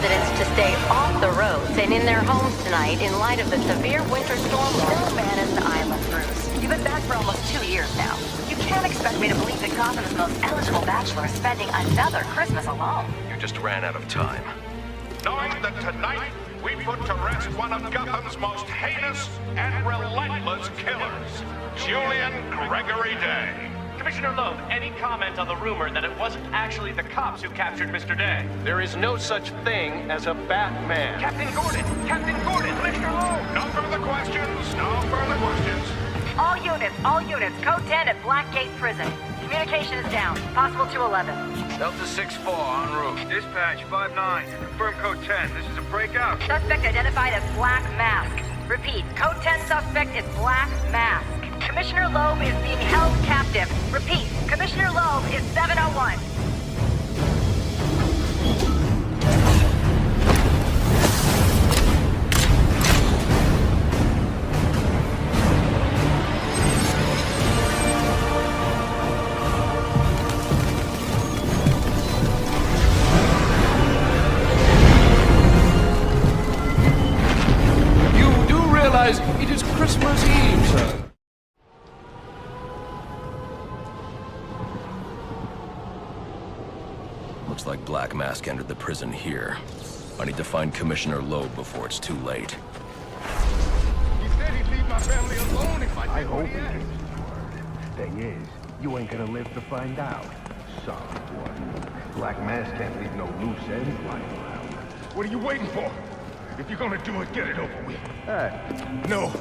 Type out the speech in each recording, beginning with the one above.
residents to stay off the roads and in their homes tonight in light of the severe winter storm. No man is an island, Bruce. You've been back for almost 2 years now. You can't expect me to believe that Gotham's most eligible bachelor is spending another Christmas alone. You just ran out of time. Knowing that tonight we put to rest one of Gotham's most heinous and relentless killers, Julian Gregory Day. Commissioner Loeb, any comment on the rumor that it wasn't actually the cops who captured Mr. Day? There is no such thing as a Batman. Captain Gordon! Captain Gordon! Commissioner Loeb! No further questions, no further questions. All units, code 10 at Blackgate Prison. Communication is down, possible to 11. Delta 6-4 en route. Dispatch 5-9. Confirm code 10. This is a breakout. Suspect identified as Black Mask. Repeat, code 10 suspect is Black Mask. Commissioner Loeb is being held captive. Repeat, Commissioner Loeb is 701. It is Christmas Eve, sir. Looks like Black Mask entered the prison here. I need to find Commissioner Loeb before it's too late. He said he'd leave my family alone if I did what he hope asked. Thing is, you ain't gonna live to find out. Sorry, boy. Black Mask can't leave no loose ends lying around. What are you waiting for? If you're gonna do it, get it over with. Hey. No,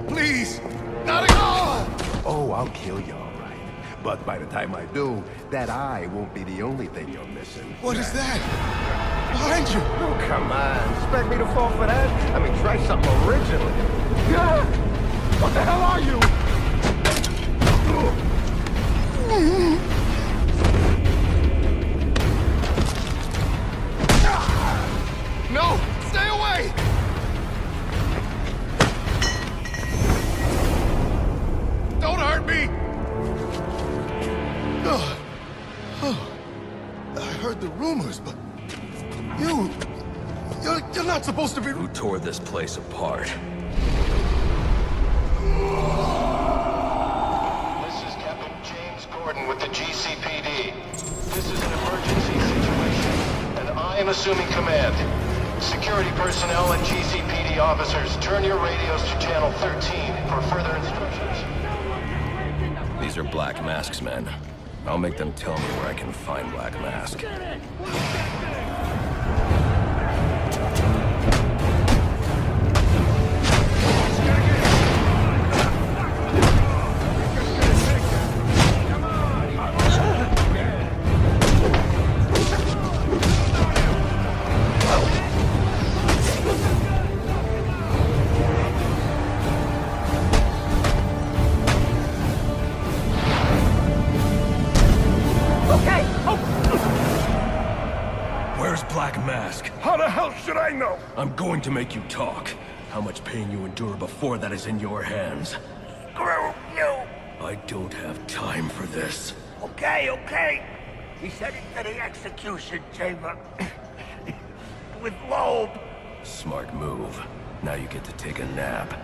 please, not at all! Oh, I'll kill you, all right. But by the time I do, that eye won't be the only thing you're missing. What is that? Behind you! Oh, come on. Expect me to fall for that? I mean, try something original. Yeah! What the hell are you? No! Stay away! Don't hurt me! I heard the rumors, but you're not supposed to be... Who tore this place apart? This is Captain James Gordon with the GCPD. This is an emergency situation, and I am assuming command. Security personnel and GCPD officers, turn your radios to channel 13 for further instructions. These are Black Mask's men. I'll make them tell me where I can find Black Mask. Where's Black Mask? How the hell should I know? I'm going to make you talk. How much pain you endure before that is in your hands. Screw you! I don't have time for this. Okay. He said it to the execution chamber. With Loeb. Smart move. Now you get to take a nap.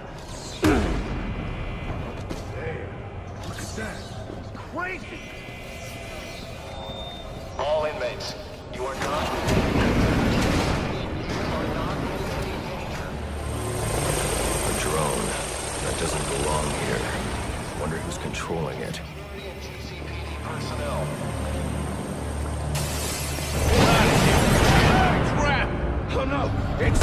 Look at that. Crazy! All inmates, you are not... A drone. That doesn't belong here. Wonder who's controlling it. GCPD personnel. Crap! Oh no! It's...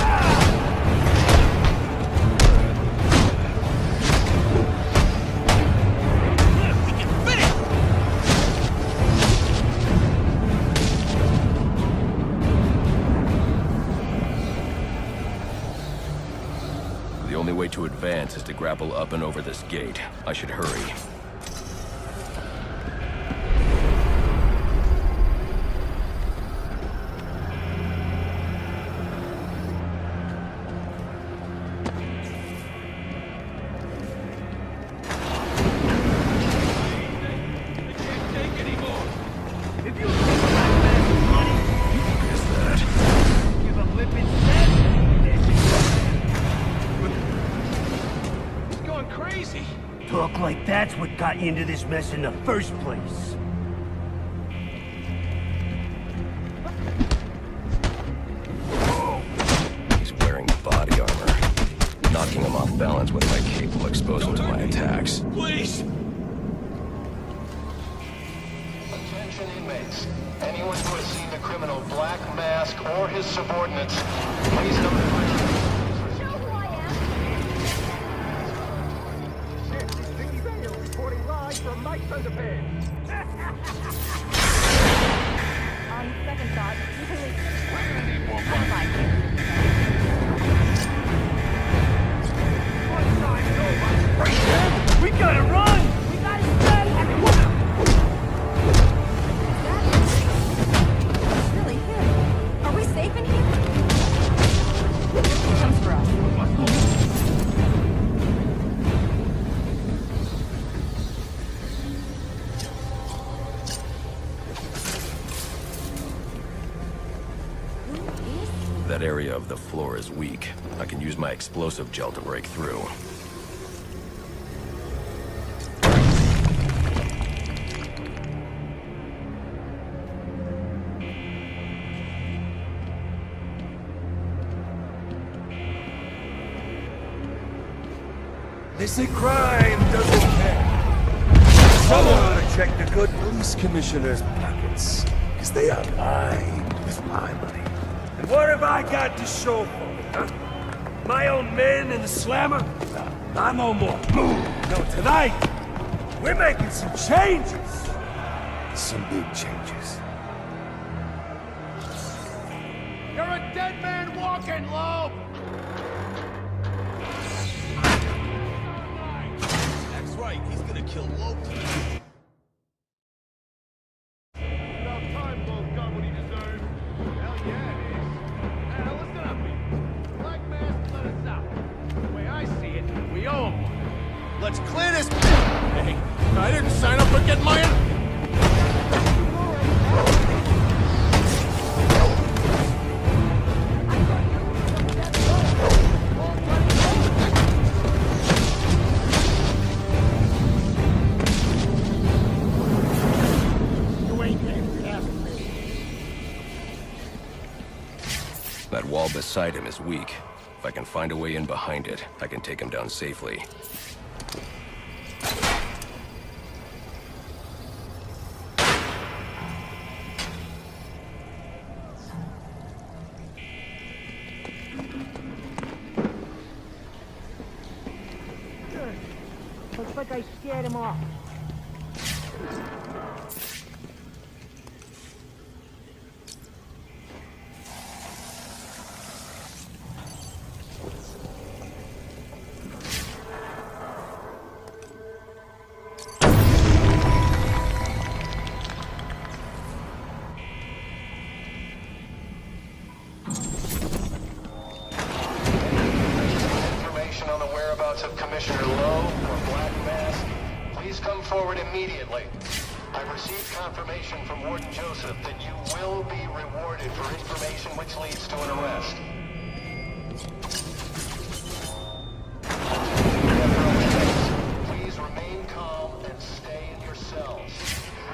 The only way to advance is to grapple up and over this gate. I should hurry. going crazy. Talk like that's what got you into this mess in the first place. He's wearing body armor. Knocking him off balance with my cape will expose him to my attacks. Please! Attention inmates. Anyone who has seen the criminal Black Mask or his subordinates, please notify me. Reporting live from Mike's Underpants. On second thought, We gotta run! we gotta stay! It's really him. Are we safe in here? He comes for us. That area of the floor is weak. I can use my explosive gel to break through. They say crime doesn't care. Someone ought to check the good police commissioner's pockets, because they are lined with my money. And what have I got to show for it, huh? My own men in the slammer? No, not no more. No, tonight, we're making some changes. Some big changes. You're a dead man walking, Loeb! That's right, he's gonna kill Loeb tonight. About time Loeb got what he deserved. Hell yeah, it is. Now listen up, people. Black Mask let us out. The way I see it, we owe him one. Let's clear this. Hey, I didn't sign up for getting my. That wall beside him is weak. If I can find a way in behind it, I can take him down safely. Looks like I scared him off. Information on the whereabouts of Commissioner Lowe or Black Mask, please come forward immediately. I've received confirmation from Warden Joseph that you will be rewarded for information which leads to an arrest. Please remain calm and stay in your cells.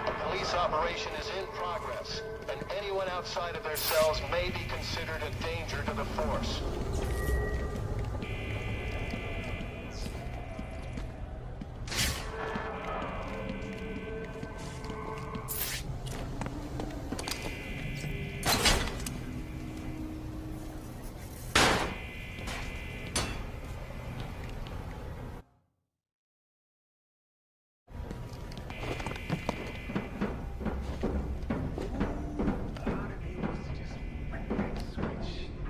A police operation is in progress, and anyone outside of their cells may be considered a danger to the force.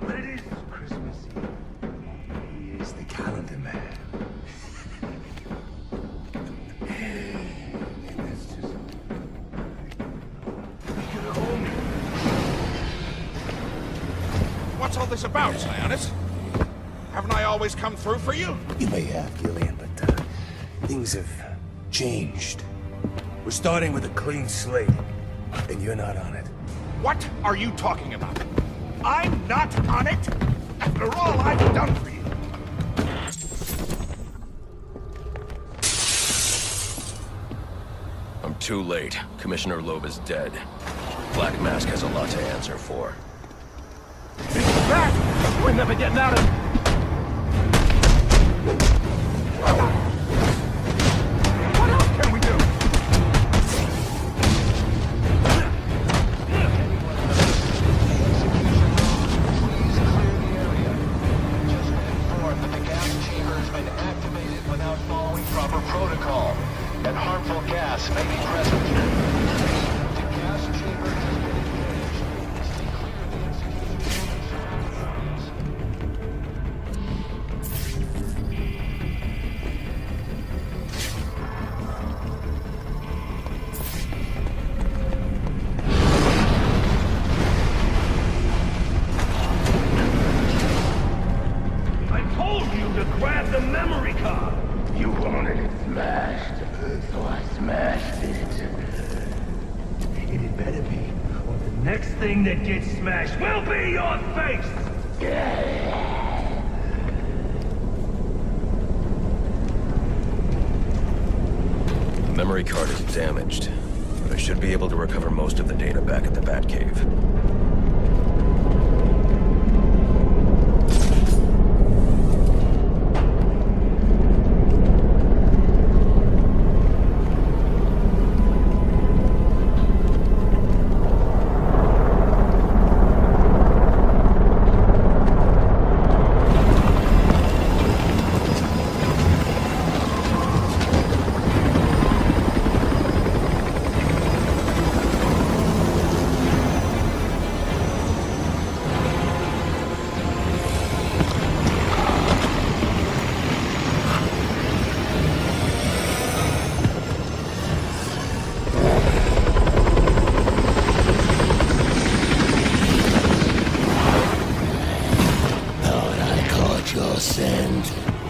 But it is Christmas Eve. He is the calendar man. And that's just... He's gonna hold me. What's all this about, Sionis? Haven't I always come through for you? You may have, Gillian, but things have changed. We're starting with a clean slate, and you're not on it. What are you talking about? I'm not on it? After all I've done for you. Too late. Commissioner Loeb is dead. Black Mask has a lot to answer for. Back! We're never getting out of... What else can we do? Please clear the area. Just been informed that the gas chamber has been activated without following proper protocol, and harmful gas may be present. The gas chamber has been engaged. Stay clear of the execution surroundings. I told you to grab the memory card! You wanted it smashed, so I smashed it. And it better be, or the next thing that gets smashed will be your face! The memory card is damaged, but I should be able to recover most of the data back at the Batcave.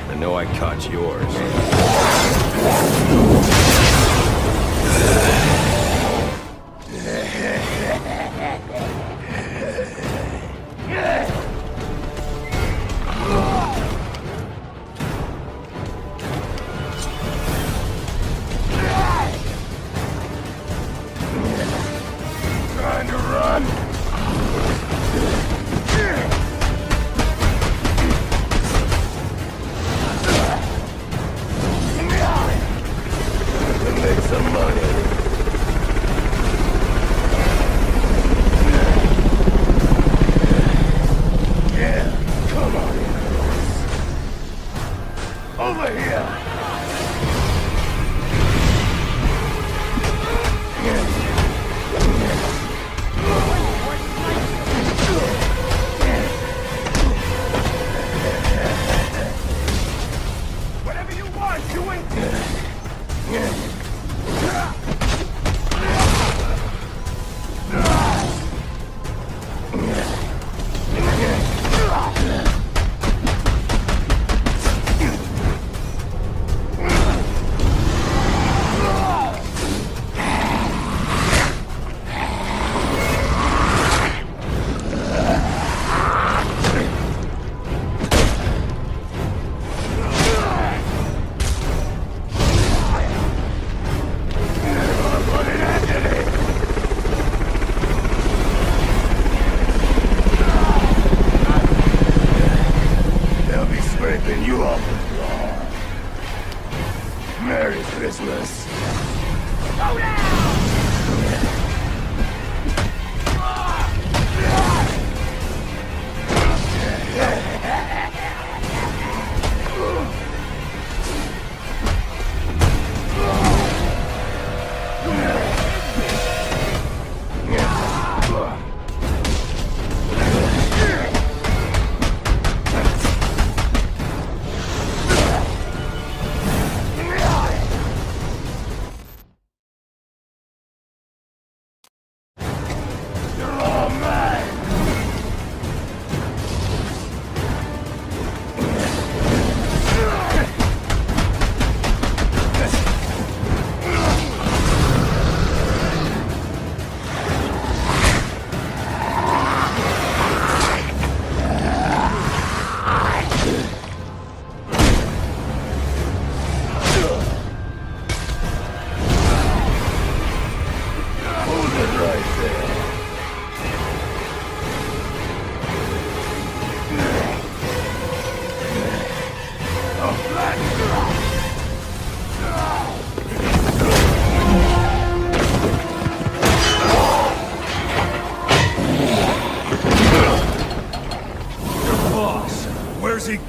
I know I caught yours. Trying to run? Make some money. Yeah, come on, girls. Over here. Whatever you want, you ain't... They'll be scraping you off the floor. Merry Christmas. Go down!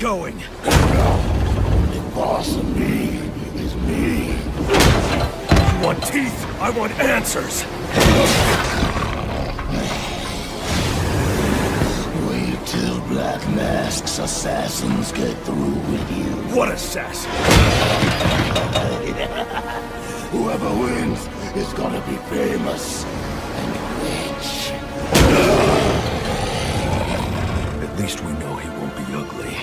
going? The boss of me is me. You want teeth? I want answers. Wait till Black Mask's assassins get through with you. What assassin? Whoever wins is gonna be famous and rich. At least we know he won't be ugly.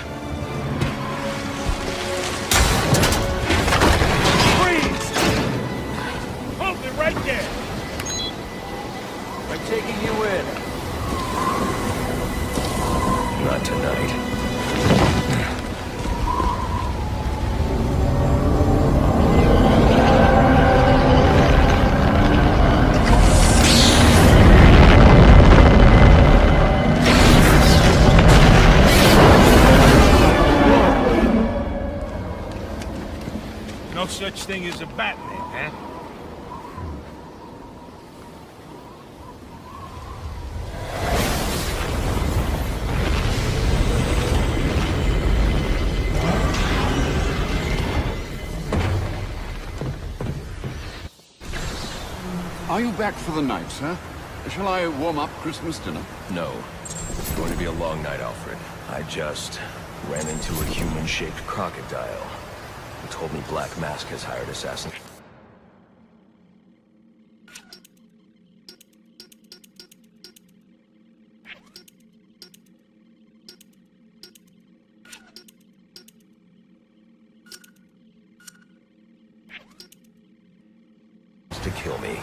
Freeze! Hold it right there! I'm taking you in. Not tonight. No such thing as a Batman, huh? Are you back for the night, sir? Shall I warm up Christmas dinner? No. It's going to be a long night, Alfred. I just ran into a human-shaped crocodile who told me Black Mask has hired assassins. To kill me.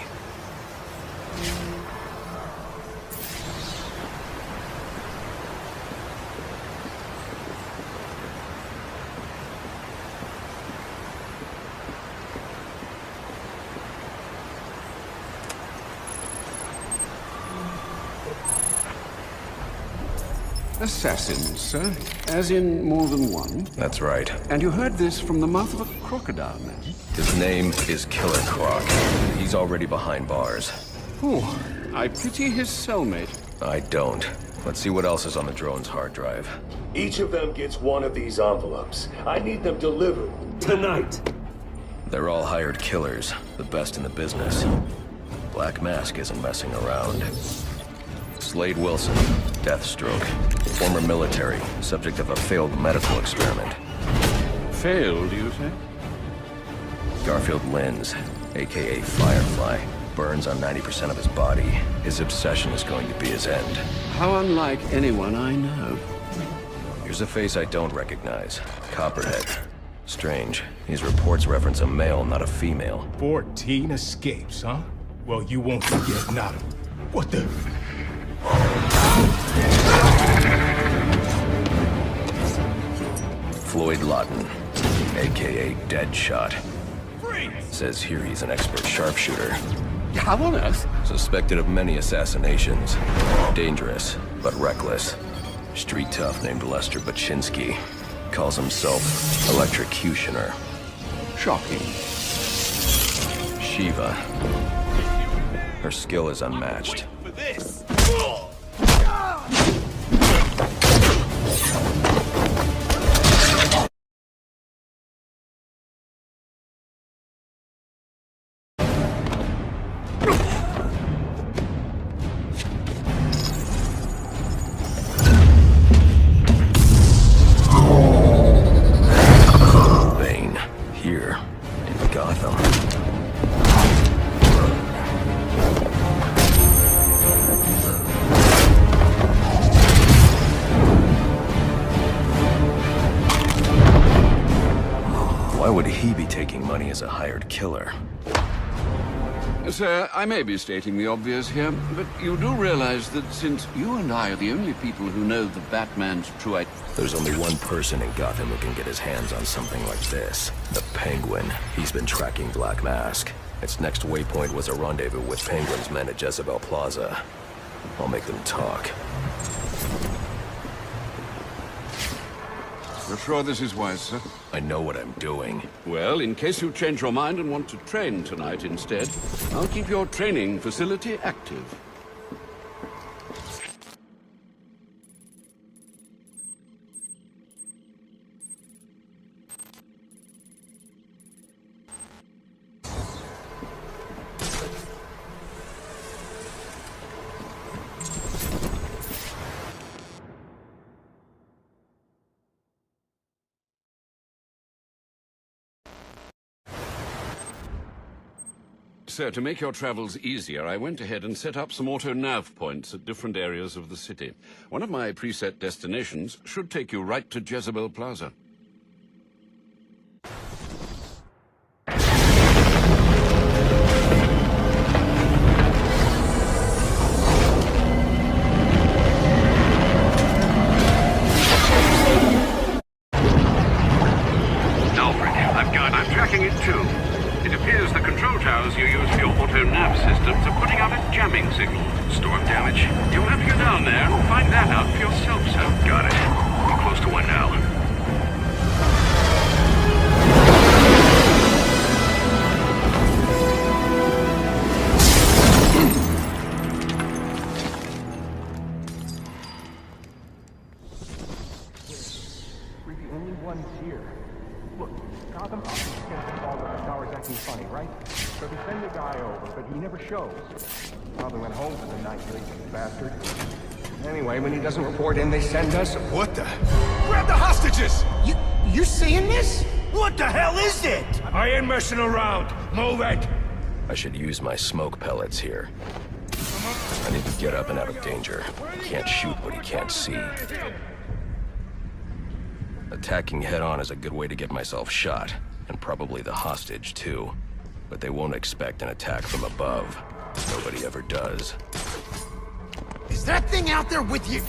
Assassins, sir? As in more than one? That's right. And you heard this from the mouth of a crocodile, man? His name is Killer Croc. He's already behind bars. Oh, I pity his cellmate. I don't. Let's see what else is on the drone's hard drive. Each of them gets one of these envelopes. I need them delivered tonight. They're all hired killers, the best in the business. Black Mask isn't messing around. Slade Wilson, Deathstroke, former military, subject of a failed medical experiment. Failed, you say? Garfield Linz, aka Firefly, burns on 90% of his body. His obsession is going to be his end. How unlike anyone I know. Here's a face I don't recognize. Copperhead. Strange. These reports reference a male, not a female. 14 escapes, huh? Well, you won't forget Nada. What the... Floyd Lawton, aka Deadshot. Says here he's an expert sharpshooter. How on earth? Suspected of many assassinations. Dangerous, but reckless. Street tough named Lester Baczynski. Calls himself Electrocutioner. Shocking. Shiva. Her skill is unmatched. For this! Here, in Gotham. Why would he be taking money as a hired killer? Sir, I may be stating the obvious here, but you do realize that since you and I are the only people who know the Batman's true identity... There's only one person in Gotham who can get his hands on something like this. The Penguin. He's been tracking Black Mask. Its next waypoint was a rendezvous with Penguin's men at Jezebel Plaza. I'll make them talk. You're sure this is wise, sir? I know what I'm doing. Well, in case you change your mind and want to train tonight instead, I'll keep your training facility active. sir, to make your travels easier, I went ahead and set up some auto-nav points at different areas of the city. One of my preset destinations should take you right to Jezebel Plaza. I'm tracking it too. It appears the control towers you use for your auto-nav systems are putting out a jamming signal. Storm damage? You'll have to go down there and find that out for yourself, sir. Got it. We're close to one now. We're the only ones here. Look, Gotham Optics gets involved with the tower's acting funny, right? So they send the guy over, but he never shows. Probably went home for the night, lazy bastard. Anyway, when he doesn't report in, they send us... What the? Grab the hostages! You seeing this? What the hell is it? I ain't messing around. Move it! I should use my smoke pellets here. I need to get up and out of danger. Can't shoot what he can't see. Attacking head-on is a good way to get myself shot, and probably the hostage, too. But they won't expect an attack from above. Nobody ever does. Is that thing out there with you?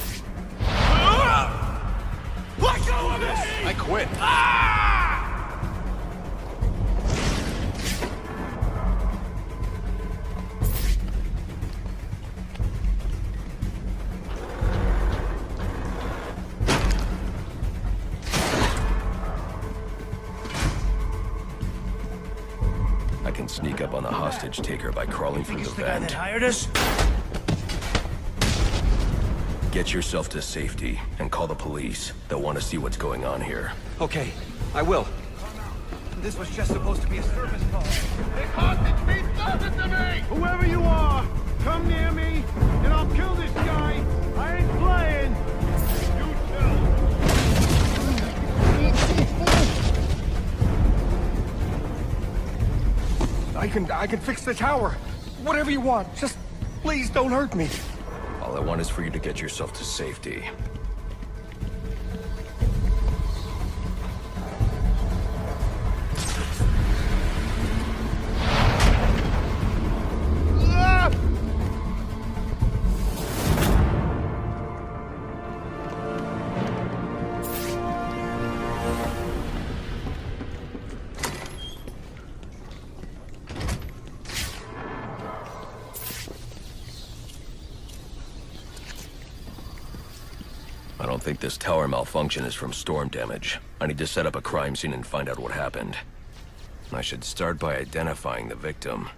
Let go of it! I quit. I can sneak up on the hostage taker by crawling through the vent. Hired us? Get yourself to safety and call the police. They'll want to see what's going on here. Okay, I will. This was just supposed to be a service call. This hostage means nothing to me! Whoever you are, come near me, and I'll kill this guy. I ain't playing. You I can fix the tower. Whatever you want. Just please don't hurt me. All I want is for you to get yourself to safety. I don't think this tower malfunction is from storm damage. I need to set up a crime scene and find out what happened. I should start by identifying the victim.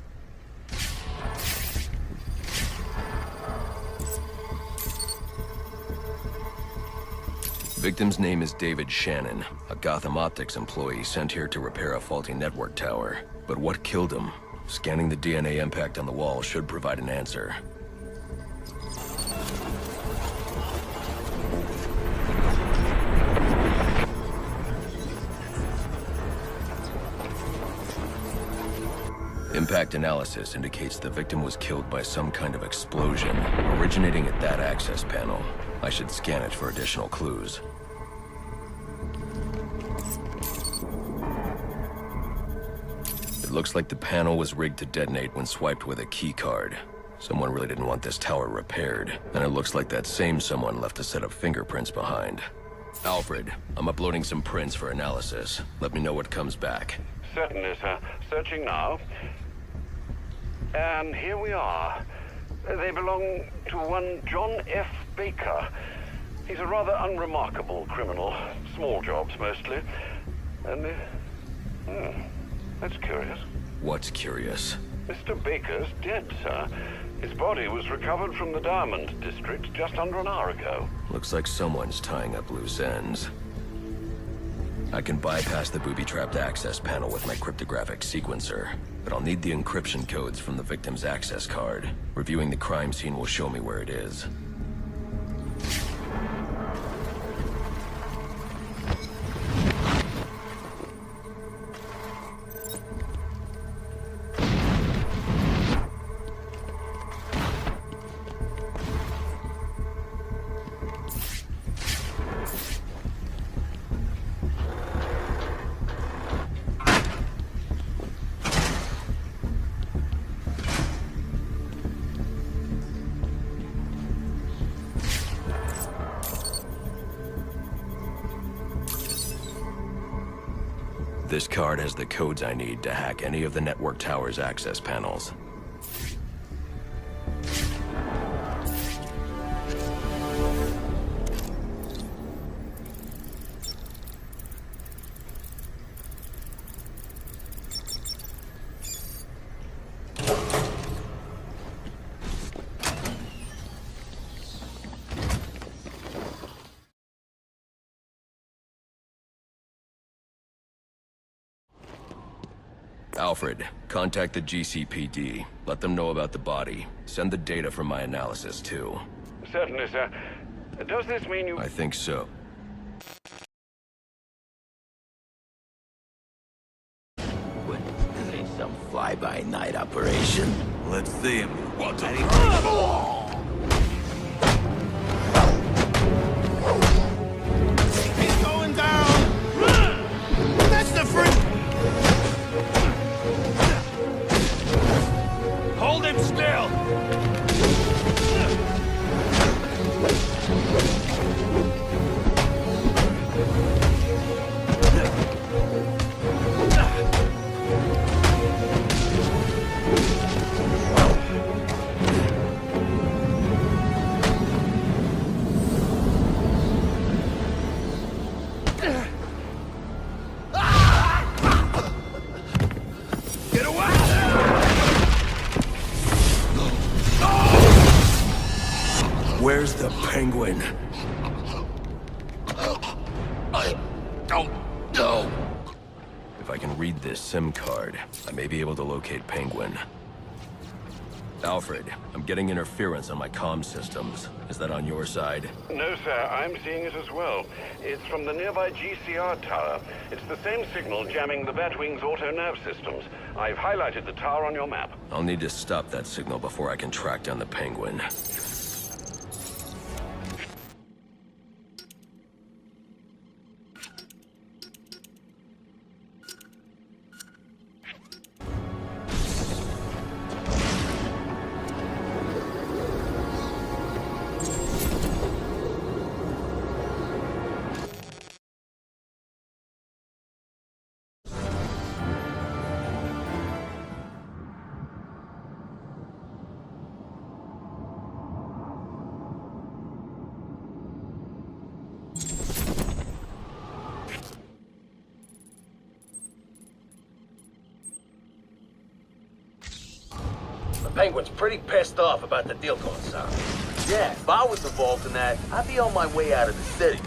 Victim's name is David Shannon, a Gotham Optics employee sent here to repair a faulty network tower. But what killed him? Scanning the DNA impact on the wall should provide an answer. Impact analysis indicates the victim was killed by some kind of explosion, originating at that access panel. I should scan it for additional clues. It looks like the panel was rigged to detonate when swiped with a key card. Someone really didn't want this tower repaired, and it looks like that same someone left a set of fingerprints behind. Alfred, I'm uploading some prints for analysis. Let me know what comes back. Certainly, sir. Searching now. And here we are. They belong to one John F. Baker. He's a rather unremarkable criminal. Small jobs, mostly. And, that's curious. What's curious? Mr. Baker's dead, sir. His body was recovered from the Diamond District just under an hour ago. Looks like someone's tying up loose ends. I can bypass the booby-trapped access panel with my cryptographic sequencer, but I'll need the encryption codes from the victim's access card. Reviewing the crime scene will show me where it is. This card has the codes I need to hack any of the network tower's access panels. Alfred, contact the GCPD. Let them know about the body. Send the data from my analysis, too. Certainly, sir. Does this mean you... I think so. What, this ain't some fly-by-night operation. Let's see him. What the... He's going down! That's the free... Hold him still! Get away! Where's the penguin? I don't know. If I can read this SIM card, I may be able to locate Penguin. Alfred, I'm getting interference on my comm systems. Is that on your side? No, sir. I'm seeing it as well. It's from the nearby GCR tower. It's the same signal jamming the Batwing's auto-nerve systems. I've highlighted the tower on your map. I'll need to stop that signal before I can track down the Penguin. The Penguin's pretty pissed off about the deal going south. Yeah, if I was involved in that, I'd be on my way out of the city.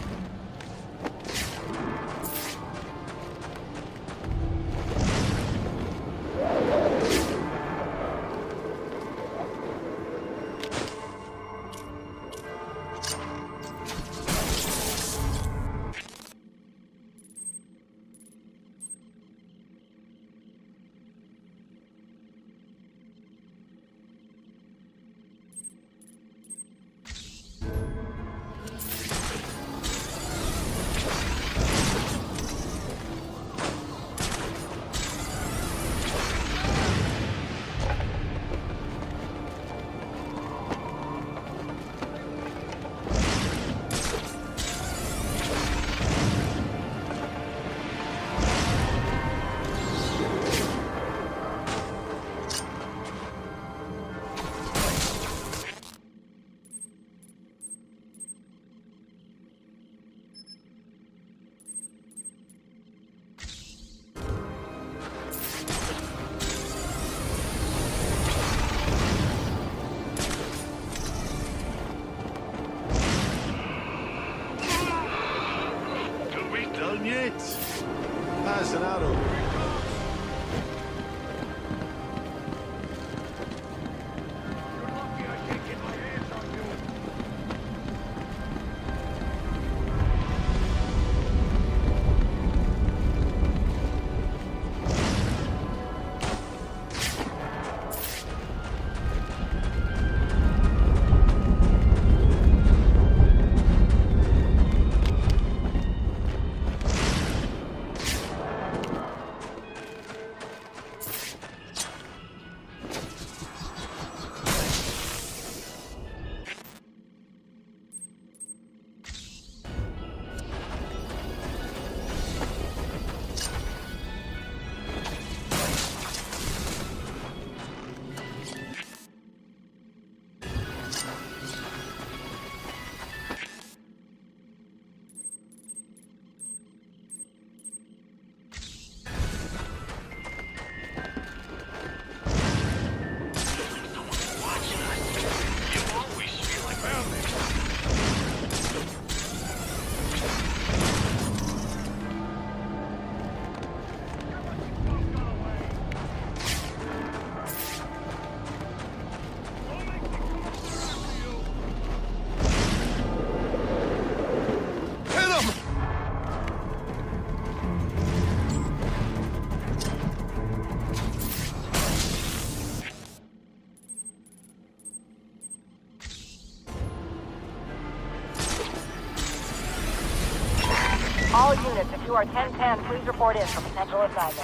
you are 1010. Please report in for potential assignment.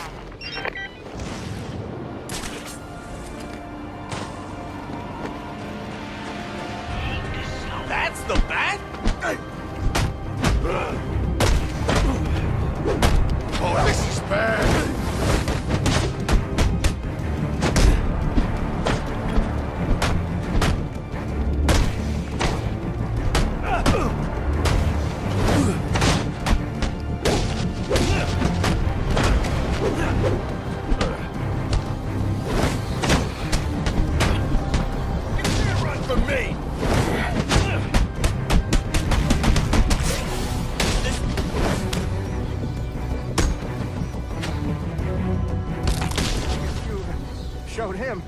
That's the bat? Oh, this is bad. Run for me! Showed him.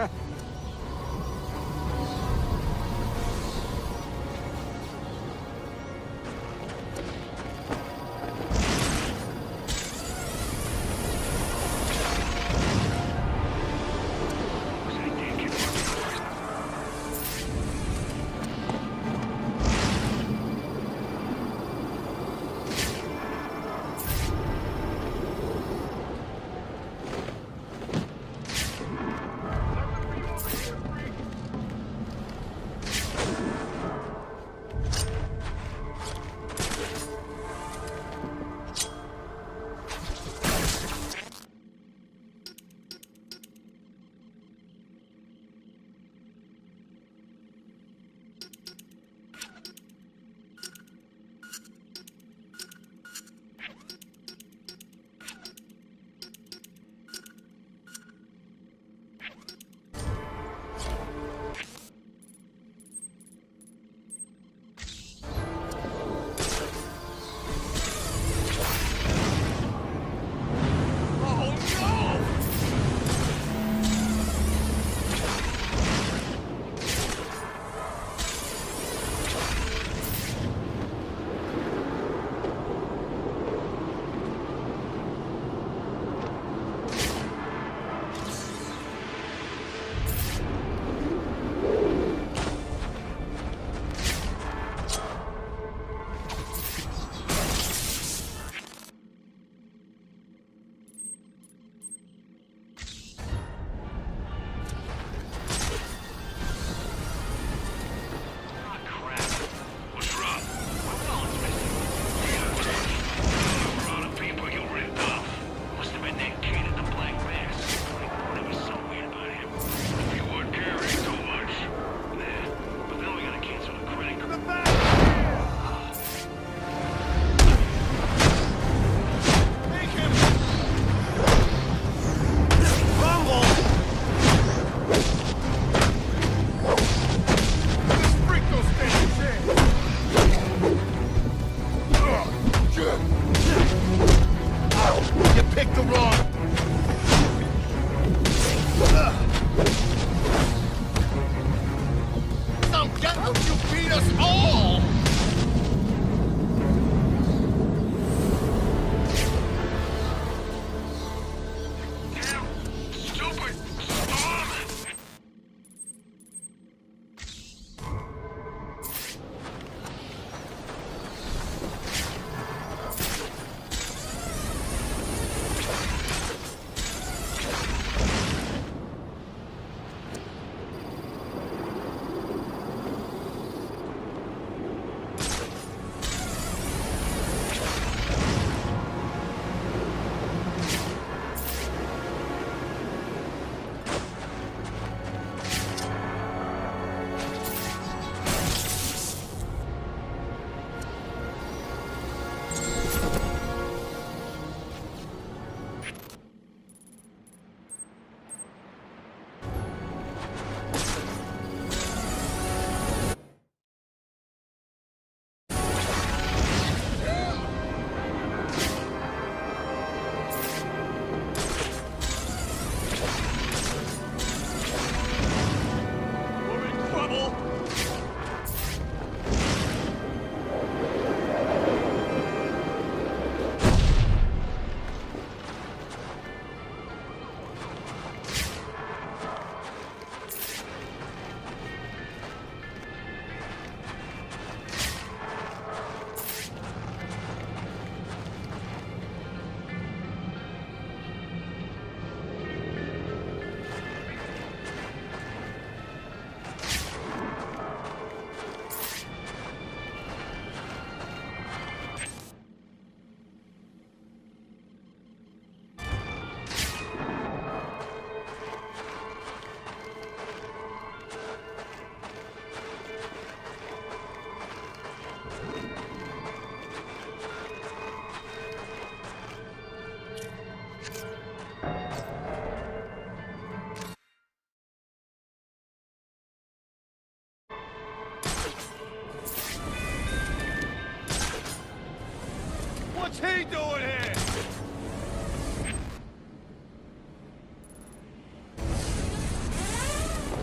What's he doing here?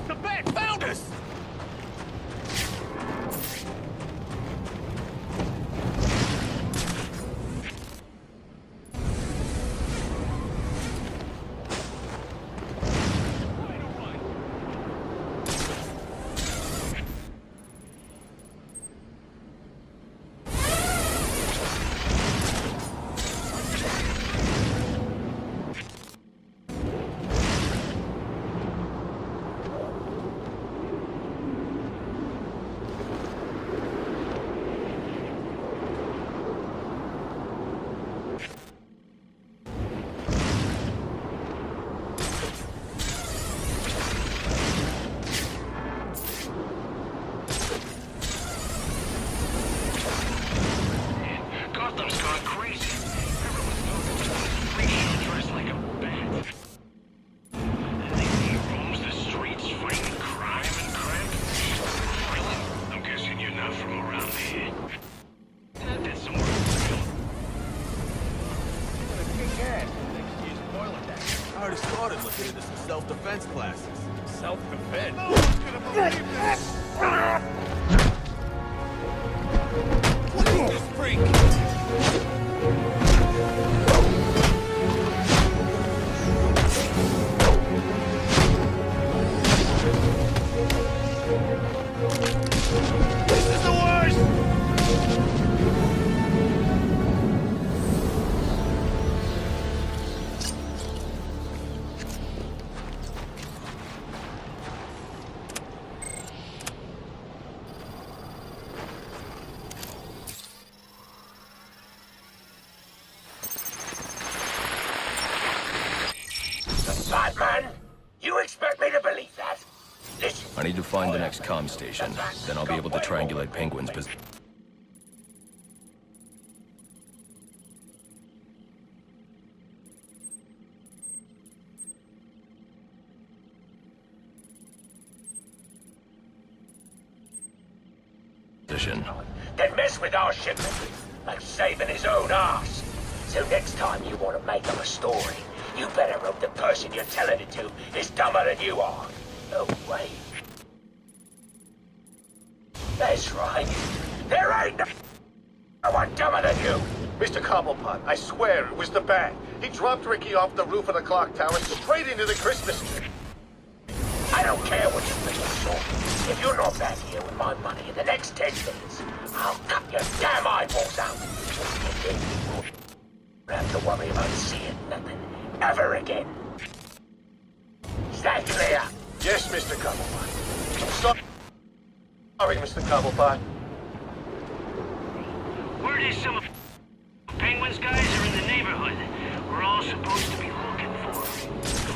The bat found us! Self-defense classes. Self-defense? No one's gonna believe this! What is this freak? This is the worst! Batman? You expect me to believe that? Listen. I need to find the next comm station. Then I'll be able to triangulate Penguin's position. Then mess with our shipment, like saving his own arse. So next time you want to make up a story, you better hope the person you're telling it to is dumber than you are. Oh, wait. That's right. There ain't no one dumber than you. Mr. Cobblepot, I swear it was the bat. He dropped Ricky off the roof of the clock tower straight into the Christmas tree. I don't care what you think of Shaw. If you're not back here with my money in the next 10 minutes, I'll cut your damn eyeballs out. And then you won't have to worry about seeing nothing ever again. Is that clear? Yes, Mr. Cobblepot. Sorry, Mr. Cobblepot. Word is some Penguin's guys are in the neighborhood. We're all supposed to be looking for them.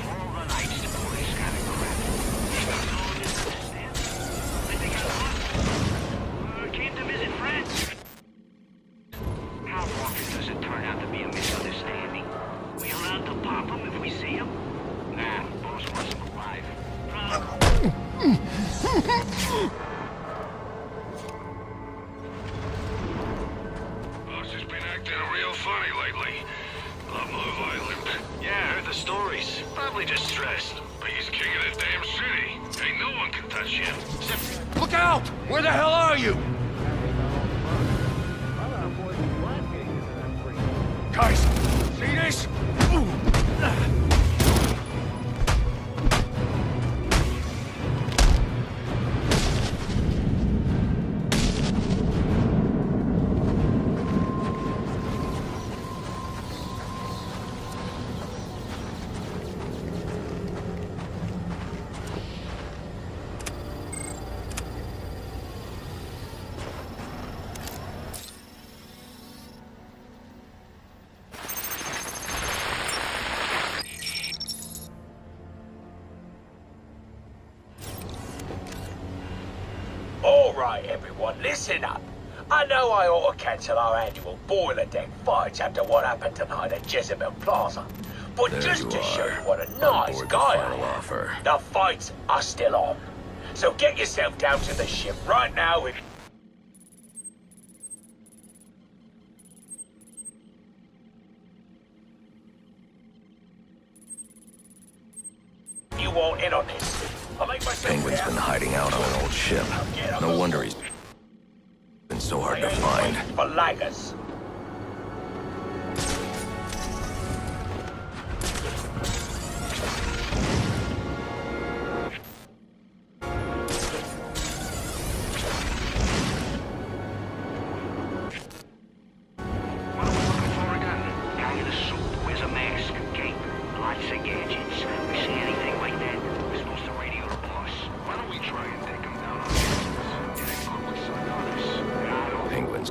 All the nights the boys got a crap. No misunderstanding. I think I lost. Came to visit friends. How often does it turn out to be a misunderstanding? We allowed to pop them if we see them? Nah, boss wants them alive. Boss has been acting real funny lately. A lot more violent. Yeah, I heard the stories. Probably just stressed. But he's king of the damn city. Ain't no one can touch him. Look out! Where the hell are you? Guys, see this? Alright, everyone, listen up. I know I ought to cancel our annual boiler deck fights after what happened tonight at Jezebel Plaza. But There just you to are, show you what a on nice board the guy I final am, offer. the fights are still on. So get yourself down to the ship right now if... all in on this. I'll make myself Penguin's been hiding out on an old ship. No wonder he's been so hard to find. For lagers.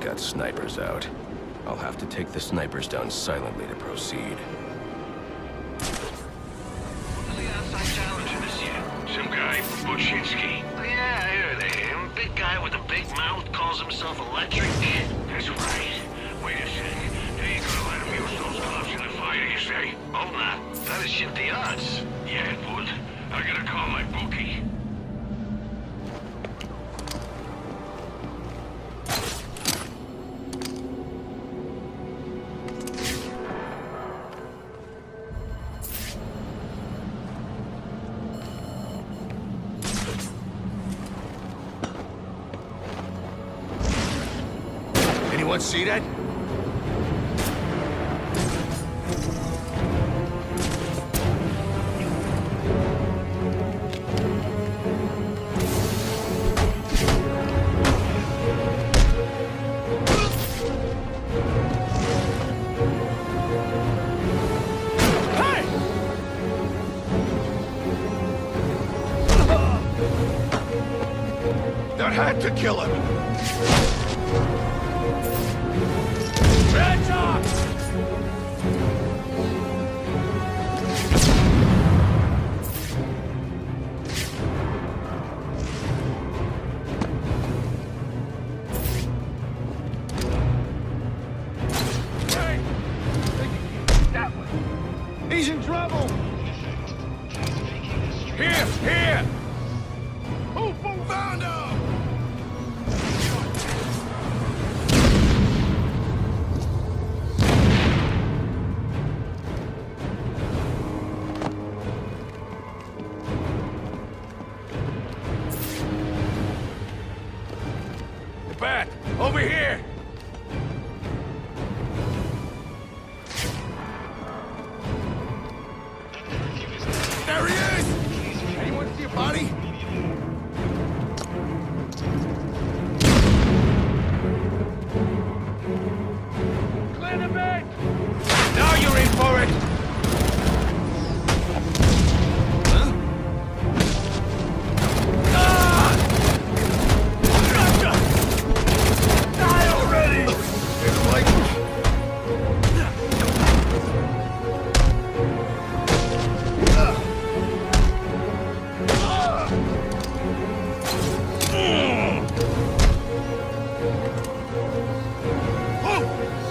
Got snipers out. I'll have to take the snipers down silently to proceed. Who's the outside challenger this year? Some guy from Bushinsky. Yeah, I heard of him. Big guy with a big mouth, calls himself electric. That's right. Wait a sec. You ain't gonna let him use those gloves in the fight, you say? Oh, nah. That'd shift the odds. Yeah, it would. I gotta call my bookie. Anyone see that? Hey! That had to kill him! Red Top! Hey! That one! He's in trouble! Here! Here! Who found him? Bat! Over here! There he is! Anyone see a body? Clear the bed! Now you're in for it!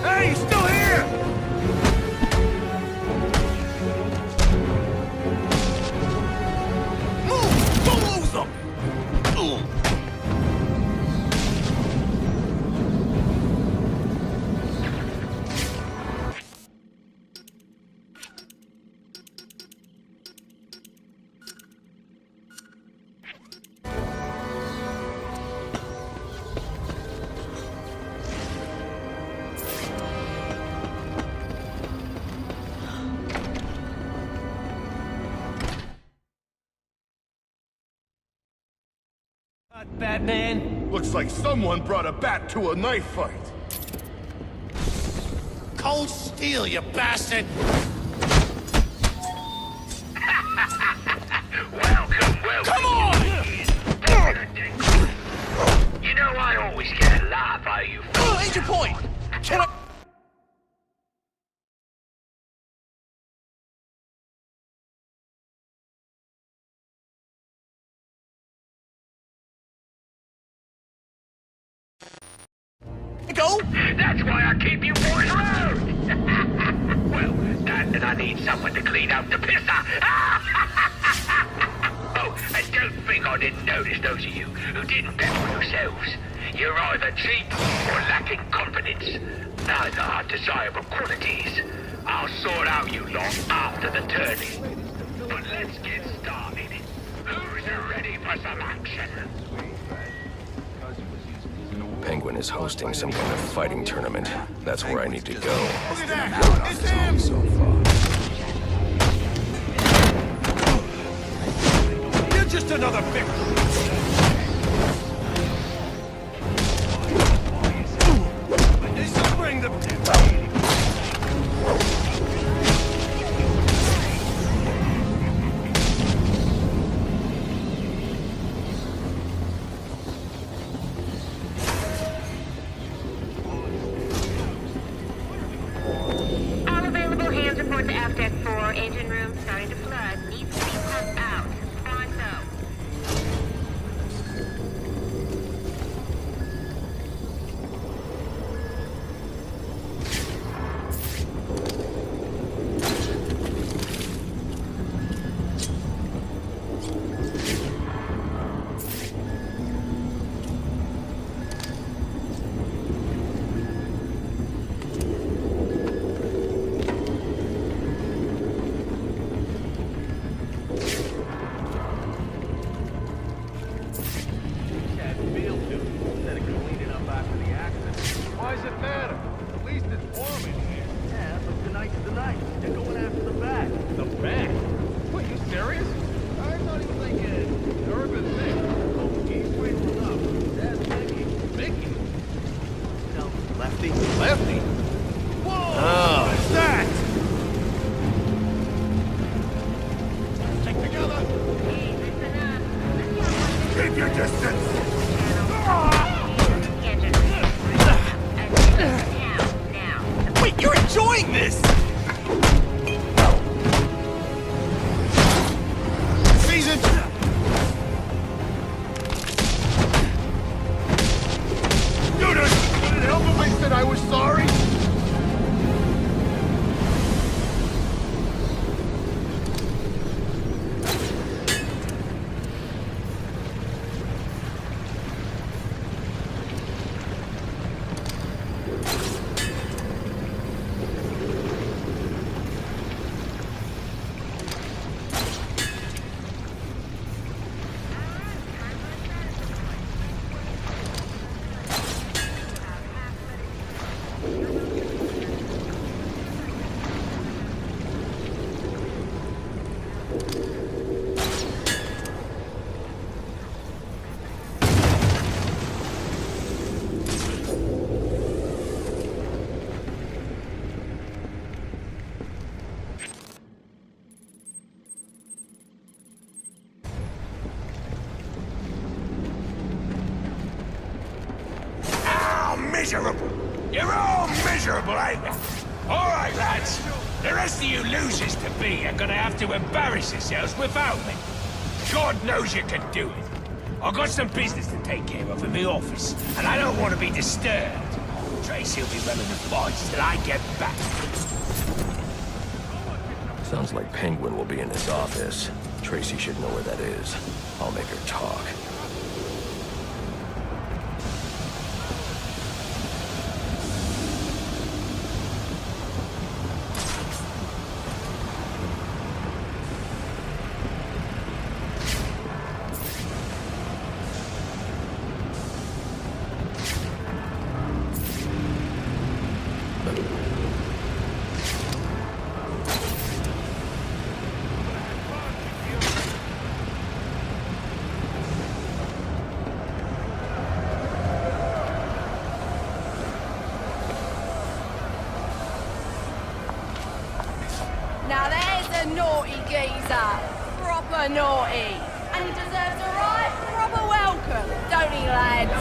Hey, he's still here! Move! Don't lose them! Batman? Looks like someone brought a bat to a knife fight. Cold steel, you bastard! Welcome. Come on! You know I always get a laugh out of you. Ain't your point! Can I... Go? That's why I keep you boys around. Well, that and I need someone to clean out the pisser. Oh, and don't think I didn't notice those of you who didn't bet for yourselves. You're either cheap or lacking confidence. Neither are desirable qualities. I'll sort out you lot after the tourney. But let's get started. started. Who's ready for some action? Penguin is hosting some kind of fighting tournament. That's where I need to go. Look at that! It's him! So far. You're just another victim! This will bring the... All available hands report to aft deck 4. Engine room starting to flood. Needs to be pumped out. Pronto. Why does it matter? At least it's warm in here. Yeah, but tonight's the night. They're going after the bag. The bag? What, you serious? I'm not even thinking urban thing. Oh, he's waiting up. That's Mickey. Mickey? No, Lefty. Lefty? Whoa! Oh. What's that? Stick together. Keep your distance. Wait, you're enjoying this? Season! Dude, would it help if I said I was sorry? Miserable. You're all miserable, ain't you? All right, lads. The rest of you losers to be are gonna have to embarrass yourselves without me. God knows you can do it. I've got some business to take care of in the office, and I don't want to be disturbed. Tracy will be running the fights till I get back. Sounds like Penguin will be in his office. Tracy should know where that is. I'll make her talk. Now there's a naughty geezer. Proper naughty. And he deserves a right proper welcome, don't he, lads?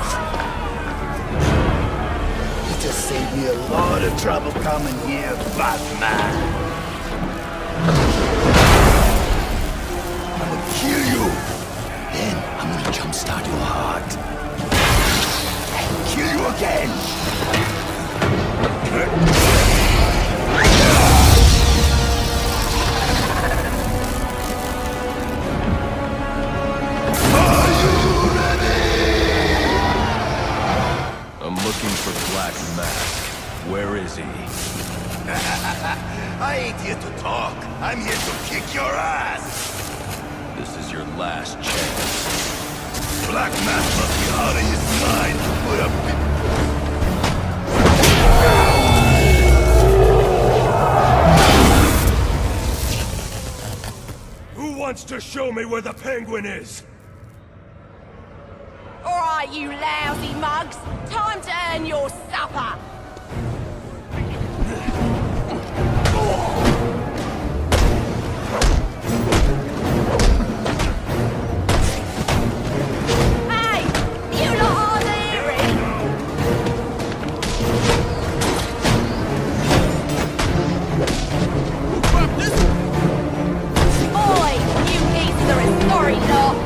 You just saved me a lot of trouble coming here, Batman. I'm gonna kill you. Then I'm gonna jumpstart your heart. And kill you again. I'm looking for Black Mask. Where is he? I ain't here to talk. I'm here to kick your ass. last chance. Black Mask must be out of his mind to put up with... Who wants to show me where the Penguin is? Alright, you lousy mugs. Time to earn your supper. Hey! You lot hard of hearing? Oi! You geezers are a sorry lot.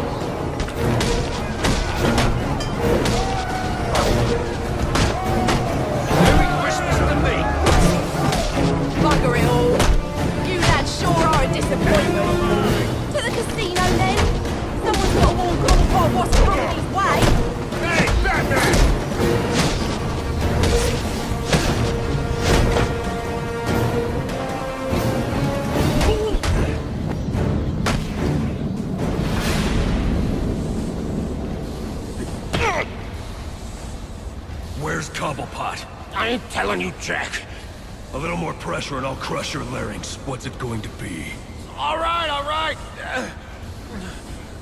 Bugger it all. You lads sure are a disappointment. To the casino then? Someone's got to walk on by what's company's way. Hey, Batman! Where's Cobblepot? I ain't telling you, Jack. A little more pressure and I'll crush your larynx. What's it going to be? All right, all right.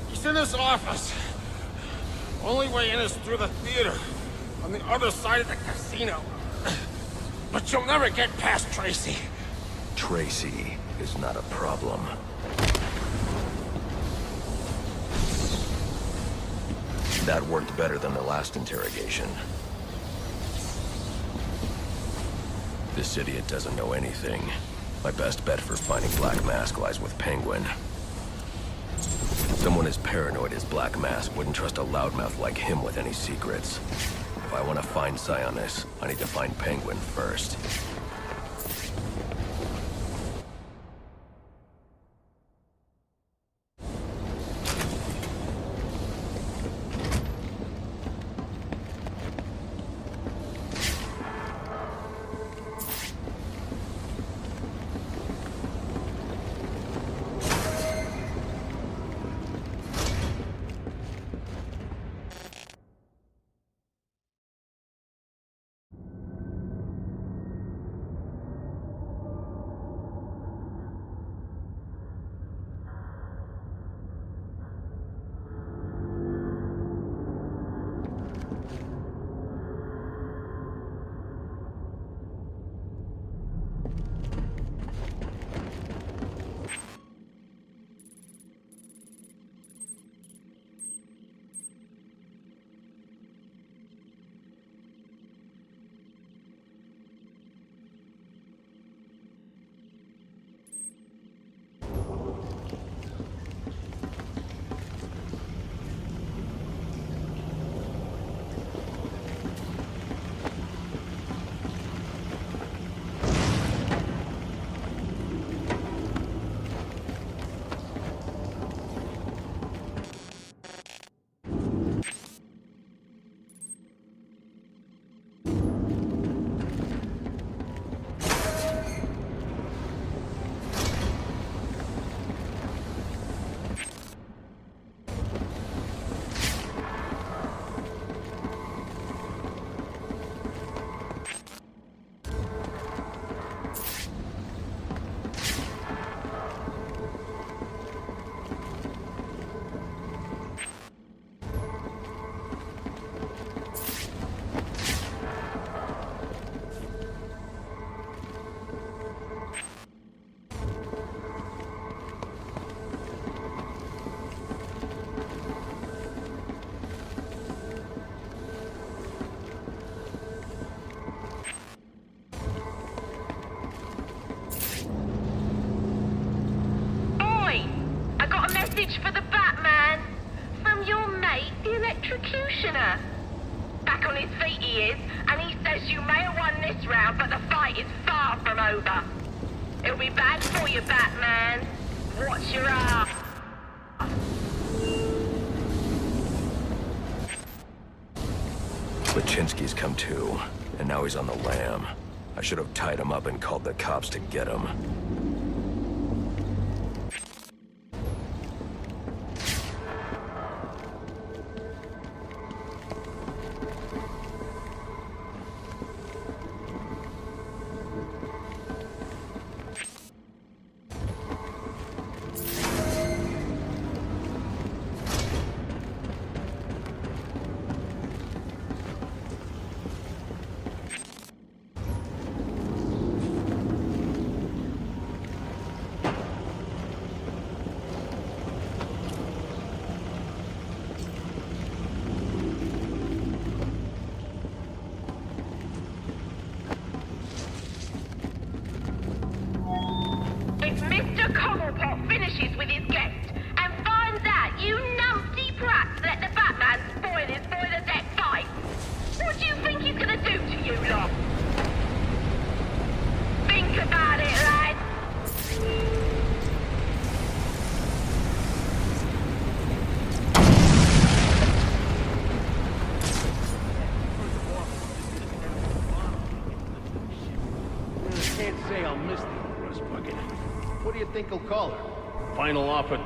He's in his office. Only way in is through the theater, on the other side of the casino. But you'll never get past Tracy. Tracy is not a problem. That worked better than the last interrogation. This idiot doesn't know anything. My best bet for finding Black Mask lies with Penguin. Someone as paranoid as Black Mask wouldn't trust a loudmouth like him with any secrets. If I want to find Sionis, I need to find Penguin first. For the Batman from your mate, the electrocutioner. Back on his feet he is, and he says you may have won this round, but the fight is far from over. It'll be bad for you, Batman. Watch your ass. Lachinsky's come to, and now he's on the lam. I should have tied him up and called the cops to get him. think he'll call her? Final offer 2?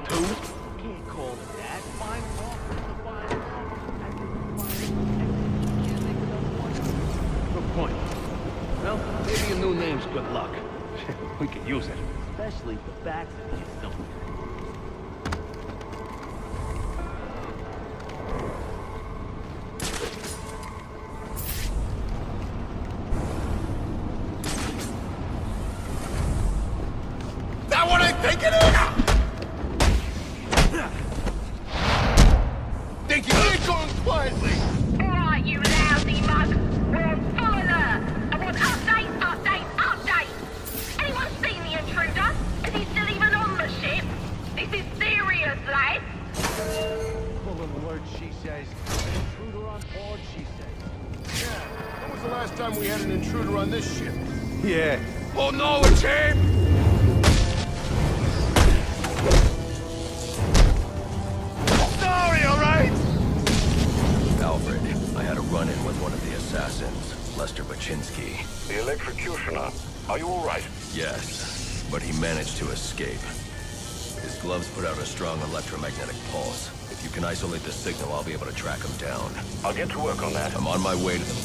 Can't call it that. Final offer is the final offer. Good point. Well, maybe a new name's good luck. We could use it. Especially if the backs of kids don't. That what I think it is? Think you ain't going quietly? Alright, you lousy mug. We're on full alert. I want updates, updates, updates. Anyone seen the intruder? Is he still even on the ship? This is serious, lads. Full alert, she says. An intruder on board, she says. Yeah, when was the last time we had an intruder on this ship? Yeah. Oh no, it's him! Sorry, alright? Alfred, I had a run-in with one of the assassins, Lester Baczynski. The electrocutioner. Are you all right? Yes, but he managed to escape. His gloves put out a strong electromagnetic pulse. If you can isolate the signal, I'll be able to track him down. I'll get to work on that. I'm on my way to them.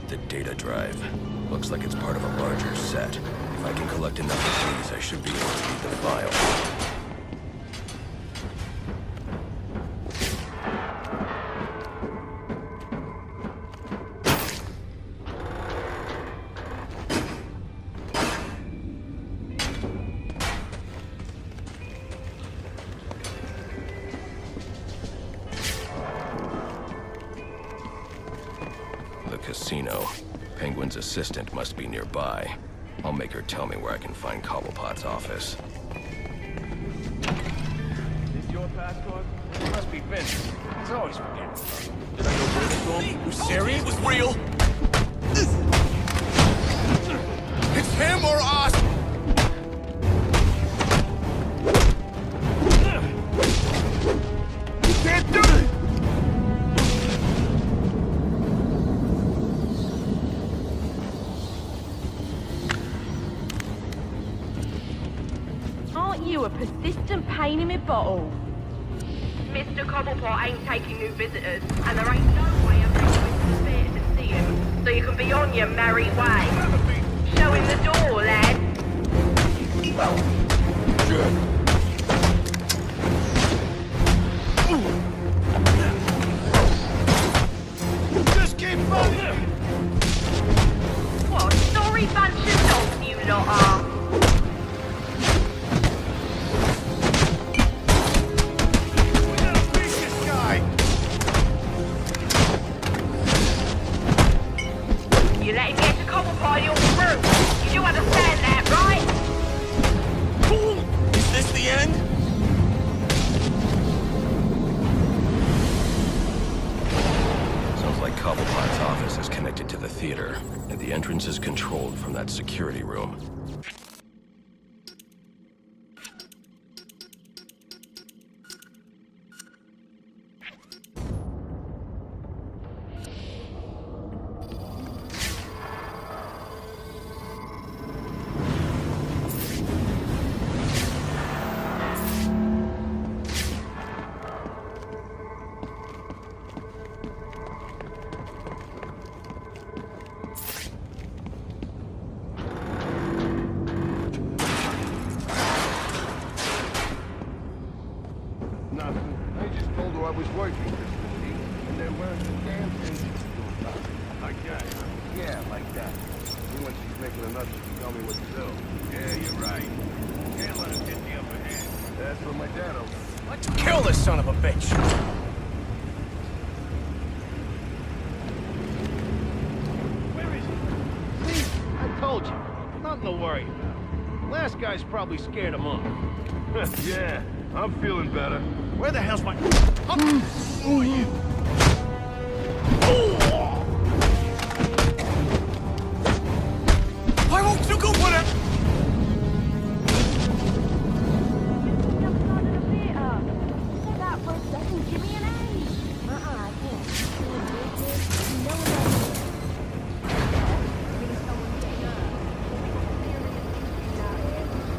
The data drive. Looks like it's part of a larger set. If I can collect enough of these, I should be able to read the file. Casino. Penguin's assistant must be nearby. I'll make her tell me where I can find Cobblepot's office. Is your passport? It must be Vince. He's always forgetting stuff. Did I go bring it to him? You serious? It was real. It's him or us! You can't do it! You a persistent pain in my bottle. Mr. Cobblepot ain't taking new visitors, and there ain't no way of making it fair to see him. So you can be on your merry way. Show him the door, lad. Just keep running! What a sorry bunch of dogs you lot are. You let him get to Cobblepot all through. You do understand that, right? Is this the end? Sounds like Cobblepot's office is connected to the theater, and the entrance is controlled from that security room. working, Mr. T, and they're wearing the damn engine to about it. Like that? Yeah, like that. See, when she's making enough, she can tell me what to do. Yeah, you're right. Can't let him get the upper hand. That's what my dad always said. Let's kill this son of a bitch! Where is he? See? I told you. Nothing to worry about. Last guy's probably scared him off. Yeah, I'm feeling better. Where the hell's my... Who are you? Why won't you go put it?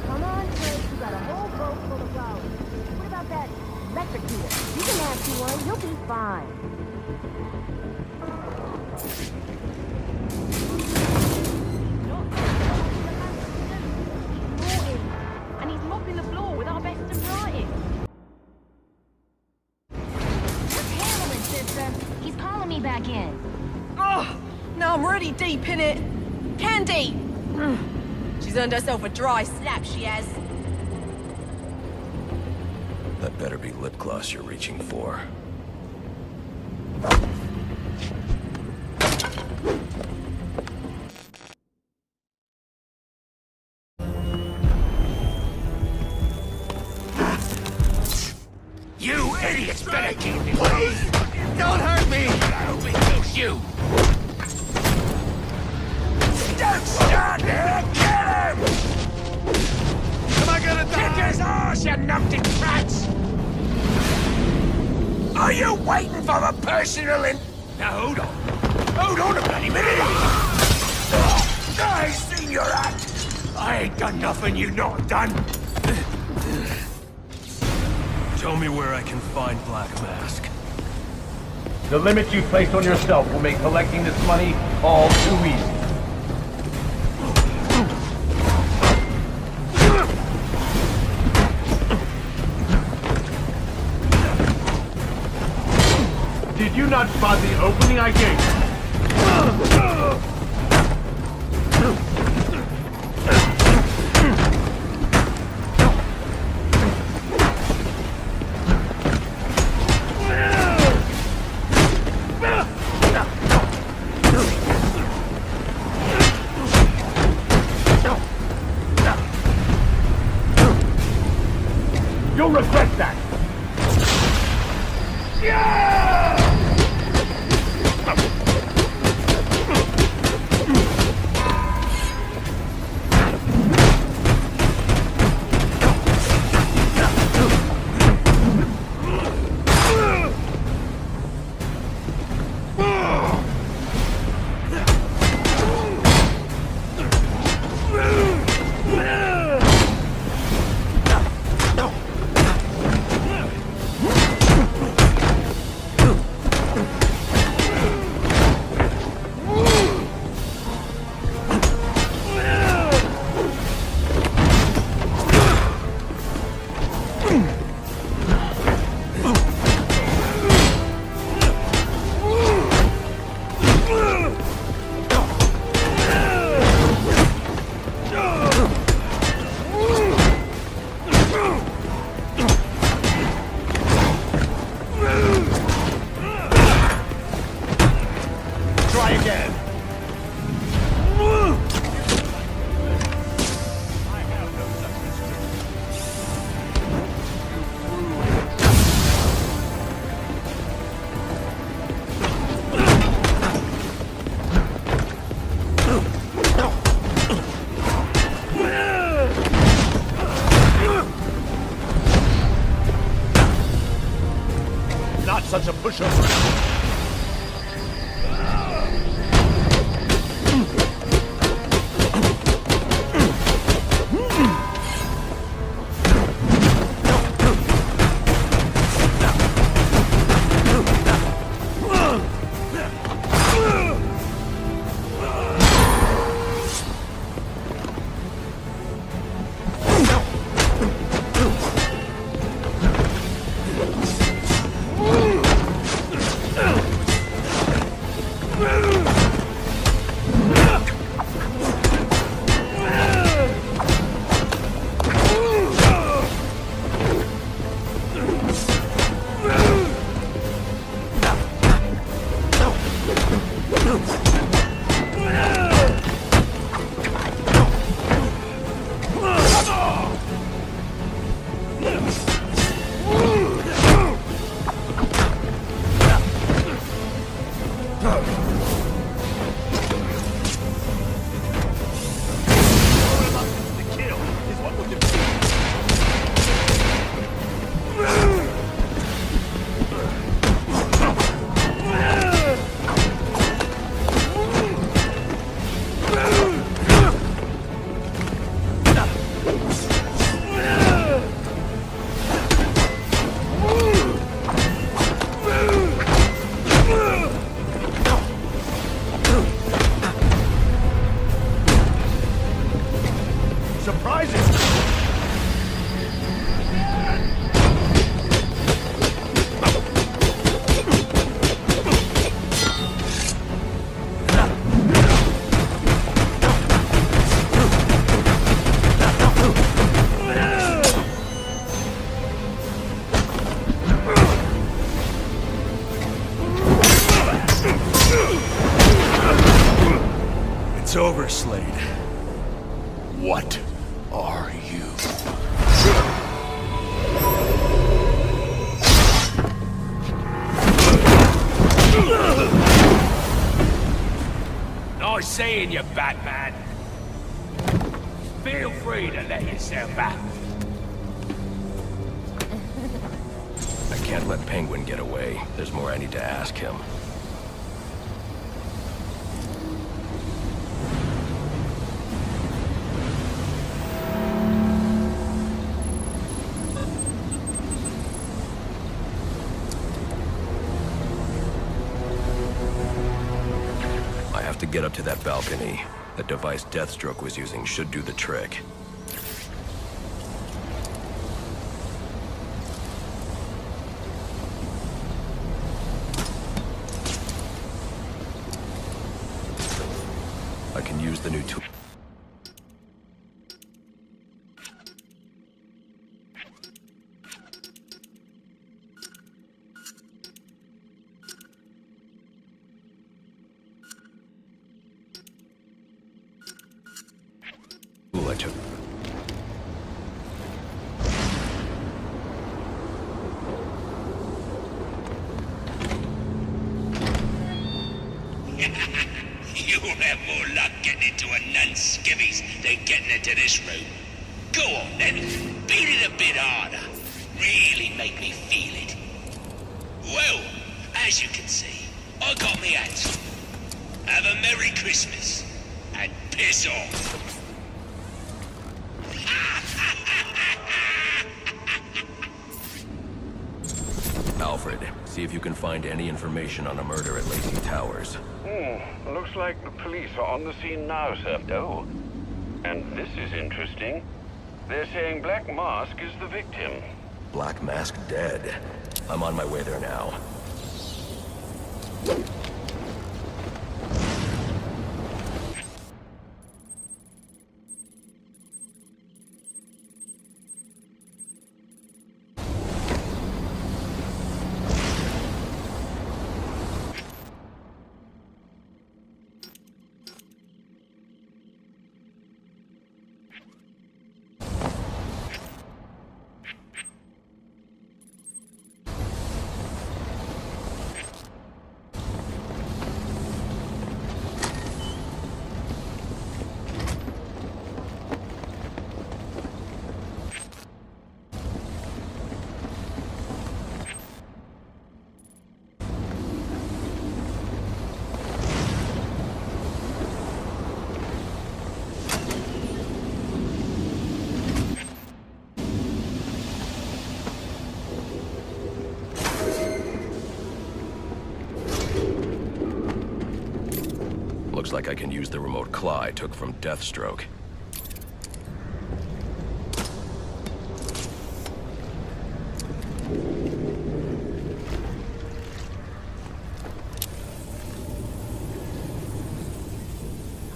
Come on, Chris, you got a whole boat full of flowers. What about that electrocutor? You can ask me one, you'll be fine. And he's mopping the floor with our best of writing. Just handle it, sister. He's calling me back in. Oh, now I'm really deep in it. Candy! She's earned herself a dry slap, she has. That better be lip gloss you're reaching for. You idiots better keep me. Please! Don't hurt me! That only kills you! Don't stand there! Kill him! Am I gonna die? Kick his arse, you numpty brats! Are you waiting for a personal Now hold on. Hold on a bloody minute! I seen your act! I ain't done nothing you not done! Show me where I can find Black Mask. The limit you placed on yourself will make collecting this money all too easy. Did you not spot the opening I gave you? You'll regret that! Such a pushover. What are you? Nice seeing you, Batman. Feel free to let yourself out. I can't let Penguin get away. There's more I need to ask him. I have to get up to that balcony. The device Deathstroke was using should do the trick. I can use the new tool. I took. You'll have more luck getting into a nun's skivvies than getting into this room. Go on then, beat it a bit harder. Really make me feel it. Well, as you can see, I got me answer. Have a Merry Christmas, and piss off. Alfred, see if you can find any information on a murder at Lacey Towers. Looks like the police are on the scene now, sir. Oh, and this is interesting. They're saying Black Mask is the victim. Black Mask dead. I'm on my way there now. Looks like I can use the remote claw I took from Deathstroke.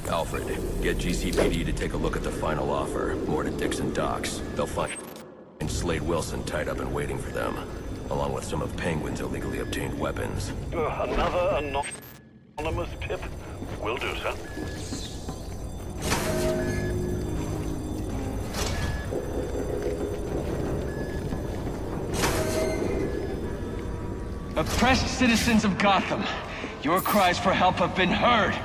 Alfred, get GCPD to take a look at the final offer. More to Dixon Docks. They'll find Slade Wilson tied up and waiting for them, along with some of Penguin's illegally obtained weapons. Another anonymous tip? Will do, sir. Oppressed citizens of Gotham, your cries for help have been heard.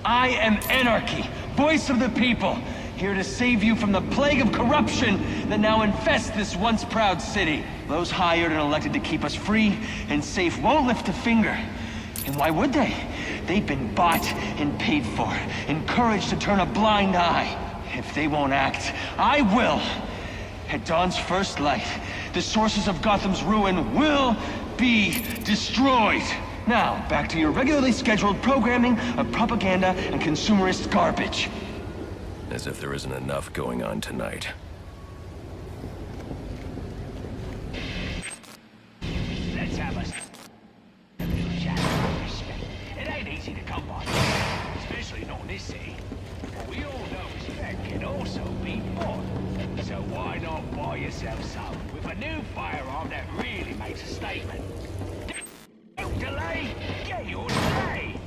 I am Anarchy, voice of the people, here to save you from the plague of corruption that now infests this once proud city. Those hired and elected to keep us free and safe won't lift a finger. And why would they? They've been bought and paid for, encouraged to turn a blind eye. If they won't act, I will. At dawn's first light, the sources of Gotham's ruin will be destroyed. Now, back to your regularly scheduled programming of propaganda and consumerist garbage. As if there isn't enough going on tonight. Let's have a little chat. It ain't easy to come by, especially not in this city. But we all know respect can also be bought. So why not buy yourself some with a new firearm that really makes a statement? Don't delay, get your delay.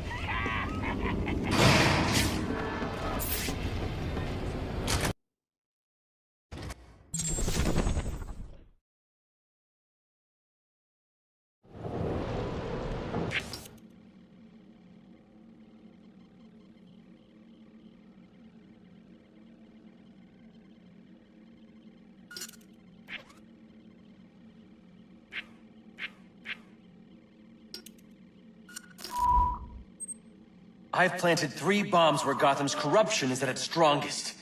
I've planted 3 bombs where Gotham's corruption is at its strongest.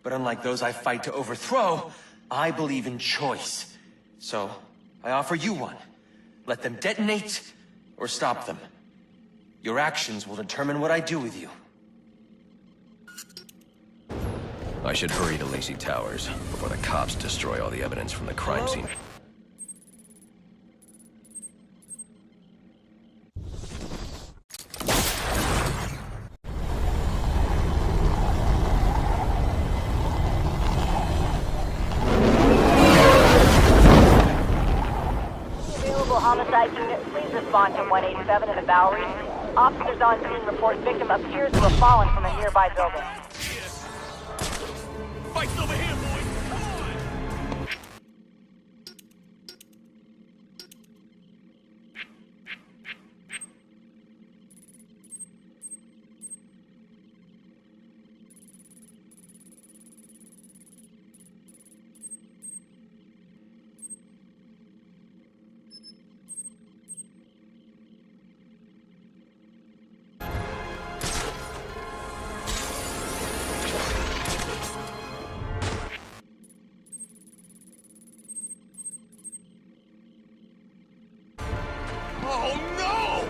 But unlike those I fight to overthrow, I believe in choice. So, I offer you one. Let them detonate, or stop them. Your actions will determine what I do with you. I should hurry to Lacey Towers before the cops destroy all the evidence from the crime scene. Available homicide unit, please respond to 187 in the Bowery. Officers on scene report victim appears to have fallen from a nearby building. Fight's over here, boys! Come on! Oh no!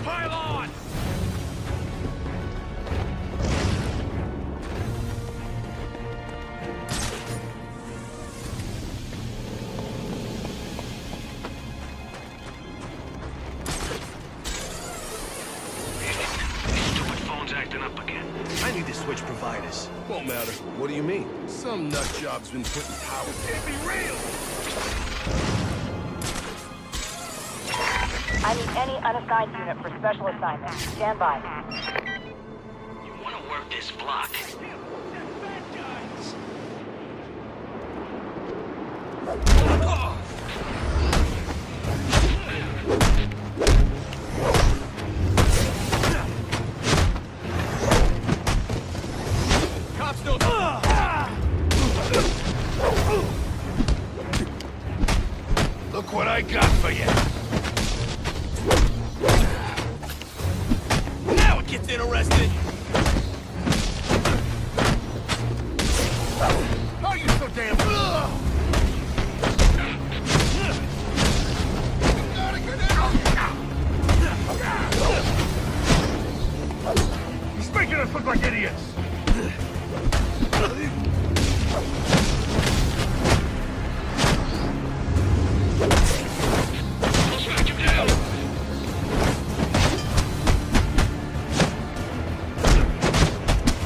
Pile on! Stupid phone's acting up again. I need to switch providers. Won't matter. What do you mean? Some nut job's been putting power. Can't be real! I need any unassigned unit for special assignment. Stand by. You want to work this block? Cops don't... Look what I got for you! Now it gets interesting! Are you so damn... He's making us look like idiots!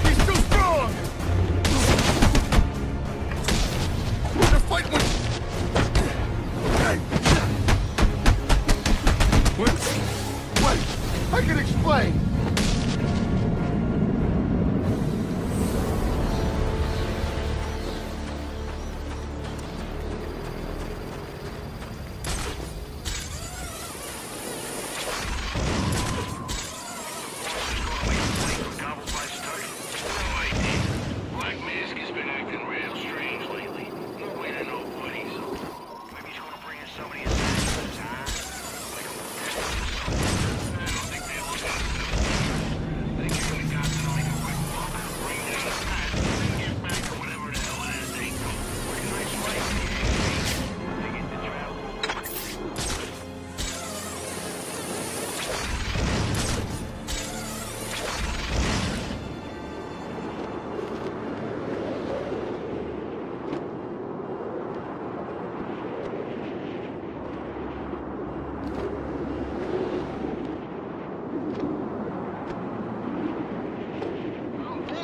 He's too strong! The fight was... Wait! I can explain! Black Mask has been acting real strange lately. No way to know what he's up to. Maybe he's gonna bring in somebody assassins, huh? Like a I don't think they'll look at us. They give the cops an illegal quick walk, bring down the pass, and get back to whatever the hell it is they go. Pretty nice life in the AZ. They get to travel.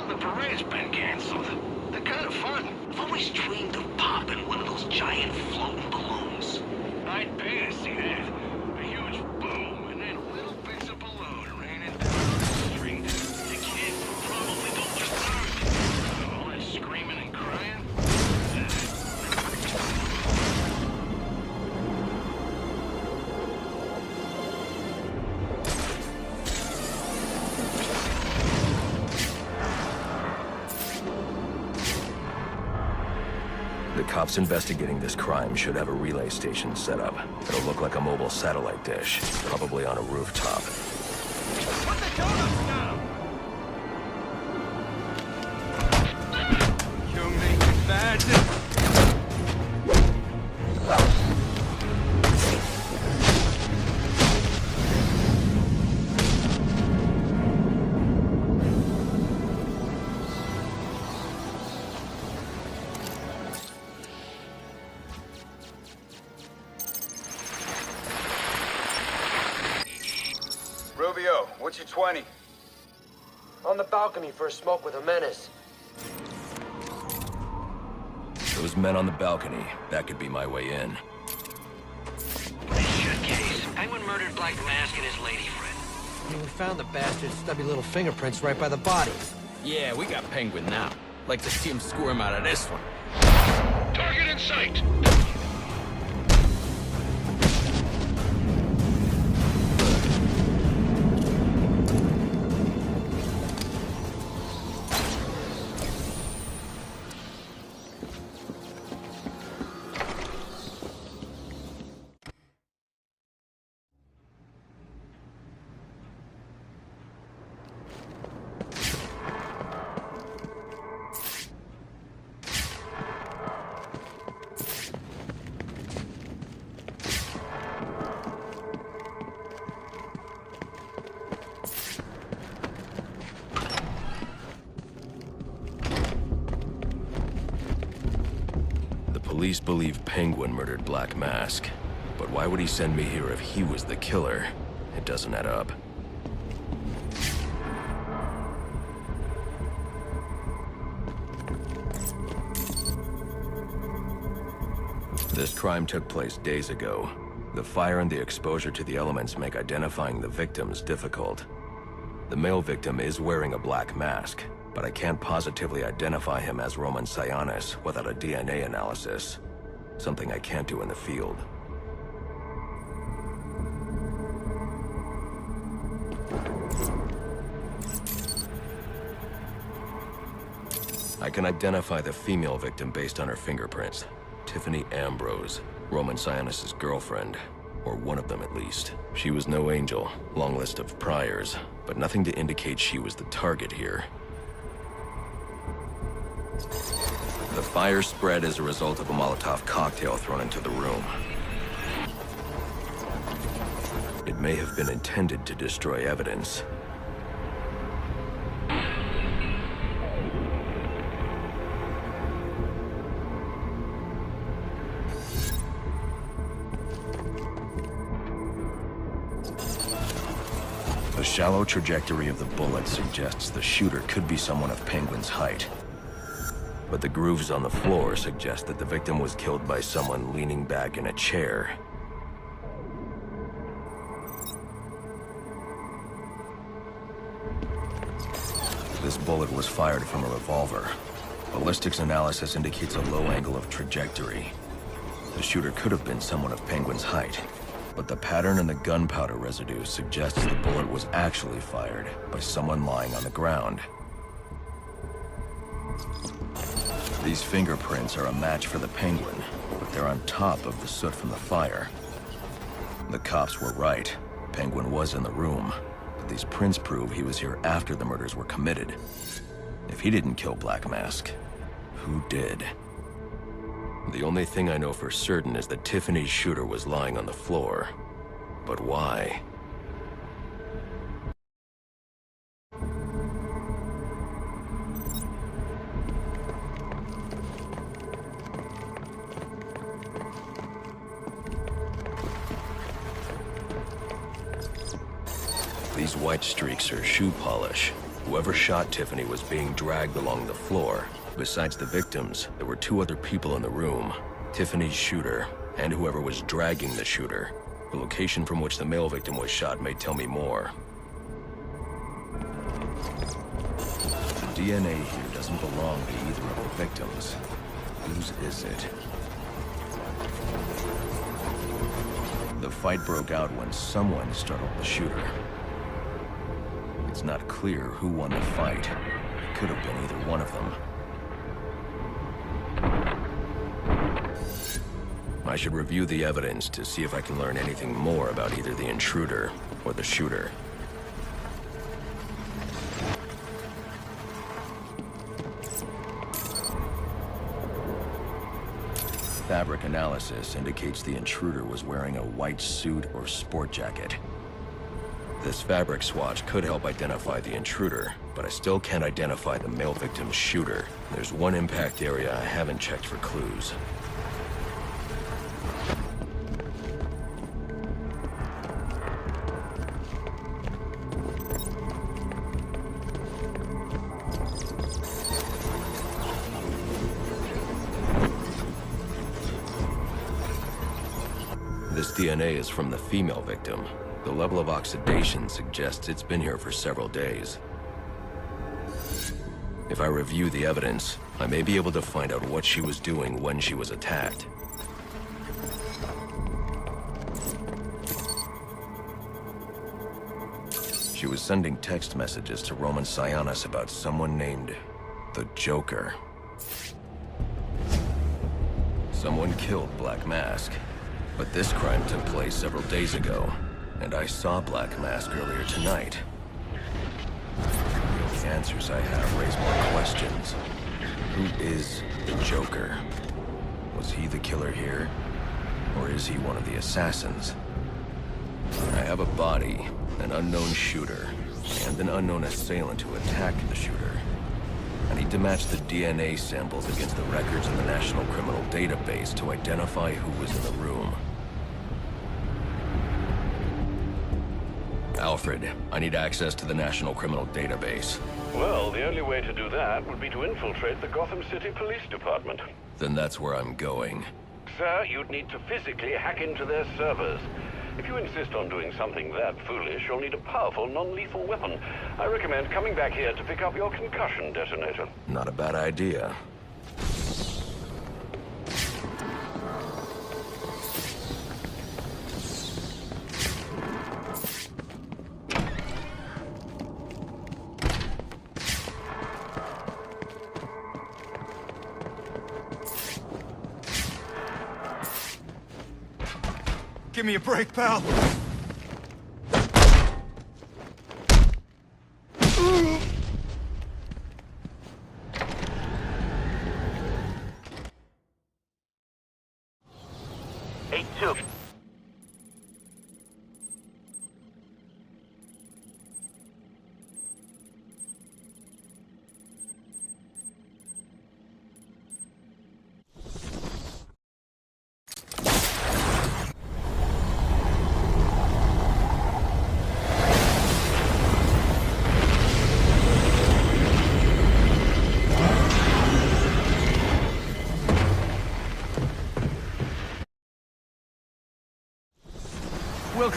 The parade's been canceled. They're kind of fun. I've always dreamed of popping one of those giant floating balloons. cops investigating this crime should have a relay station set up. It'll look like a mobile satellite dish, probably on a rooftop. Put the donuts down! You make it bad. Rubio, what's your 20? On the balcony for a smoke with a menace. Those men on the balcony, that could be my way in. Case. Penguin murdered Black Mask and his lady friend. We found the bastard's stubby little fingerprints right by the body. Yeah, we got Penguin now. Like to see him squirm out of this one. Target in sight! Police believe Penguin murdered Black Mask. But why would he send me here if he was the killer? It doesn't add up. This crime took place days ago. The fire and the exposure to the elements make identifying the victims difficult. The male victim is wearing a black mask, but I can't positively identify him as Roman Sionis without a DNA analysis. Something I can't do in the field. I can identify the female victim based on her fingerprints. Tiffany Ambrose, Roman Sionis' girlfriend. Or one of them at least. She was no angel, long list of priors, but nothing to indicate she was the target here. The fire spread as a result of a Molotov cocktail thrown into the room. It may have been intended to destroy evidence. The shallow trajectory of the bullet suggests the shooter could be someone of Penguin's height. But the grooves on the floor suggest that the victim was killed by someone leaning back in a chair. This bullet was fired from a revolver. Ballistics analysis indicates a low angle of trajectory. The shooter could have been someone of Penguin's height, but the pattern in the gunpowder residue suggests the bullet was actually fired by someone lying on the ground. These fingerprints are a match for the Penguin, but they're on top of the soot from the fire. The cops were right. Penguin was in the room, but these prints prove he was here after the murders were committed. If he didn't kill Black Mask, who did? The only thing I know for certain is that Tiffany's shooter was lying on the floor. But why? These white streaks are shoe polish. Whoever shot Tiffany was being dragged along the floor. Besides the victims, there were two other people in the room. Tiffany's shooter, and whoever was dragging the shooter. The location from which the male victim was shot may tell me more. The DNA here doesn't belong to either of the victims. Whose is it? The fight broke out when someone startled the shooter. It's not clear who won the fight. It could have been either one of them. I should review the evidence to see if I can learn anything more about either the intruder or the shooter. Fabric analysis indicates the intruder was wearing a white suit or sport jacket. This fabric swatch could help identify the intruder, but I still can't identify the male victim's shooter. There's one impact area I haven't checked for clues. This DNA is from the female victim. The level of oxidation suggests it's been here for several days. If I review the evidence, I may be able to find out what she was doing when she was attacked. She was sending text messages to Roman Sionis about someone named the Joker. Someone killed Black Mask. But this crime took place several days ago, and I saw Black Mask earlier tonight. The answers I have raise more questions. Who is the Joker? Was he the killer here? Or is he one of the assassins? I have a body, an unknown shooter, and an unknown assailant who attacked the shooter. I need to match the DNA samples against the records in the National Criminal Database to identify who was in the room. Alfred, I need access to the National Criminal Database. Well, the only way to do that would be to infiltrate the Gotham City Police Department. Then that's where I'm going. Sir, you'd need to physically hack into their servers. If you insist on doing something that foolish, you'll need a powerful, non-lethal weapon. I recommend coming back here to pick up your concussion detonator. Not a bad idea. Give me a break, pal.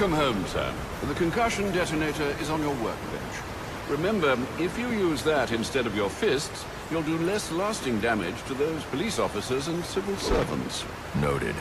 Welcome home, sir. The concussion detonator is on your workbench. Remember, if you use that instead of your fists, you'll do less lasting damage to those police officers and civil servants. Noted.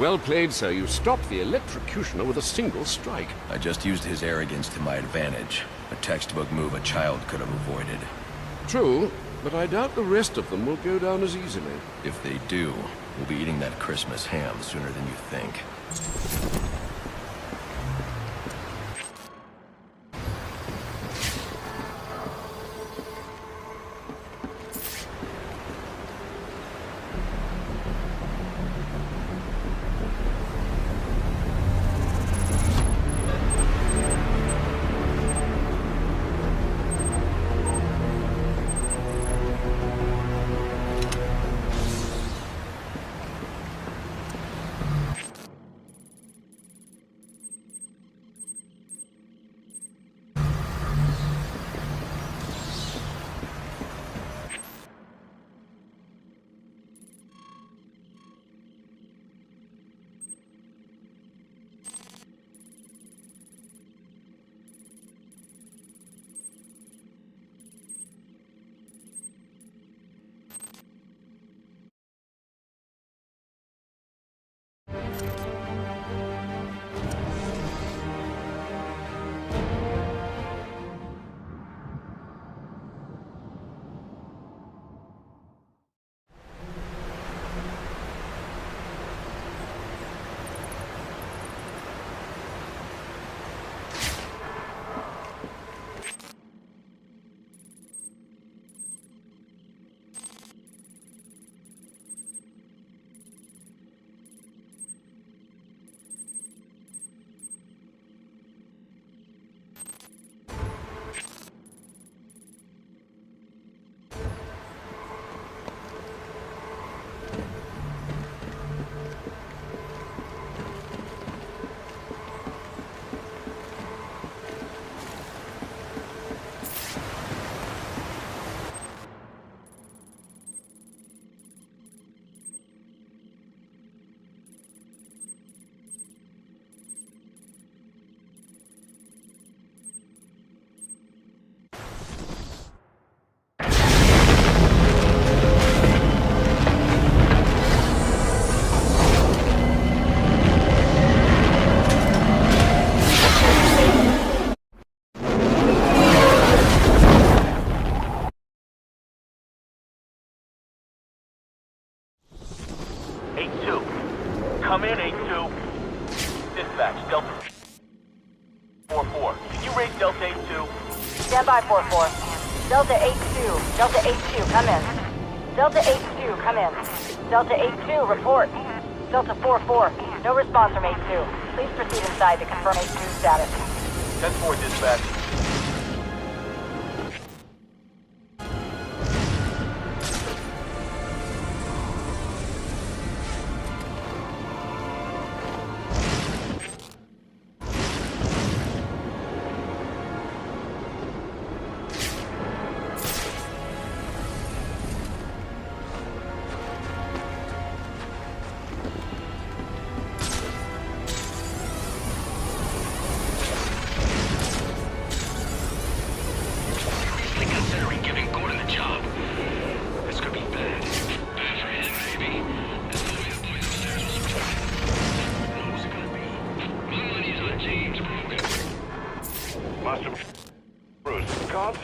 Well played, sir. You stopped the electrocutioner with a single strike. I just used his arrogance to my advantage. A textbook move a child could have avoided. True, but I doubt the rest of them will go down as easily. If they do, we'll be eating that Christmas ham sooner than you think. 3544. Delta 82. Delta 82, come in. Delta 82, come in. Delta 82, report. Delta 44, no response from 82. Please proceed inside to confirm 82's status. 10-4 dispatch.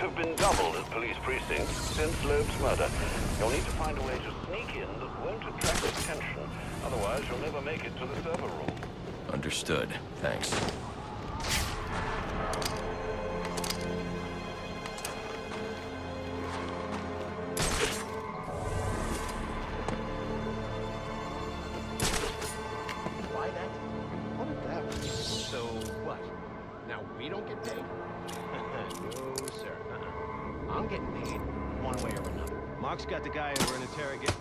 Have been doubled at police precincts since Loeb's murder. You'll need to find a way to sneak in that won't attract attention. Otherwise, you'll never make it to the server room. Understood. Thanks. Why that? Oh, that was... So what? Now we don't get paid? No, sir. I'm getting paid one way or another. Mark's got the guy over in interrogation.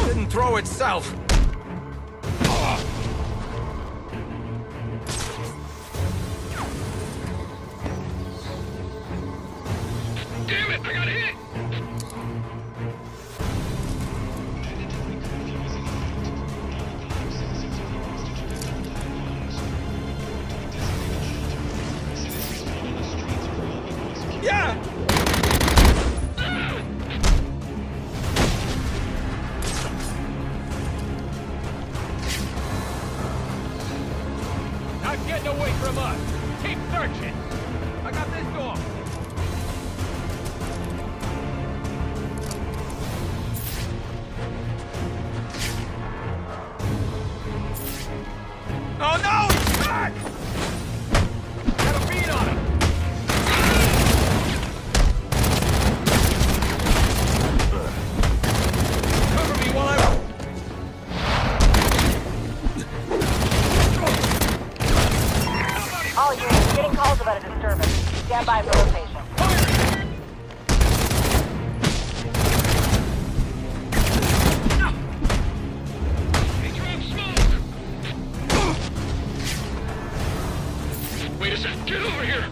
Didn't throw itself. Damn it! I got hit! Yeah! Not getting away from us. Keep searching. I got this door. Oh no! It's back! Got a beat on it. Cover me while I... All units, getting calls about a disturbance. Stand by for rotation. Wait a sec. Get over here!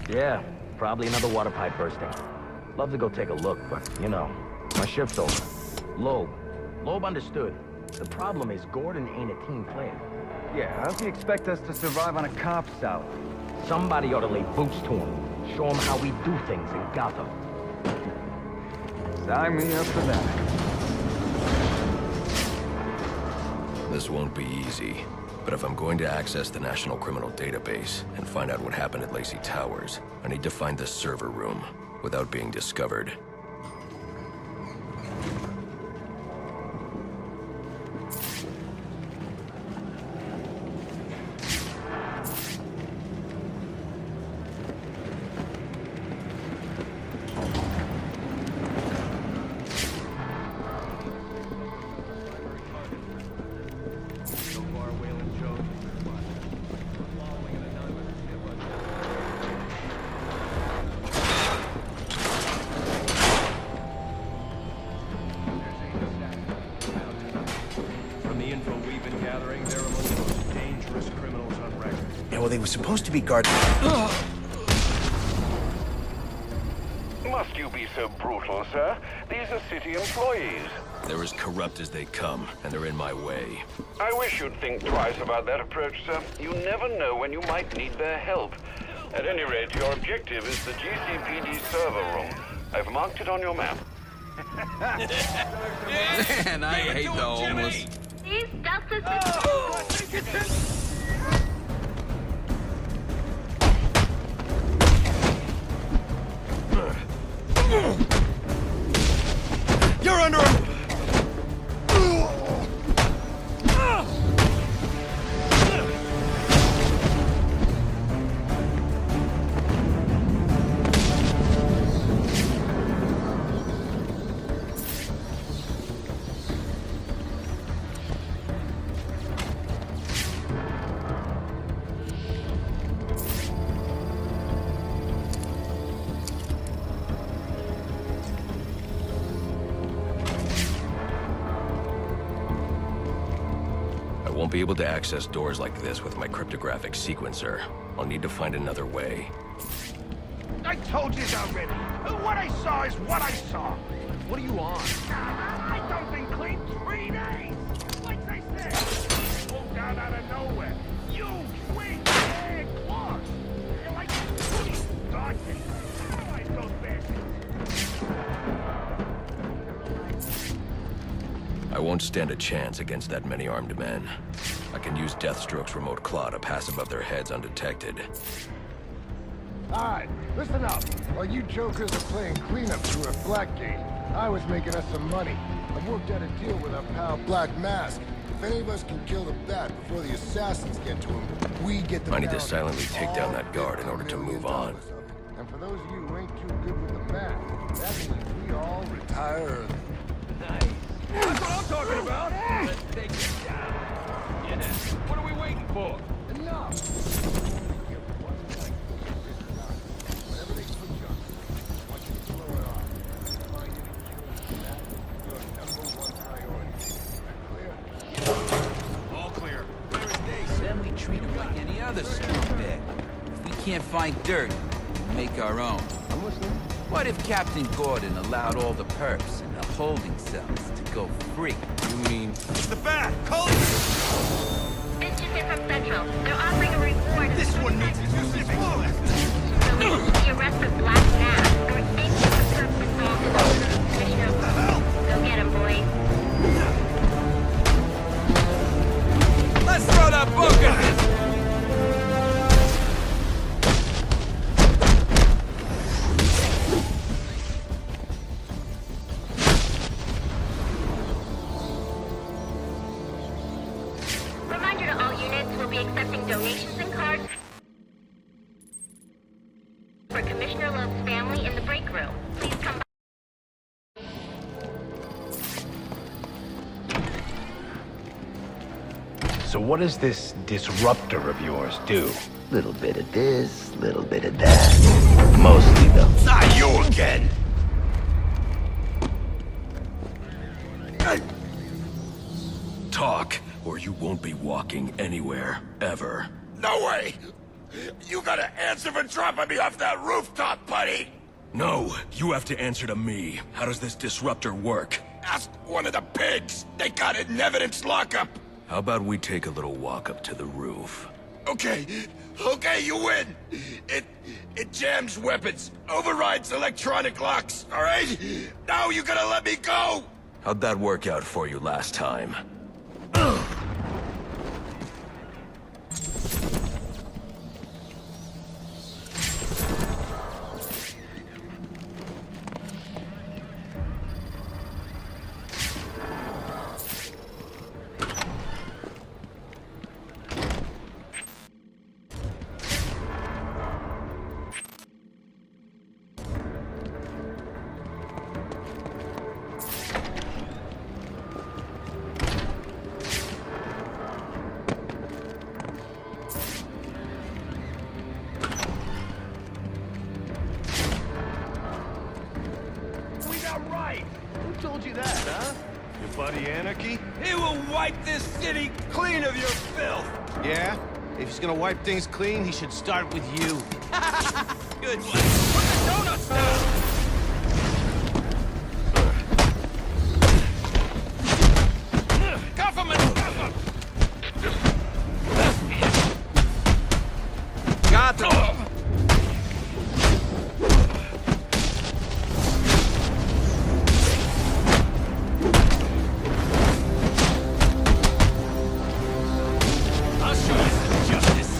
Yeah, probably another water pipe bursting. Love to go take a look, but, you know, my shift's over. Loeb understood. The problem is Gordon ain't a team player. Yeah, how's he expect us to survive on a cop's salary? Somebody ought to lay boots to him. Show him how we do things in Gotham. Sign me up for that. This won't be easy. But if I'm going to access the National Criminal Database and find out what happened at Lacey Towers, I need to find the server room without being discovered. Oh, they were supposed to be guarding. Must you be so brutal, sir? These are city employees. They're as corrupt as they come, and they're in my way. I wish you'd think twice about that approach, sir. You never know when you might need their help. At any rate, your objective is the GCPD server room. I've marked it on your map. Man, I hate the homeless. These Deltas You're under I won't be able to access doors like this with my cryptographic sequencer. I'll need to find another way. I told you already. What I saw is what I saw. What are you on? I don't been clean 3 days. Like they said, pulled down out of nowhere. You, sweet, big claws. You're like dodging. I like those bastards. I won't stand a chance against that many armed men. I can use Deathstroke's remote claw to pass above their heads undetected. Alright, listen up. While you jokers are playing cleanup through a Blackgate, I was making us some money. I've worked out a deal with our pal Black Mask. If any of us can kill the Bat before the assassins get to him, we get the I need to bounty. silently take down that guard in order to move on. And for those of you who ain't too good with the Bat, that means we all retire early. Nice. That's what I'm talking about. Let's take it down. Yeah. What are we waiting for? Enough. All clear. Then we treat him like any other scumbag. If we can't find dirt, we'll make our own. I'm listening. What if Captain Gordon allowed all the perps in the holding cells to go free? You mean it's the Bat? Call it. This is here from Central. They're offering a reward. This one needs a useless bullet. So we will the arrest of Black Mask or any of the perps involved in the murder of Commissioner Wilson. Go get him, boys. Let's throw that book at this! Reminder to all units, we'll be accepting donations and cards for Commissioner Love's family in the break room. Please come by. So what does this disruptor of yours do? Little bit of this, little bit of that. Mostly though. Not you again! Talk, or you won't be walking anywhere, ever. No way! You gotta answer for dropping me off that rooftop, buddy! No, you have to answer to me. How does this disruptor work? Ask one of the pigs! They got it in evidence lockup! How about we take a little walk up to the roof? Okay, you win! It jams weapons, overrides electronic locks, alright? Now you gotta let me go! How'd that work out for you last time? Told you that, huh? Your buddy Anarchy? He will wipe this city clean of your filth! Yeah? If he's gonna wipe things clean, he should start with you. Good one. Put the donuts down! Got them! I'll show you some justice.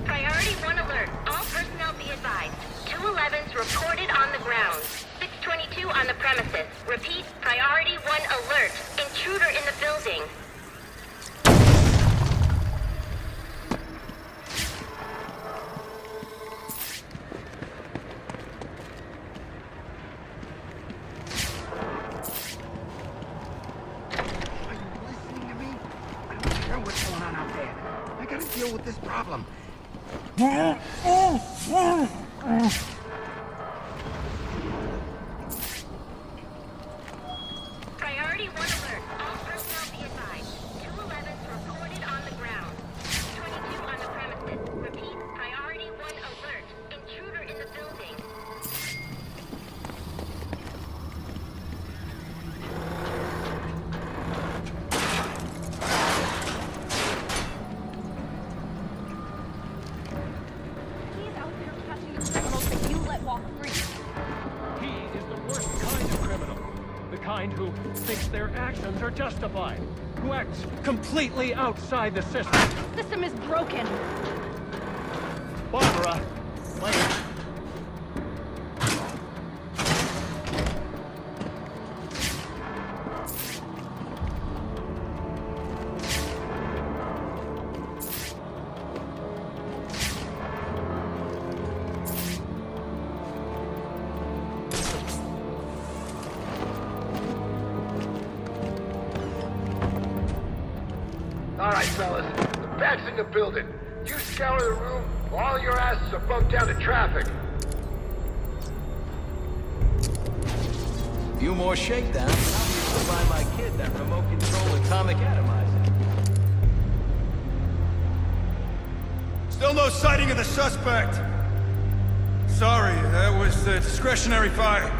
Priority 1 alert. All personnel be advised. 211's reported on the ground. 622 on the premises. Repeat, priority 1 alert. Intruder in the building. What's going on out there? I gotta deal with this problem. Priority 1 alert. All personnel be advised. 211's reported on the ground. 622 on the premises. Repeat, priority 1 alert. Intruder in the building. He's out there catching the criminals that you let walk free. He is the worst kind of criminal. The kind who thinks their actions are justified. Who acts completely outside the system. The system is broken. Barbara, wait. All right, fellas. The bag's in the building. You scour the room, or all your asses are bumped down to traffic. Few more shakedowns, and I'll be able to buy my kid that remote control atomic atomizer. Still no sighting of the suspect. Sorry, that was a discretionary fire.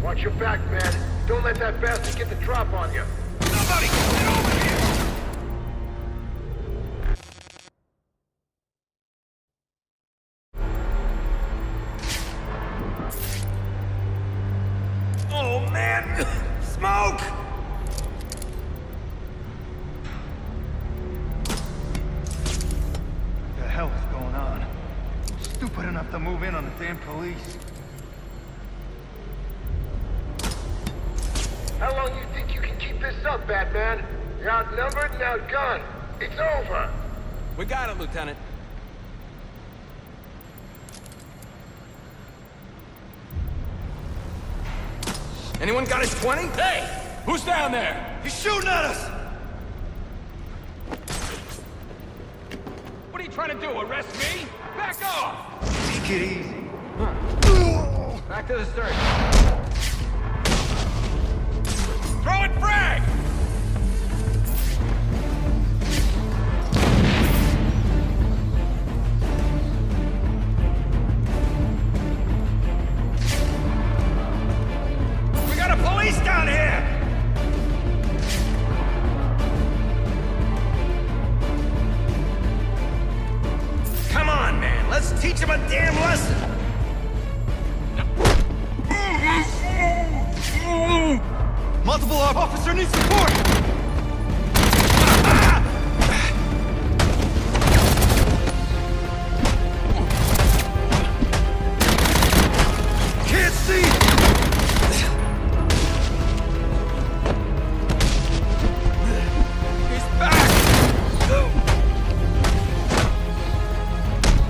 Watch your back, man. Don't let that bastard get the drop on you. Somebody get over here! Oh, man! Smoke! What the hell is going on? Stupid enough to move in on the damn police. How long you think you can keep this up, Batman? You're outnumbered and outgunned. It's over. We got it, Lieutenant. Anyone got his 20? Hey! Who's down there? He's shooting at us! What are you trying to do, arrest me? Back off! Take it easy. Back to the start. Throw it frag! We got a police down here! Come on, man. Let's teach him a damn lesson. Multiple officer needs support! Can't see! He's back!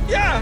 Yeah!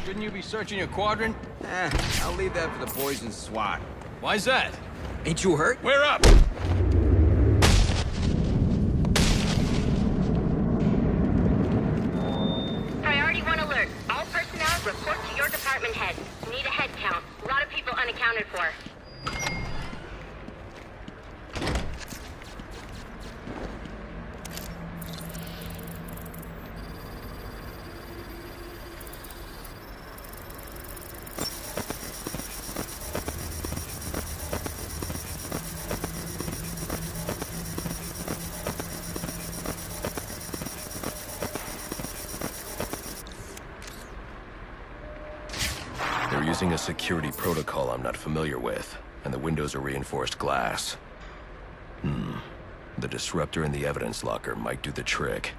Shouldn't you be searching your quadrant? I'll leave that for the boys in SWAT. Why's that? Ain't you hurt? We're up! Priority 1 alert. All personnel report to your department head. Need a head count. A lot of people unaccounted for. They're using a security protocol I'm not familiar with, and the windows are reinforced glass. The disruptor in the evidence locker might do the trick.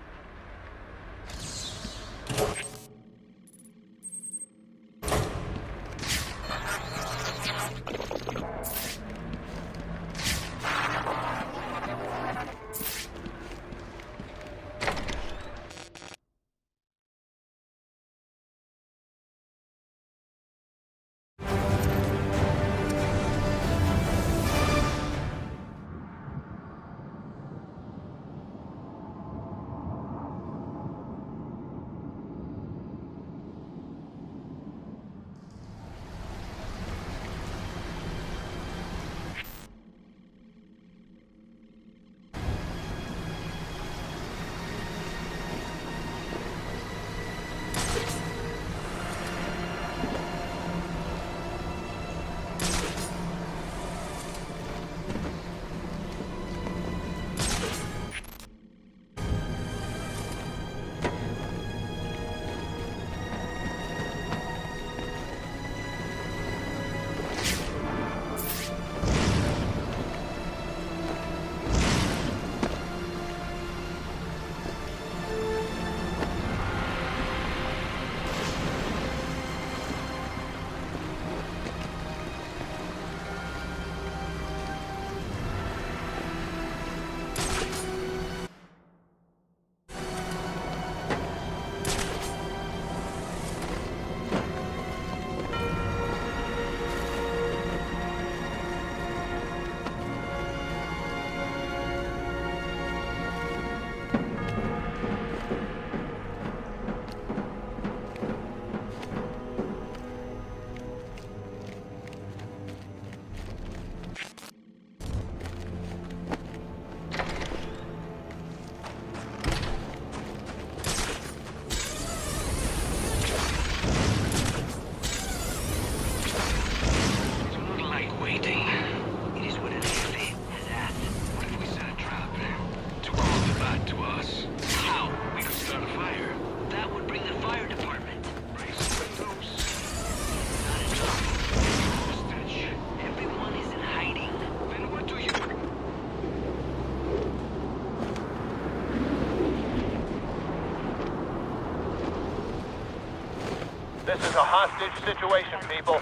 This is a hostage situation, people.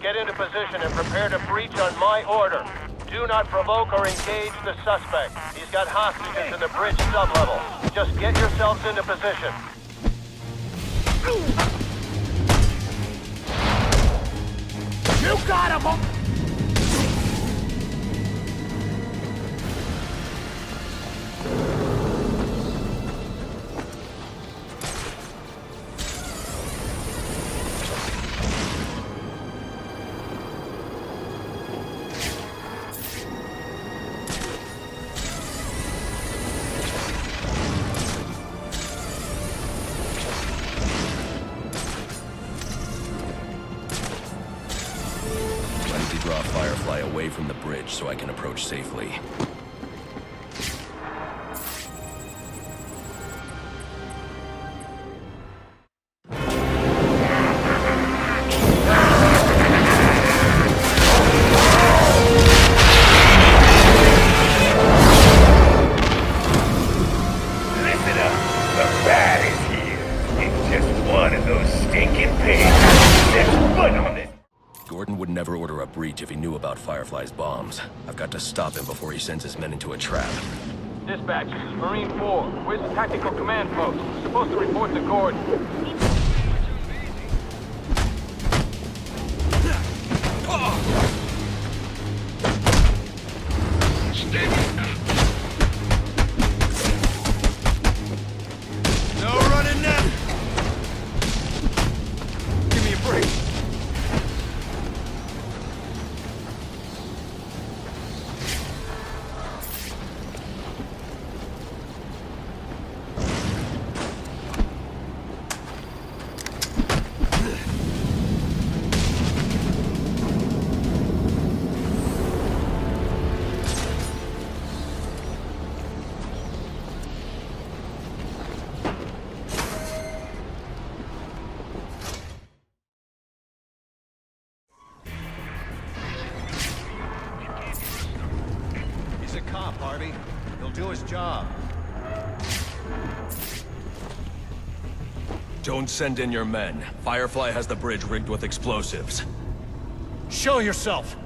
Get into position and prepare to breach on my order. Do not provoke or engage the suspect. He's got hostages in the bridge sublevel. Just get yourselves into position. You got him! Draw Firefly away from the bridge so I can approach safely. Listen up, the bat is here. It's just one of those stinking pigs. There's foot on this. Gordon would never order a breach if he knew about Firefly's bombs. I've got to stop him before he sends his men into a trap. Dispatch, this is Marine 4. Where's the tactical command post? We're supposed to report to Gordon. do his job. Don't send in your men. Firefly has the bridge rigged with explosives. Show yourself!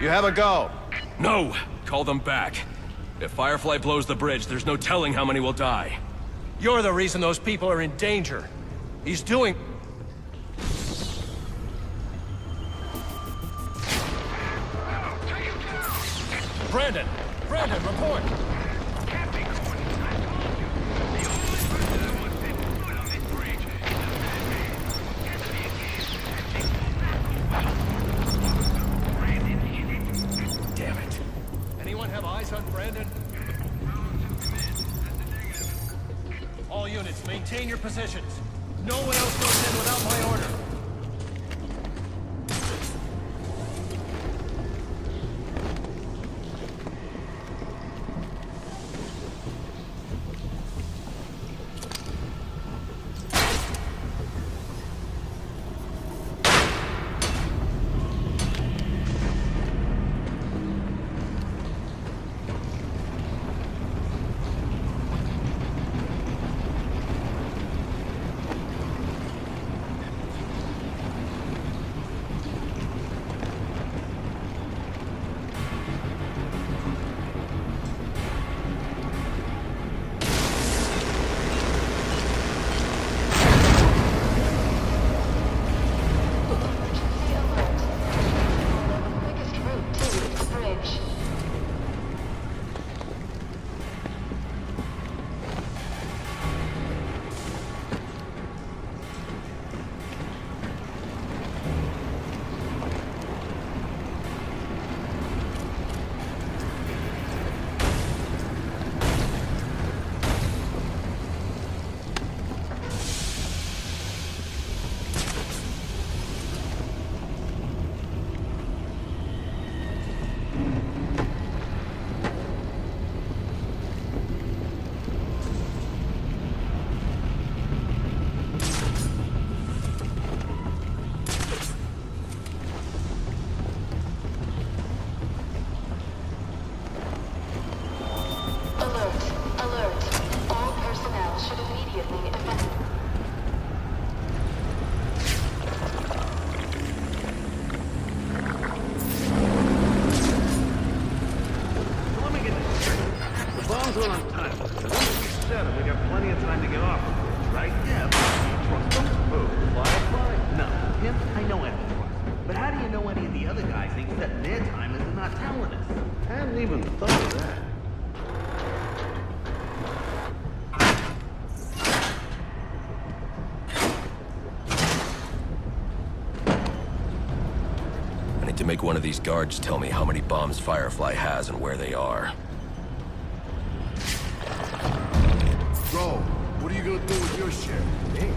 You have a go. No! Call them back. If Firefly blows the bridge, there's no telling how many will die. You're the reason those people are in danger. He's doing... Brandon! Brandon, report! Damn it. Anyone have eyes on Brandon? All units, maintain your positions. No one else goes in without my order. To make one of these guards tell me how many bombs Firefly has and where they are. Bro, what are you gonna do with your share? Hey,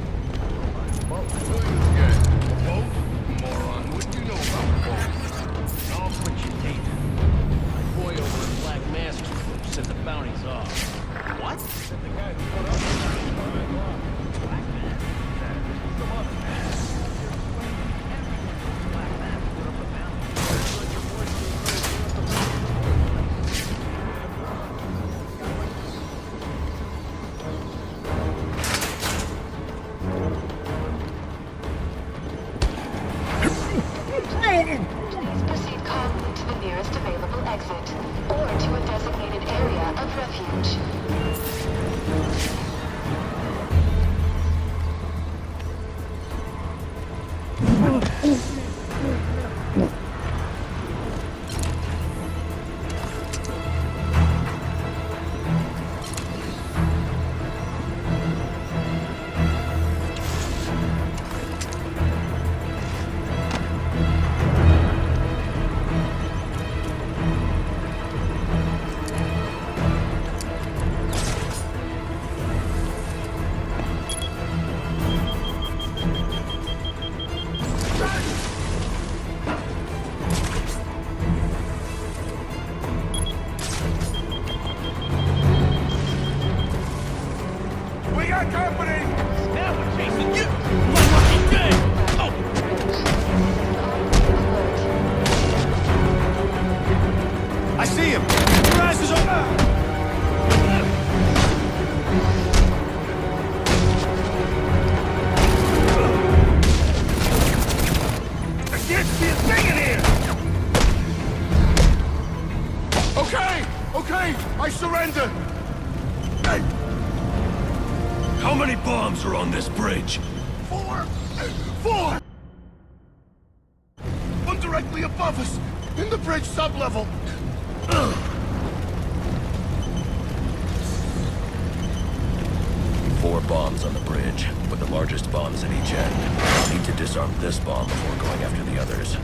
boat, moron. What do you know about boats? I'll quit your tape. My boy over at Black Mask said the bounty's off. What? Said the guy who put up the bounty off. Black Mask? Some other man. Black Mask put up the bounty. Please proceed calmly to the nearest available exit, or to a designated area of refuge. I see him! How many bombs are on this bridge? 4! One directly above us, in the bridge sublevel. 4 bombs on the bridge, with the largest bombs at each end. I'll need to disarm this bomb before going after the others.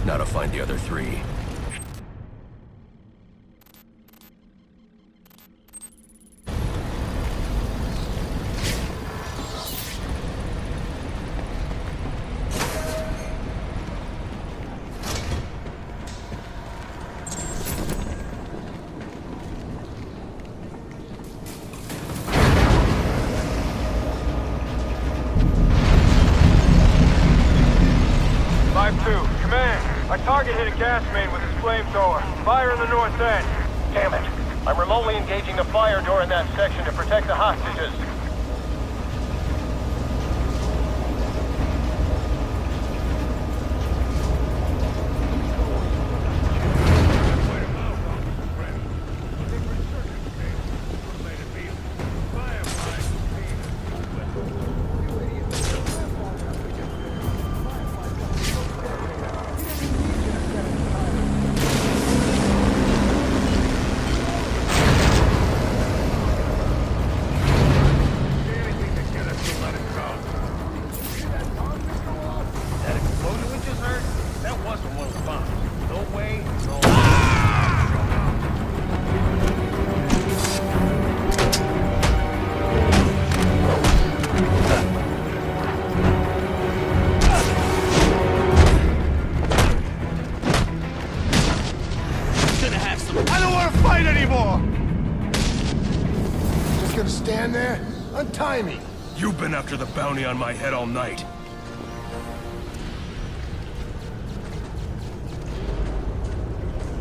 Now to find the other 3. Our target hit a gas main with his flamethrower. Fire in the north end. Damn it. I'm remotely engaging the fire door in that section to protect the hostages. Stand there? Untie me! You've been after the bounty on my head all night.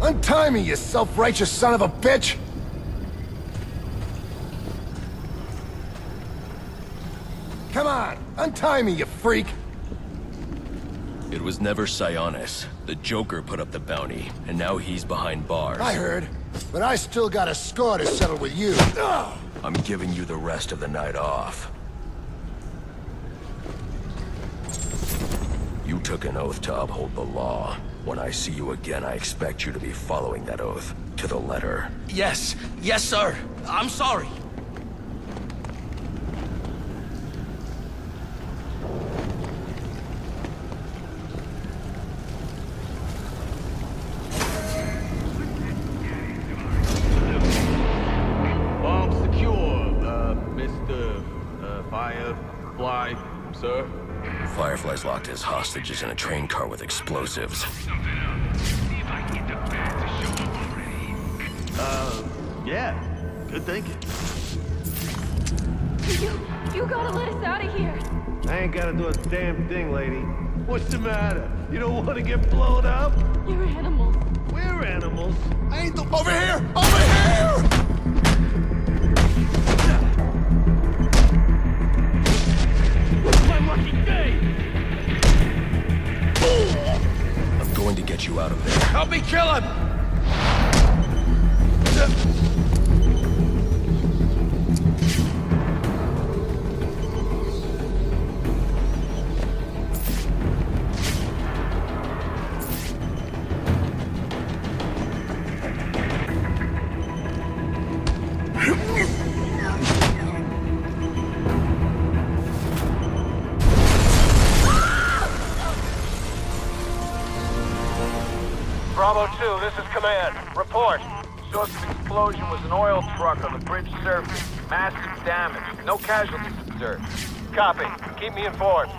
Untie me, you self-righteous son of a bitch! Come on, untie me, you freak! It was never Sionis. The Joker put up the bounty, and now he's behind bars. I heard, but I still got a score to settle with you. I'm giving you the rest of the night off. You took an oath to uphold the law. When I see you again, I expect you to be following that oath to the letter. Yes, sir. I'm sorry. Firefly, sir? Firefly's locked his hostages in a train car with explosives. Yeah. Good thinking. You gotta let us out of here. I ain't gotta do a damn thing, lady. What's the matter? You don't want to get blown up? You're animals. We're animals. I ain't the— Over here! Over here! My lucky day! I'm going to get you out of there. Help me kill him! Bravo 2, this is Command. Report. Source of explosion was an oil truck on the bridge surface. Massive damage. No casualties observed. Copy. Keep me informed.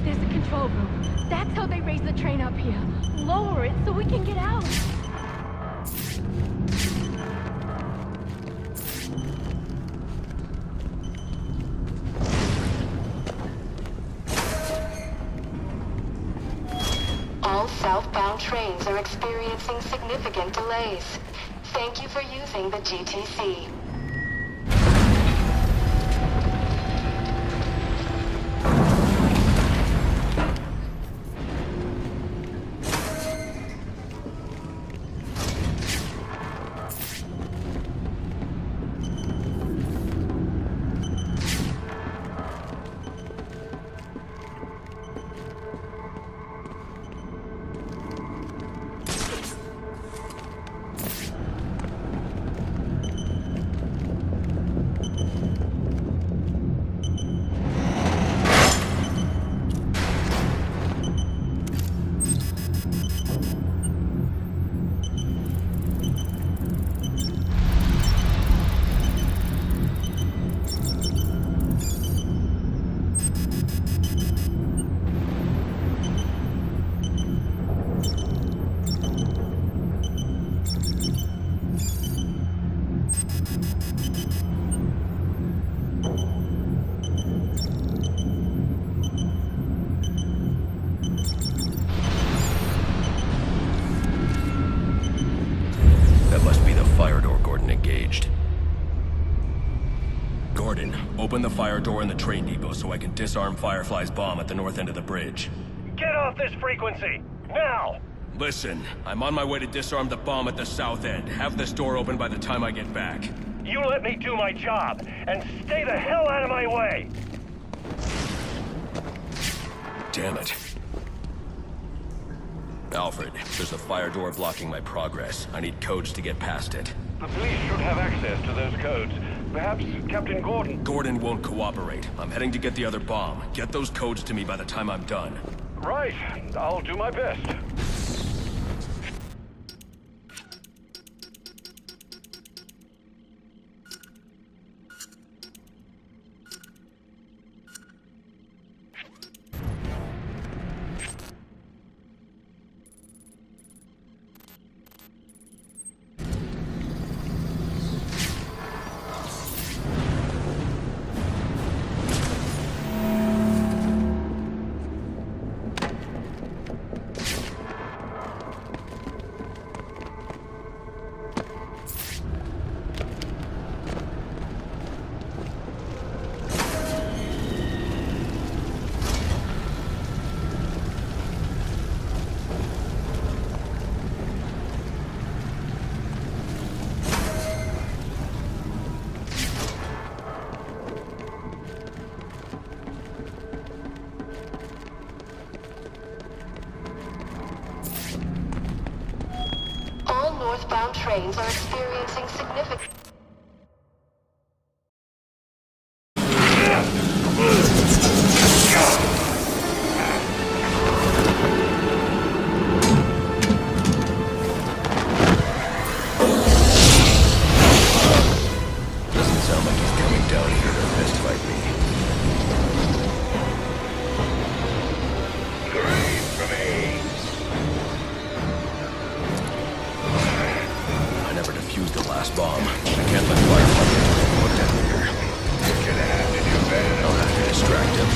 There's a control room. That's how they raise the train up here. Lower it so we can get out. All southbound trains are experiencing significant delays. Thank you for using the GTC. Open the fire door in the train depot so I can disarm Firefly's bomb at the north end of the bridge. Get off this frequency! Now! Listen, I'm on my way to disarm the bomb at the south end. Have this door open by the time I get back. You let me do my job, and stay the hell out of my way! Damn it. Alfred, there's a fire door blocking my progress. I need codes to get past it. The police should have access to those codes. Perhaps Captain Gordon... Gordon won't cooperate. I'm heading to get the other bomb. Get those codes to me by the time I'm done. Right. I'll do my best. Northbound trains are experiencing significant... Doesn't sound like he's coming down here to fist fight me. Great for me. I never defused the last bomb. I can't let Firefly get looked at here. You could have to do better. I'll have to distract him.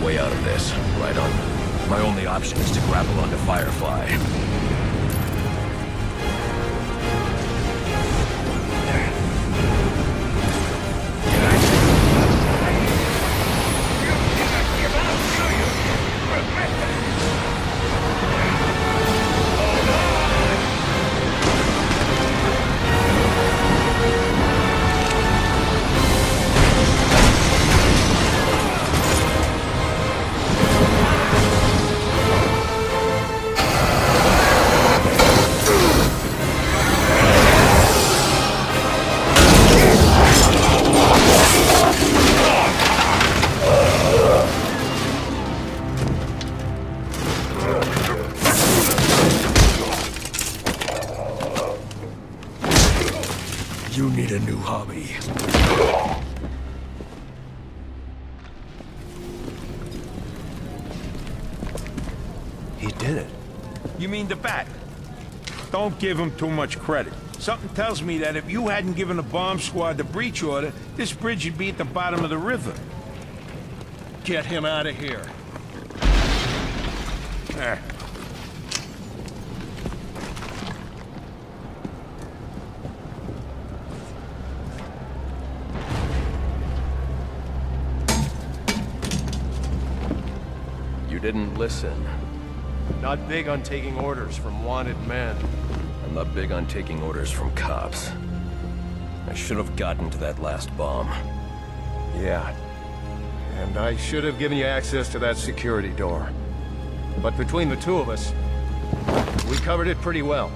way out of this, right on. My only option is to grapple onto Firefly. You need a new hobby. He did it. You mean the Bat? Don't give him too much credit. Something tells me that if you hadn't given the bomb squad the breach order, this bridge would be at the bottom of the river. Get him out of here. You didn't listen. Not big on taking orders from wanted men. I'm not big on taking orders from cops. I should have gotten to that last bomb. Yeah. And I should have given you access to that security door. But between the two of us, we covered it pretty well.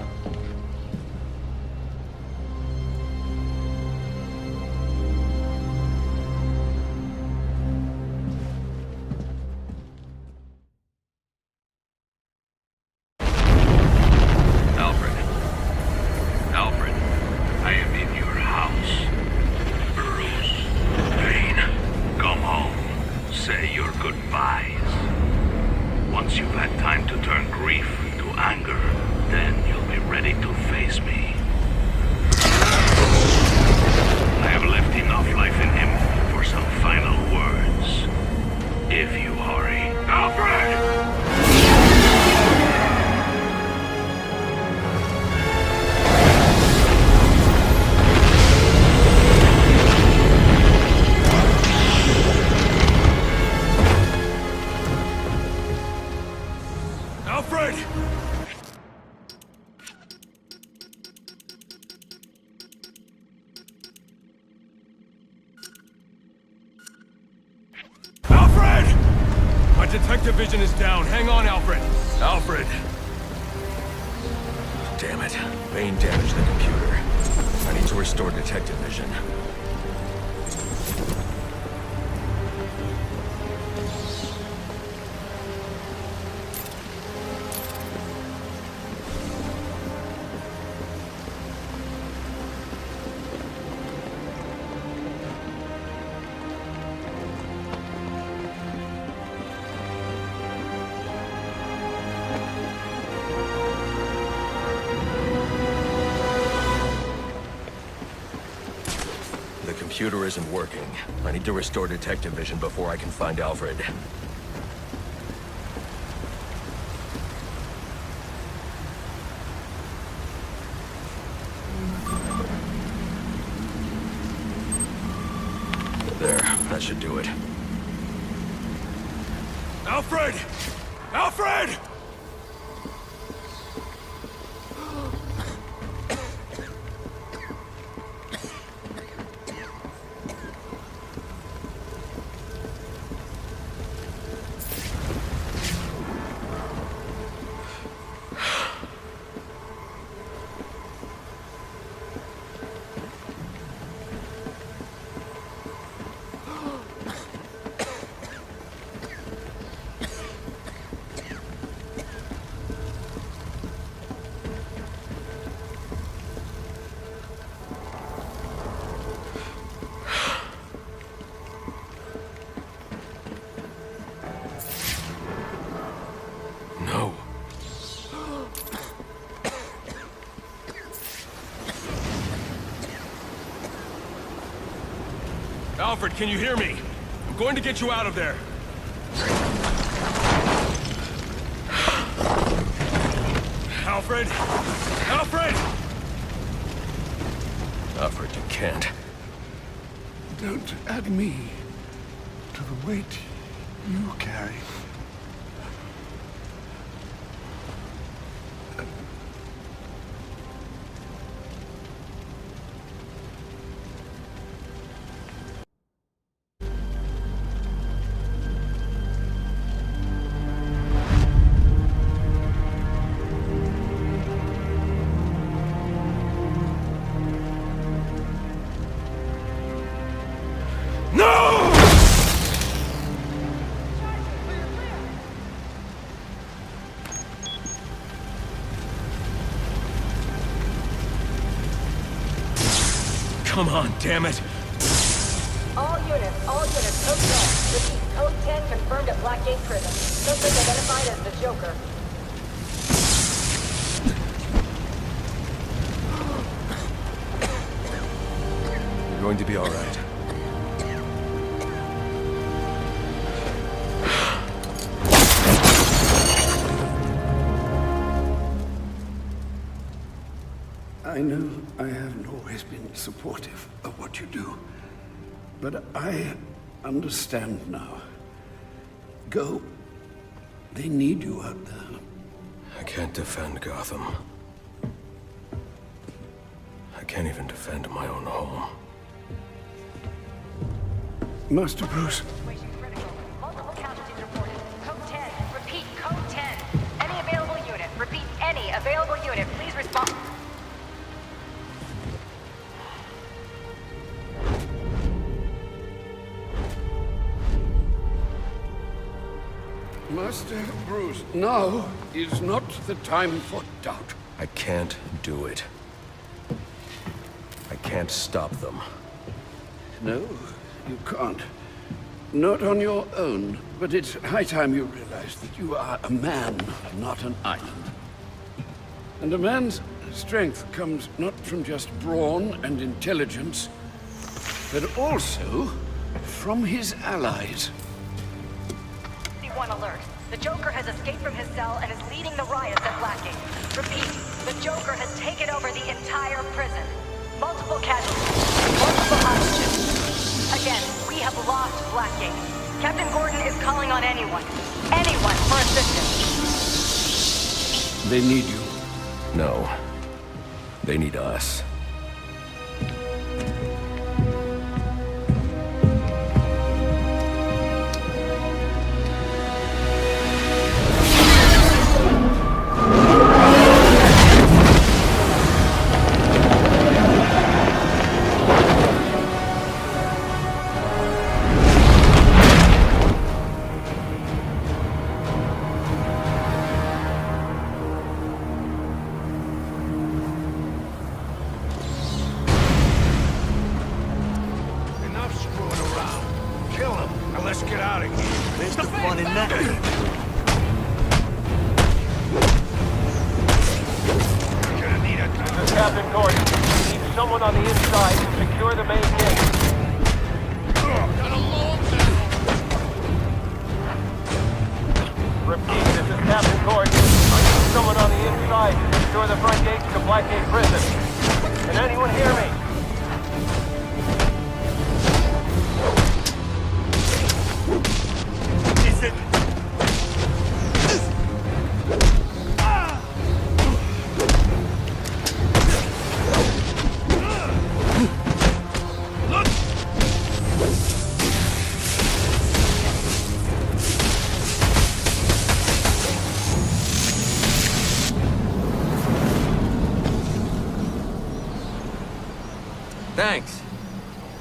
Detective vision is down. Hang on, Alfred. Alfred! Damn it. Bane damaged the computer. I need to restore detective vision. The computer isn't working. I need to restore detective vision before I can find Alfred. There, that should do it. Alfred! Alfred! Alfred, can you hear me? I'm going to get you out of there. Alfred! Alfred! Alfred, you can't. Don't add me to the weight you carry. Come on, damn it! All units, code 10. Repeat, code 10 confirmed at Blackgate Prison. Suspect identified as the Joker. You're going to be all right. I know I haven't always been supportive of what you do, but I understand now. Go. They need you out there. I can't defend Gotham. I can't even defend my own home. Master Bruce. Multiple casualties reported. Code 10. Repeat, code 10. Any available unit. Repeat, any available unit. Please respond. Master Bruce, now is not the time for doubt. I can't do it. I can't stop them. No, you can't. Not on your own, but it's high time you realize that you are a man, not an island. And a man's strength comes not from just brawn and intelligence, but also from his allies. One alert. The Joker has escaped from his cell and is leading the riots at Blackgate. Repeat, the Joker has taken over the entire prison. Multiple casualties, multiple hostages. Again, we have lost Blackgate. Captain Gordon is calling on anyone for assistance. They need you. No. They need us. Captain Gordon, need someone on the inside to secure the main gate. Repeat, this is Captain Gordon. I need someone on the inside to secure the front gates to Blackgate Prison. Can anyone hear me? Is it?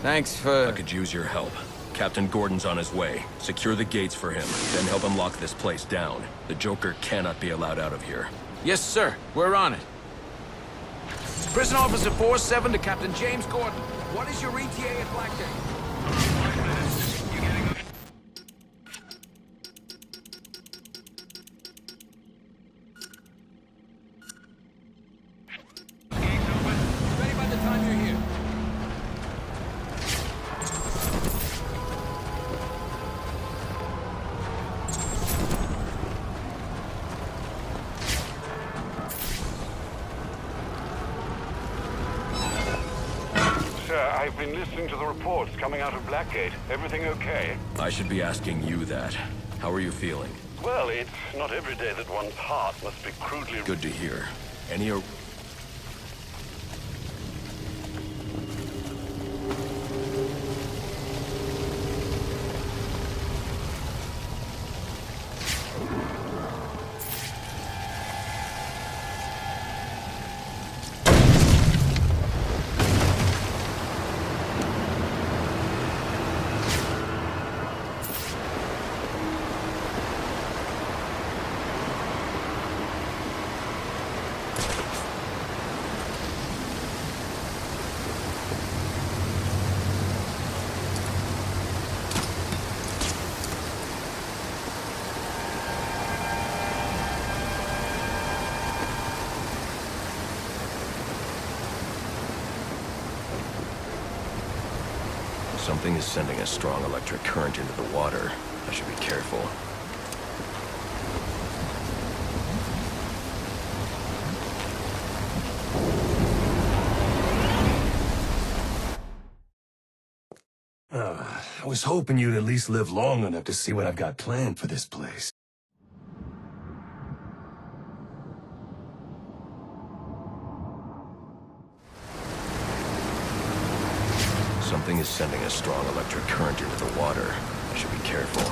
Thanks for... I could use your help. Captain Gordon's on his way. Secure the gates for him, then help him lock this place down. The Joker cannot be allowed out of here. Yes, sir. We're on it. Prison Officer 4-7 to Captain James Gordon. What is your ETA at Blackgate? Ready by the time you're here. I've been listening to the reports coming out of Blackgate. Everything okay? I should be asking you that. How are you feeling? Well, it's not every day that one's heart must be crudely... Good to hear. Any... Something is sending a strong electric current into the water. I should be careful. I was hoping you'd at least live long enough to see what I've got planned for this place. Something is sending a strong electric current into the water. I should be careful.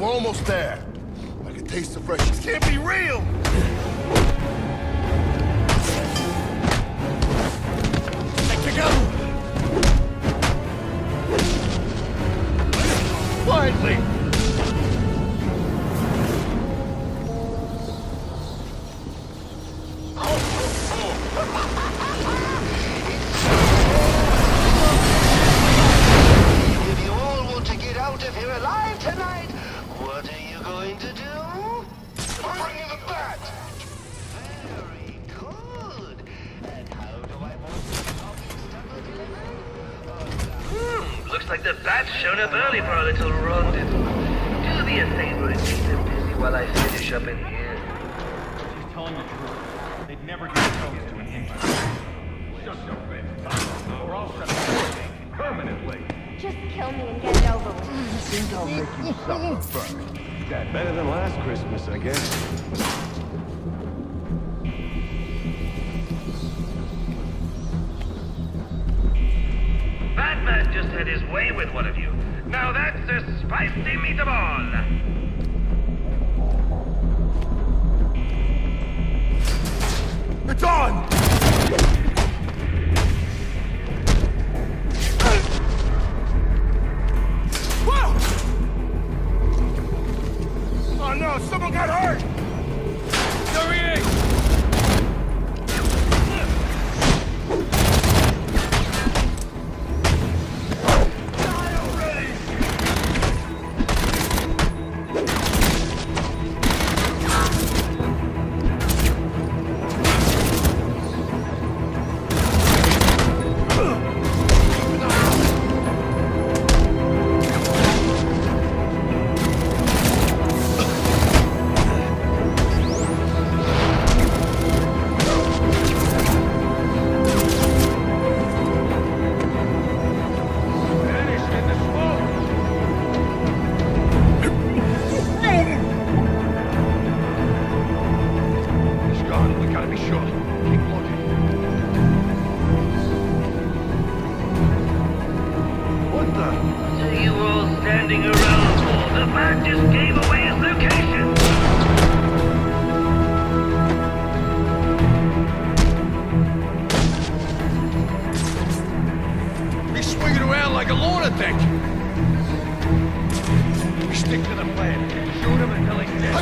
we're almost there. I can taste the fresh. This can't be real! Let you go! Quietly! If you all want to get out of here alive tonight, what are you going to do? Bring in the bat! Very good. And how do I want this talking stuff delivered? Looks like the bat's shown up early for our little rendezvous. Do me a favor and keep them busy while I finish up in here. She's telling the truth. They'd never get close to an inch. Just a bit. Or I'll set the permanently. Just kill me and get it over with. I think I'll make you suffer first. That better than last Christmas, I guess. Batman just had his way with one of you. Now that's a spicy meatball. It's on! Whoa! Oh no, someone got hurt! Hurrying! Standing around for the man just gave away his location. He's swinging around like a lunatic. We stick to the plan. Shoot him until he's dead.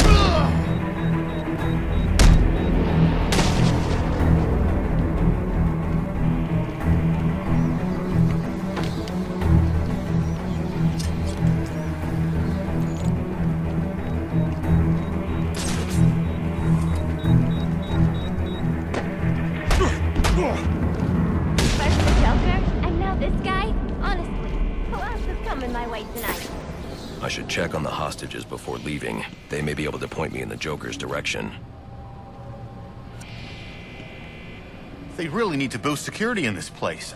I should check on the hostages before leaving. They may be able to point me in the Joker's direction. They really need to boost security in this place.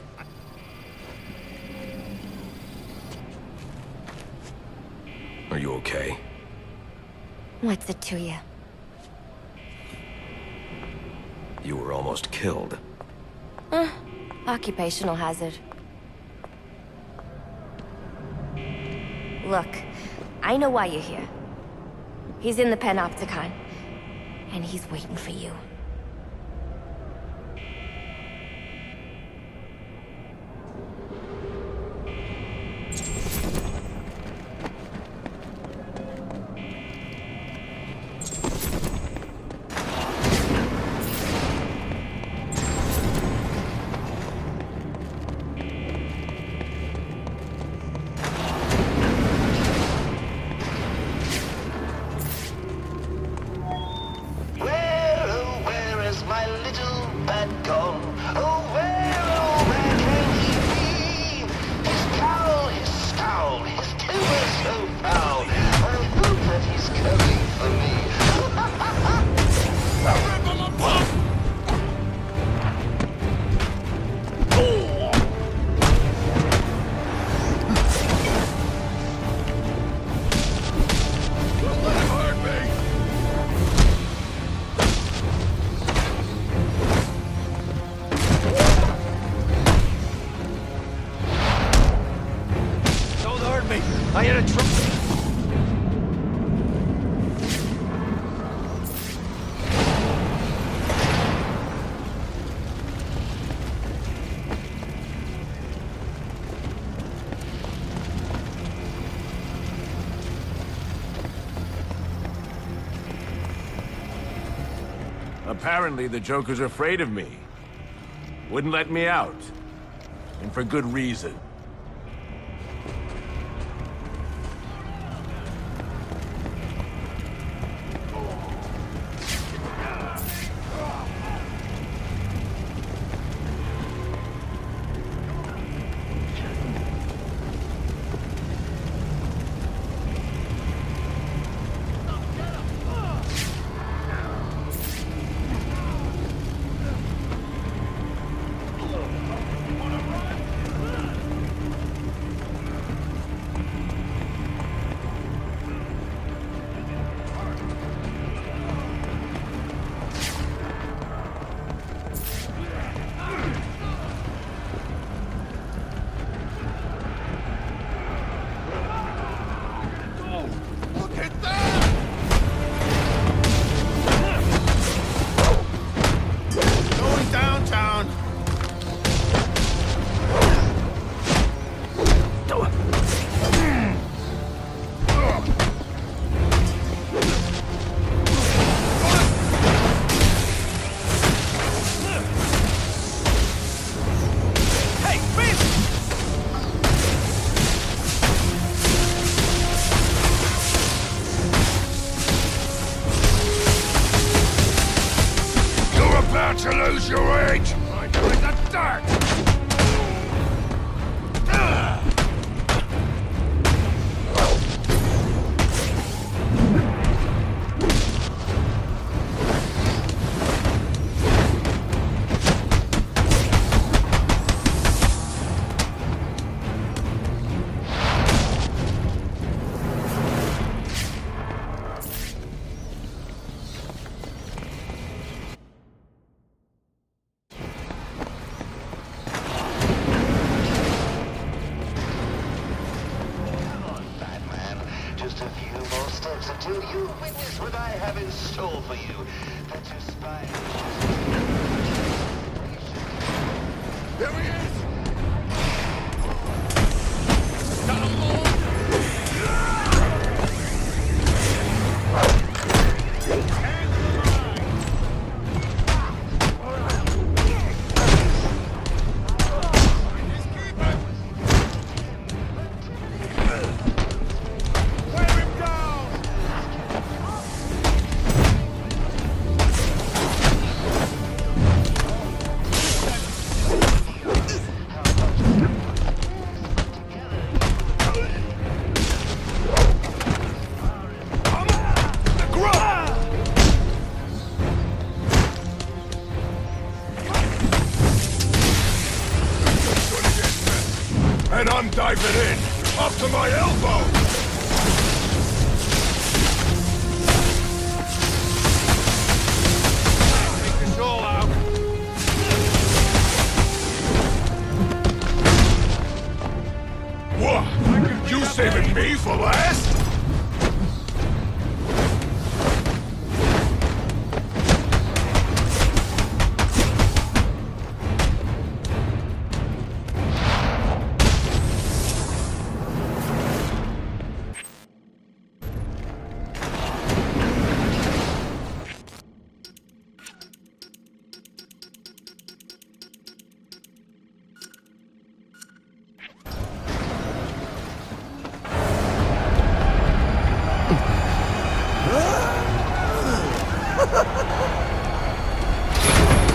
Are you okay? What's it to you? You were almost killed. Occupational hazard. Look, I know why you're here. He's in the Panopticon, and he's waiting for you. Apparently, the Joker's afraid of me. Wouldn't let me out. And for good reason. To lose your age! I'm in the dark! Just a few more steps until you witness what I have in store for you. That's your spine. There he is! And I'm diving in, up to my elbow! Take control out. What? You saving me for last?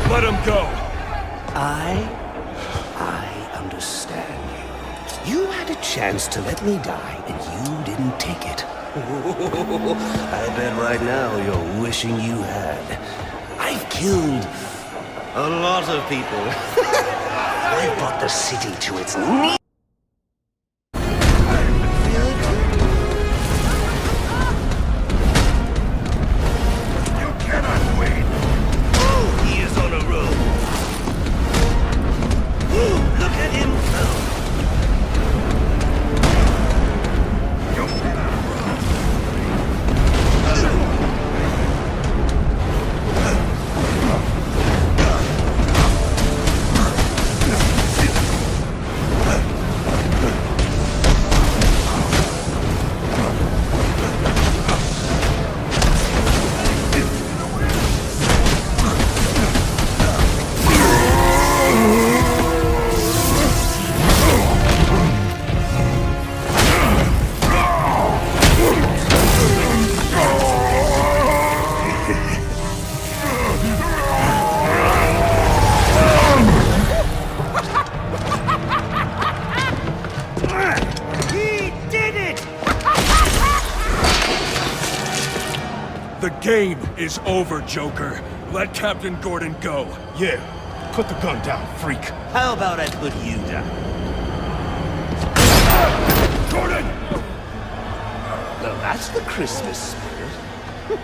Let him go! I understand you. You had a chance to let me die, and you didn't take it. I bet right now you're wishing you had. I've killed a lot of people. I brought the city to its knees. game is over, Joker. Let Captain Gordon go. Yeah, put the gun down, freak. How about I put you down? Gordon! Well, that's the Christmas spirit.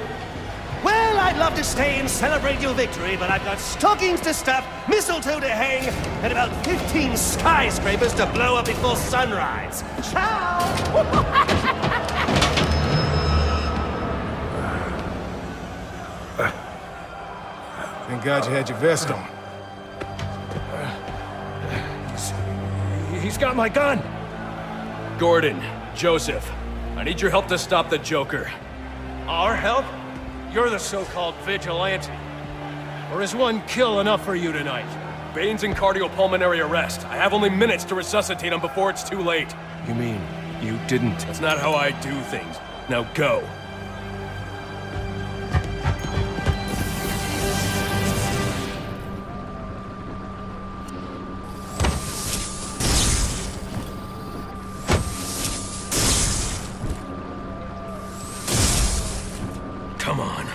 Well, I'd love to stay and celebrate your victory, but I've got stockings to stuff, mistletoe to hang, and about 15 skyscrapers to blow up before sunrise. Ciao! Thank God you had your vest on. He's got my gun! Gordon, Joseph, I need your help to stop the Joker. Our help? You're the so-called vigilante. Or is one kill enough for you tonight? Bane's in cardiopulmonary arrest. I have only minutes to resuscitate him before it's too late. You mean you didn't? That's not how I do things. Now go. Come on.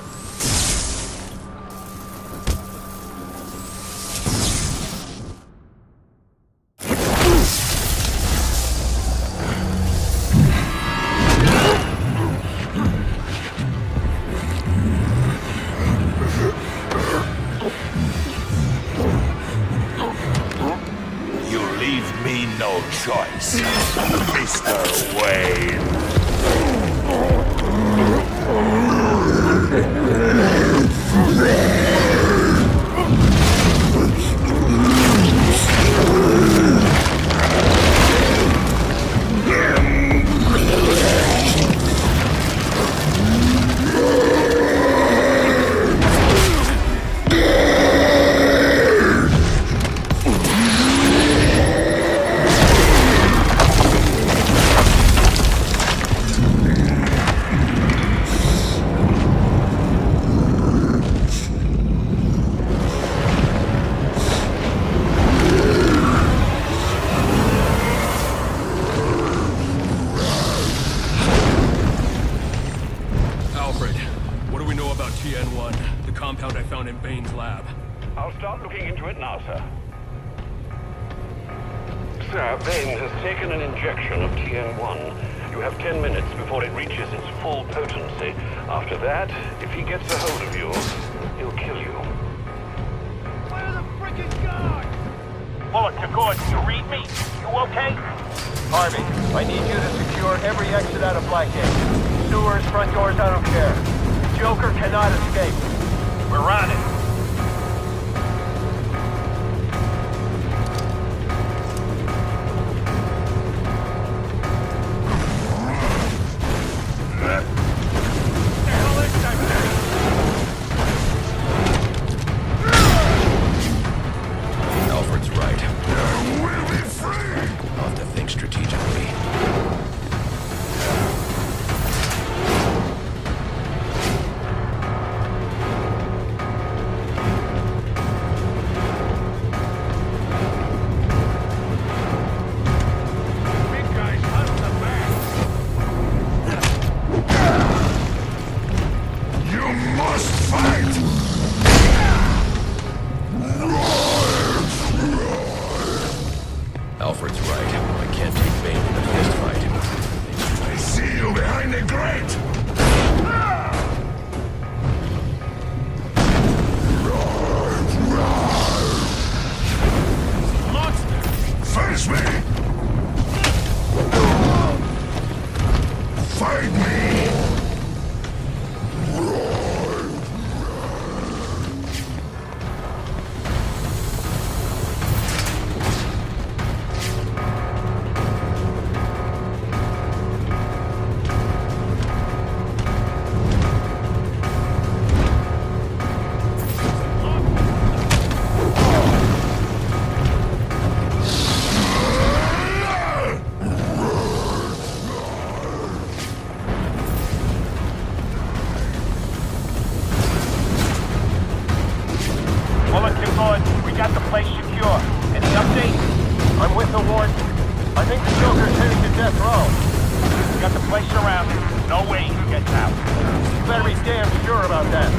You leave me no choice, Mr. Wayne. Alfred, what do we know about TN1, the compound I found in Bane's lab? I'll start looking into it now, sir. Sir, Bane has taken an injection of TN1. You have 10 minutes before it reaches its full potency. After that, if he gets a hold of you, he'll kill you. Where are the freaking guards? Bullet to Gordon, you read me? You okay? Harvey, I need you to secure every exit out of Blackgate. Sewers, front doors, I don't care. The Joker cannot escape. We're on it. Alfred's right. We'll be free! I'll have to think strategically. Alfred's right. I can't take Bane in a fist fight. I see you behind the grate! Face me! Fight me! We got the place secure. Any update? I'm with the warden. I think the Joker's heading to death row. We got the place surrounded. No way he gets out. You better be damn sure about that.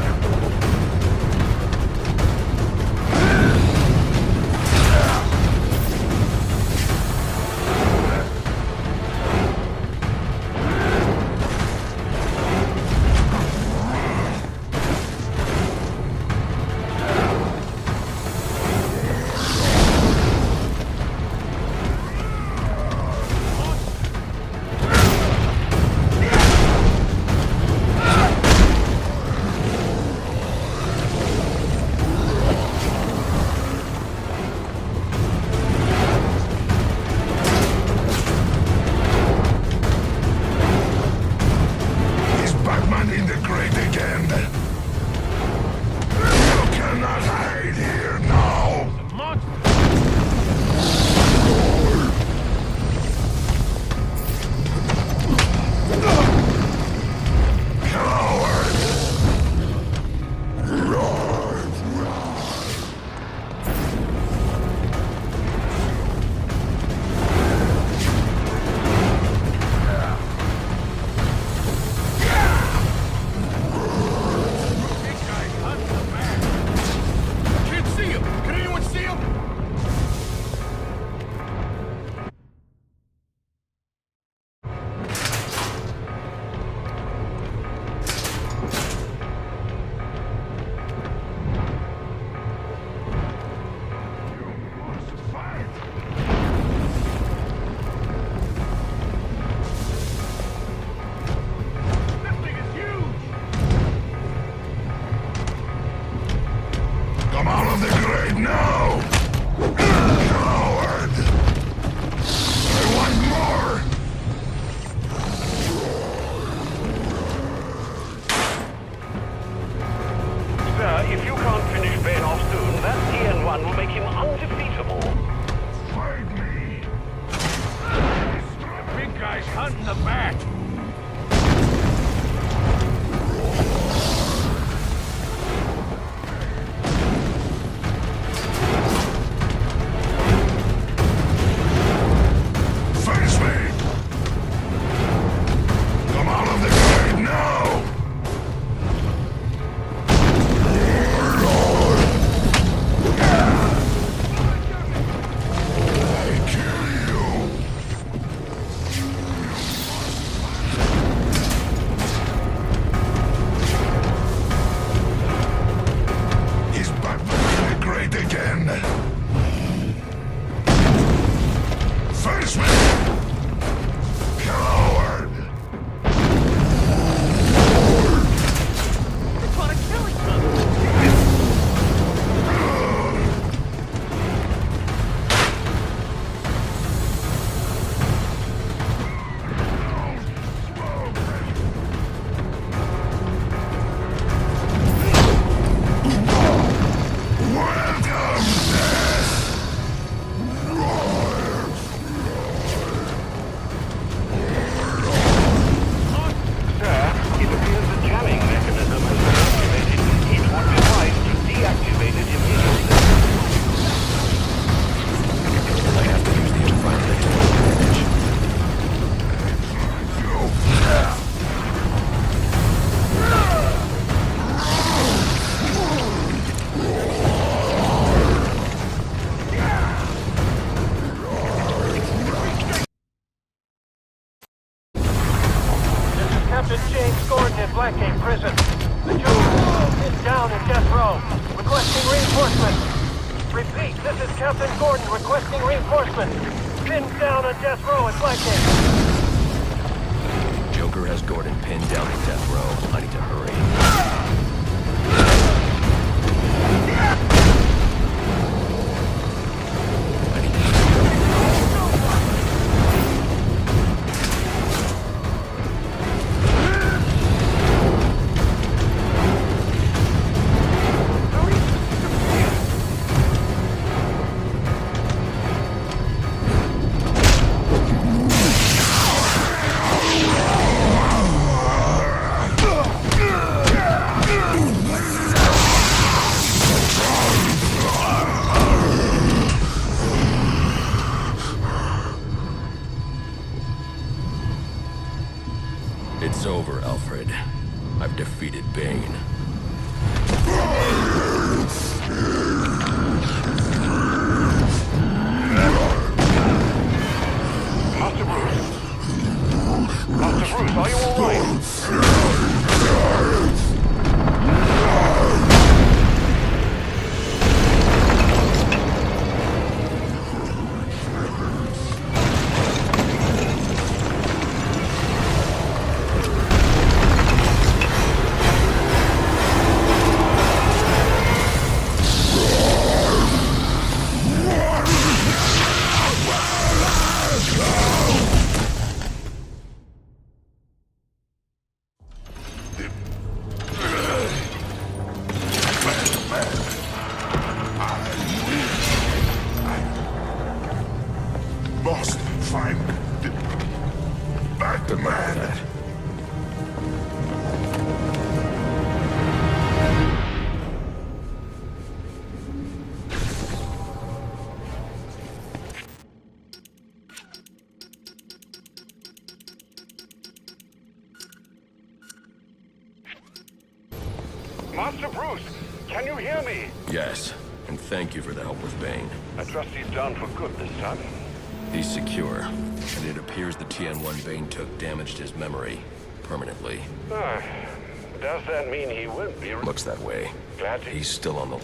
If you can't finish Ben off soon, that TN1 will make him undefeatable. Fight me! Big guy's hunting the back! Face me! Come out of the grave now! Face me! Coward! They want to kill each other. Captain James Gordon at Blackgate Prison. The Joker is down in death row, requesting reinforcements. Repeat, this is Captain Gordon requesting reinforcements. Pinned down on death row at Blackgate. Joker has Gordon pinned down in death row. I need to hurry. Yeah! Master Bruce, can you hear me? Yes, and thank you for the help with Bane. I trust he's down for good this time. He's secure, and it appears the TN-1 Bane took damaged his memory permanently. Does that mean he will be... Looks that way. Glad to... He's still on the...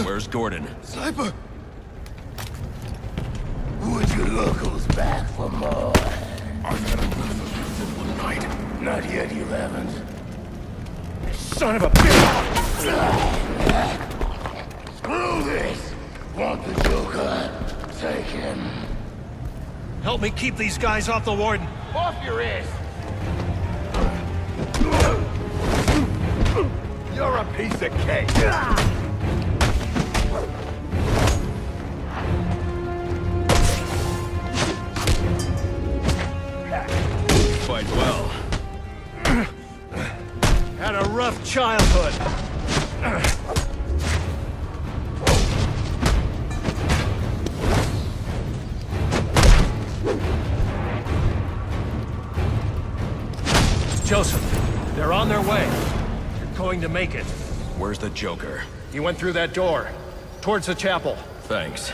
Where's Gordon? Sniper! Would you locals back for more? I've had enough of you for one night. Not yet, you haven't. Son of a bitch! Screw this! Want the Joker? Take him. Help me keep these guys off the Warden. Off your ass! You're a piece of cake! Quite well. Had a rough childhood. Joseph, they're on their way. You're going to make it. Where's the Joker? He went through that door, towards the chapel. Thanks.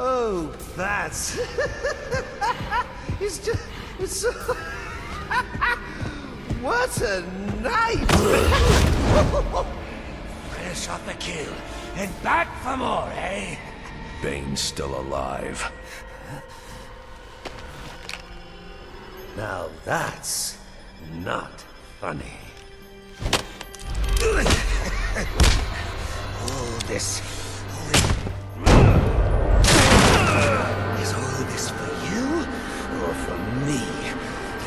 Oh, that's... it's just... it's so... What a night! Fresh off the kill, and back for more, eh? Bane's still alive. Now that's not funny. All this... Is all this for you, or for me?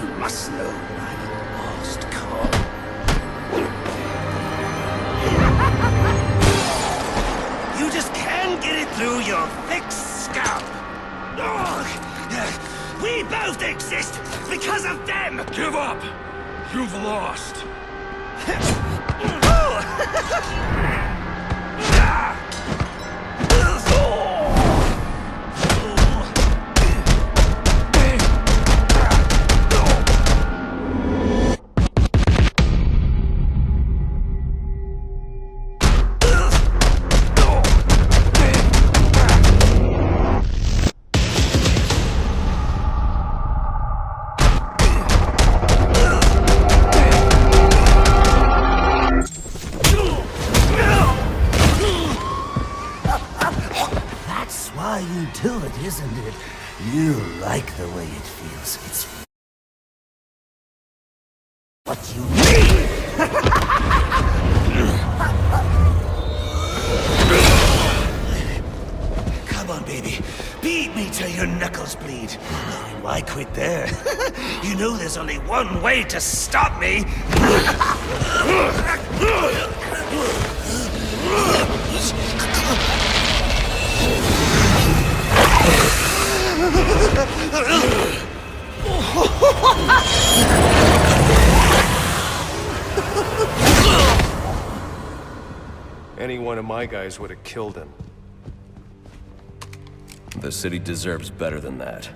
You must know I'm a lost cause. You just can't get it through your thick scalp. We both exist because of them! Give up! You've lost! Why you do it, isn't it? You like the way it feels. It's what you need! Come on, baby. Beat me till your knuckles bleed. Why quit there? You know there's only one way to stop me! Any one of my guys would have killed him. The city deserves better than that.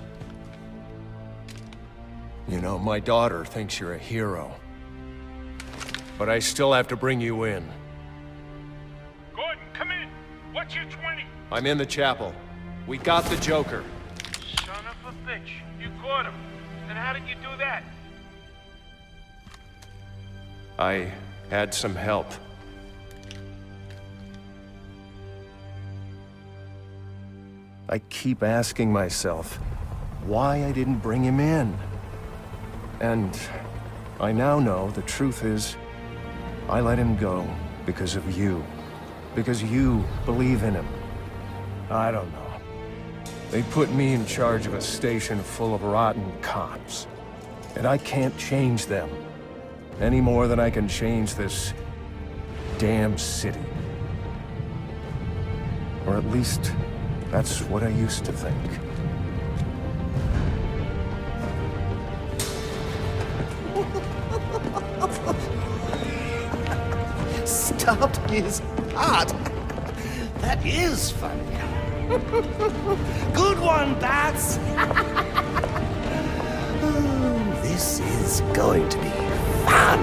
You know, my daughter thinks you're a hero. But I still have to bring you in. Gordon, come in. What's your 20? I'm in the chapel. We got the Joker. Son of a bitch. You caught him. And how did you do that? I had some help. I keep asking myself why I didn't bring him in. And I now know the truth is, I let him go because of you. Because you believe in him. I don't know. They put me in charge of a station full of rotten cops. And I can't change them. Any more than I can change this damn city. Or at least, that's what I used to think. Stopped his heart. That is funny. Good one, Bats. Oh, this is going to be fun.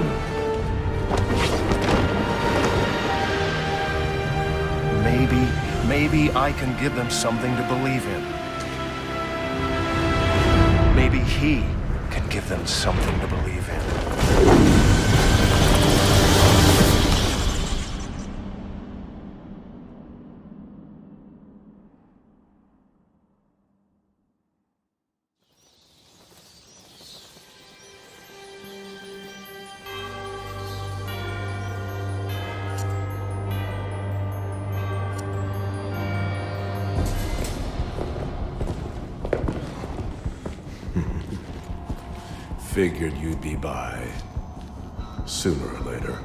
Maybe I can give them something to believe in. Maybe he can give them something to believe in. Figured you'd be by. Sooner or later.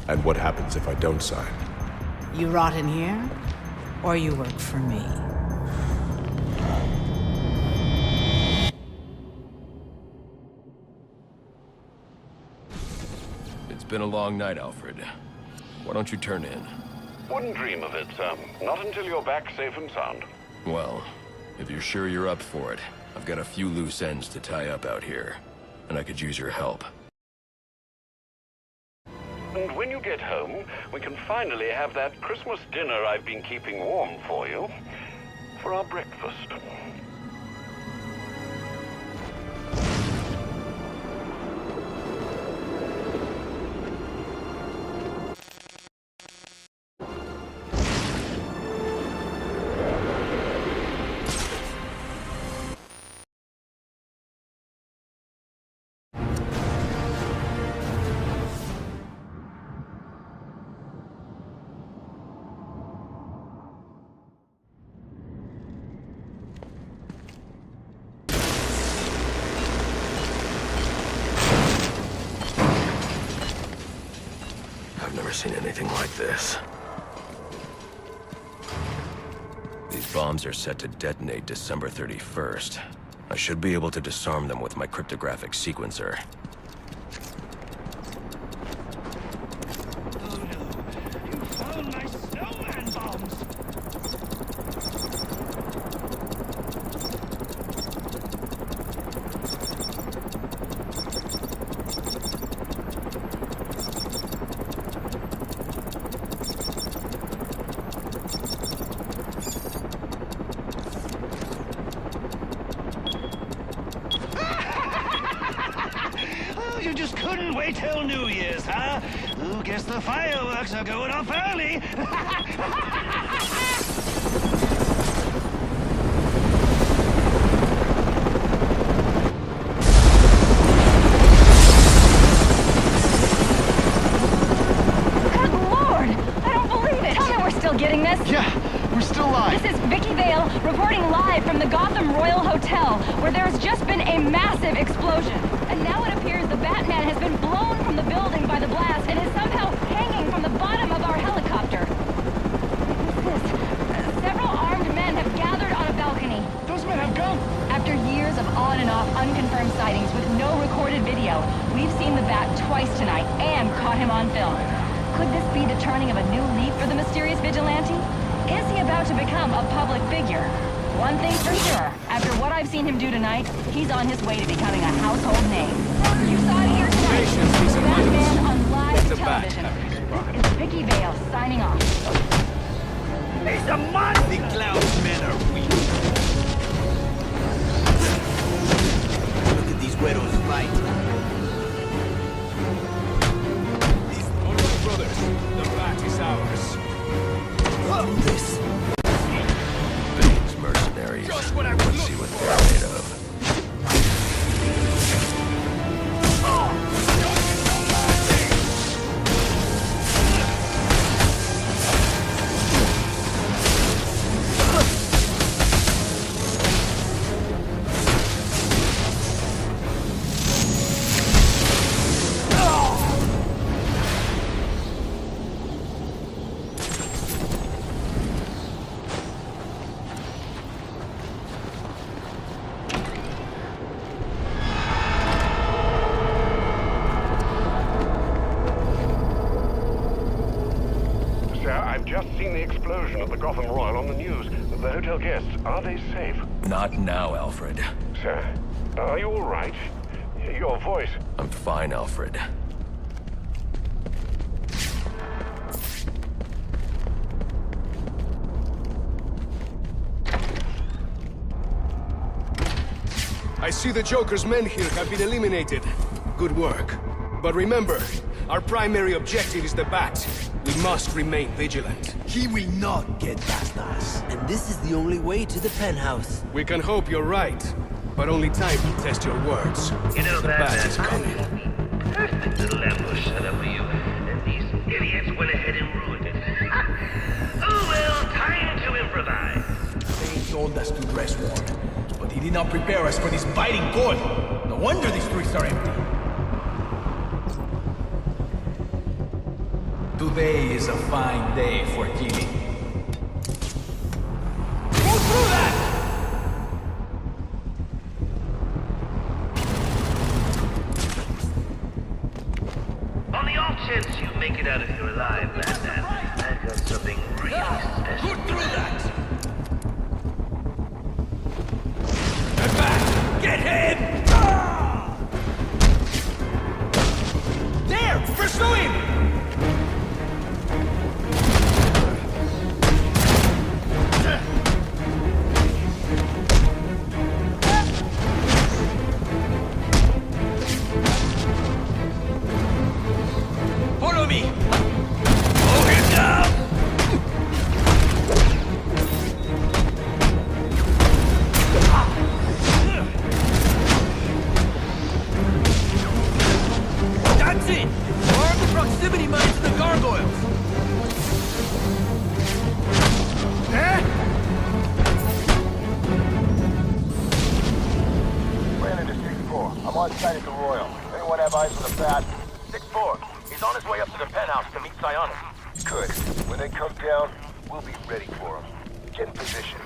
And what happens if I don't sign? You rot in here, or you work for me. It's been a long night, Alfred. Why don't you turn in? Wouldn't dream of it, not until you're back safe and sound. Well, if you're sure you're up for it, I've got a few loose ends to tie up out here, and I could use your help. And when you get home, we can finally have that Christmas dinner I've been keeping warm for you, for our breakfast. I've never seen anything like this. These bombs are set to detonate December 31st. I should be able to disarm them with my cryptographic sequencer. You found my snowman bombs! You just couldn't wait till New Year's, huh? Oh, guess the fireworks are going off early. Good Lord! I don't believe it! Tell me we're still getting this? Yeah, we're still live. This is Vicky Vale reporting live from the Gotham Royal Hotel, where there's just been a massive explosion. And now it appears the Batman has been blown from the building by the blast and is somehow hanging from the bottom of our helicopter. What's this? Several armed men have gathered on a balcony. Those men have gone. After years of on and off unconfirmed sightings with no recorded video, we've seen the Bat twice tonight and caught him on film. Could this be the turning of a new leaf for the mysterious vigilante? Is he about to become a public figure? One thing's for sure. After what I've seen him do tonight, he's on his way to becoming a household name. You saw it here tonight. Batman on live television. This is Vicky Vale signing off. He's a monster! The clown's men are weak. Look at these widows fight. All right, brothers. The bat is ours. This. Bane's mercenaries. Let's see what they're made of. Just seen the explosion at the Gotham Royal on the news. The hotel guests, are they safe? Not now, Alfred. Sir, are you all right? Your voice... I'm fine, Alfred. I see the Joker's men here have been eliminated. Good work. But remember, our primary objective is the Bat. We must remain vigilant. He will not get past us. And this is the only way to the penthouse. We can hope you're right, but only time will test your words. You know, the Bat is coming. Perfect little ambush set up for you, and these idiots went ahead and ruined it. Oh well, time to improvise. They told us to dress warm, but he did not prepare us for this biting cold. No wonder these streets are empty. Today is a fine day for killing. Go through that! On the off chance you make it out of here alive, Batman, I've got something really special. Go through that! Get back! Get him! Ah! There! Pursue him! Follow me! Hold him down! That's it! Arm the proximity mine to the gargoyles! Brandon to 6-4. I'm on site at the Royal. Anyone have eyes on the Bat? 6-4. He's on his way up to the penthouse to meet Psionic. Good. When they come down, we'll be ready for him. Get in position.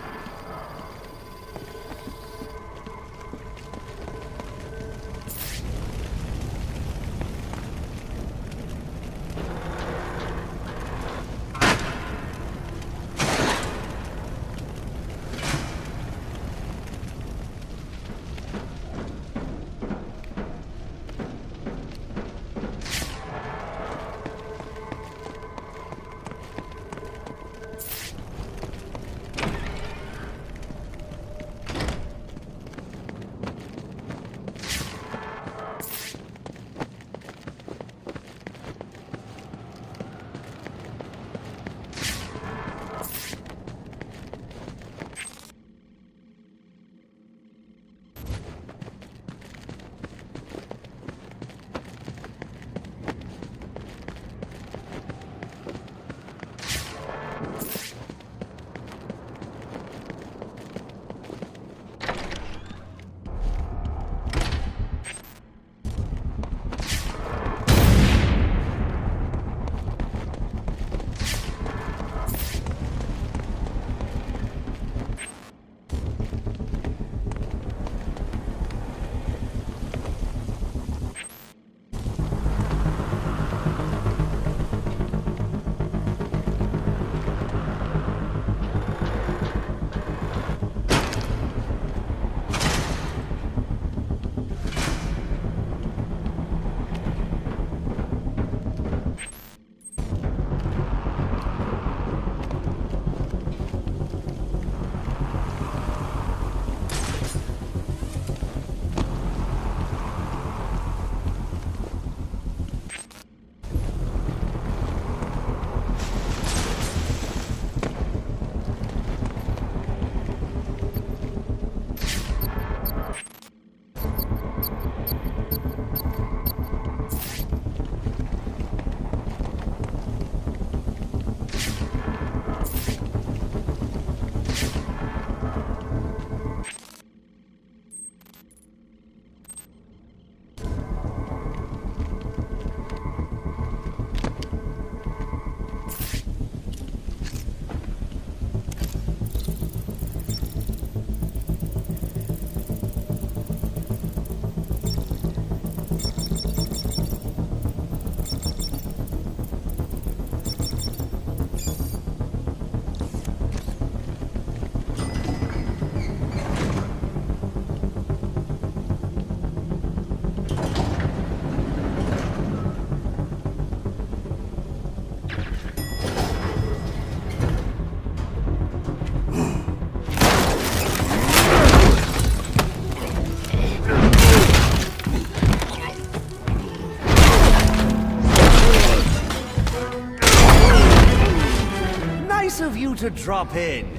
to drop in.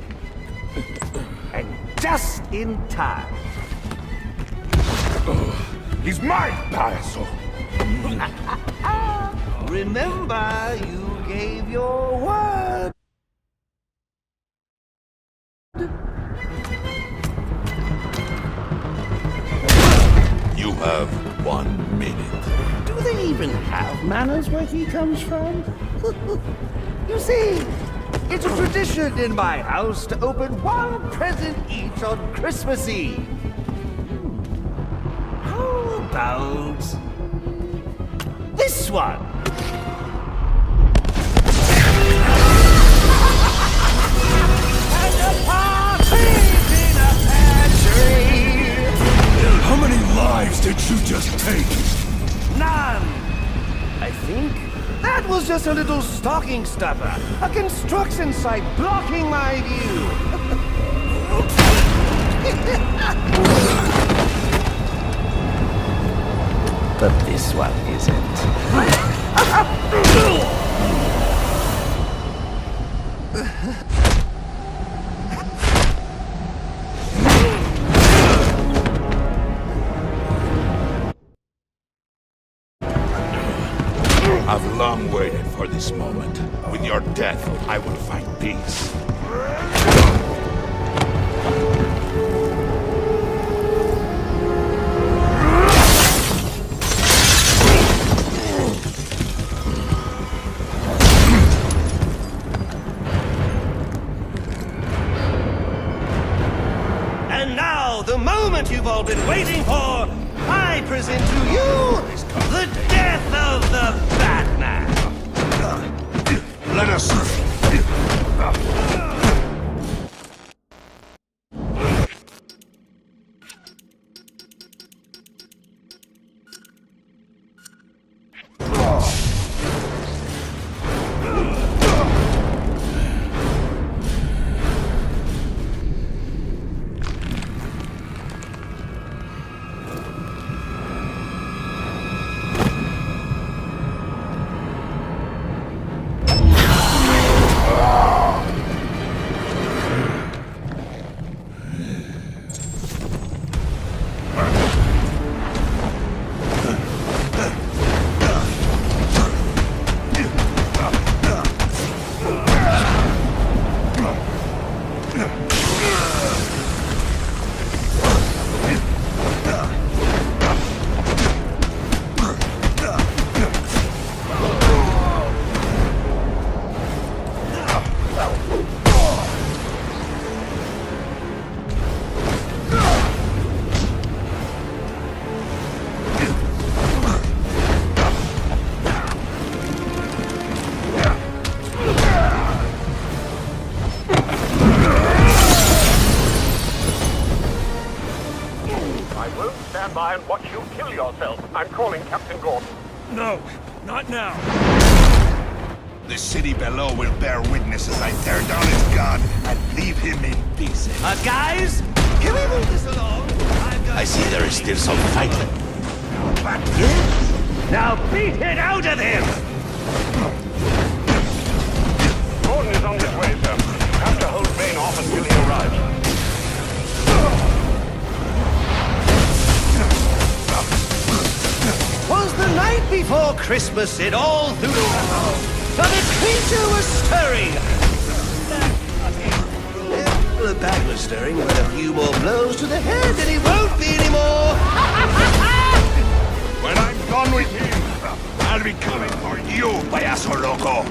And just in time. He's mine, Payaso! Remember, you gave your word. You have 1 minute. Do they even have manners where he comes from? You see, it's a tradition in my house to open one present each on Christmas Eve. How about this one? And a partridge in a pear tree. How many lives did you just take? None. I think that was just a little stocking stuffer. A construction site blocking my view. But this one isn't. I've long waited for this moment. With your death, I will find peace. And now, the moment you've all been waiting for, I present to you the death of the Batman. Let us... Stand by and watch you kill yourself. I'm calling Captain Gordon. No, not now. The city below will bear witness as I tear down his gun and leave him in pieces. Guys, can we move this along? I see there is still some fighting. Yes? Now beat it out of him! Gordon is on his way, sir. You have to hold Bane off until he arrives. Was the night before Christmas it all through the world? For the creature was stirring. The bag was stirring, but a few more blows to the head and he won't be anymore. When I'm done with him, I'll be coming for you, payaso loco.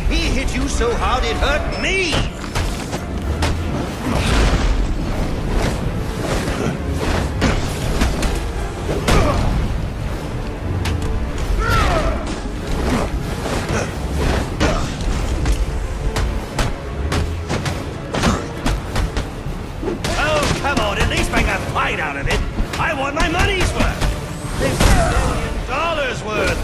He hit you so hard it hurt me! Oh, come on, at least make a fight out of it! I want my money's worth! $1 million worth!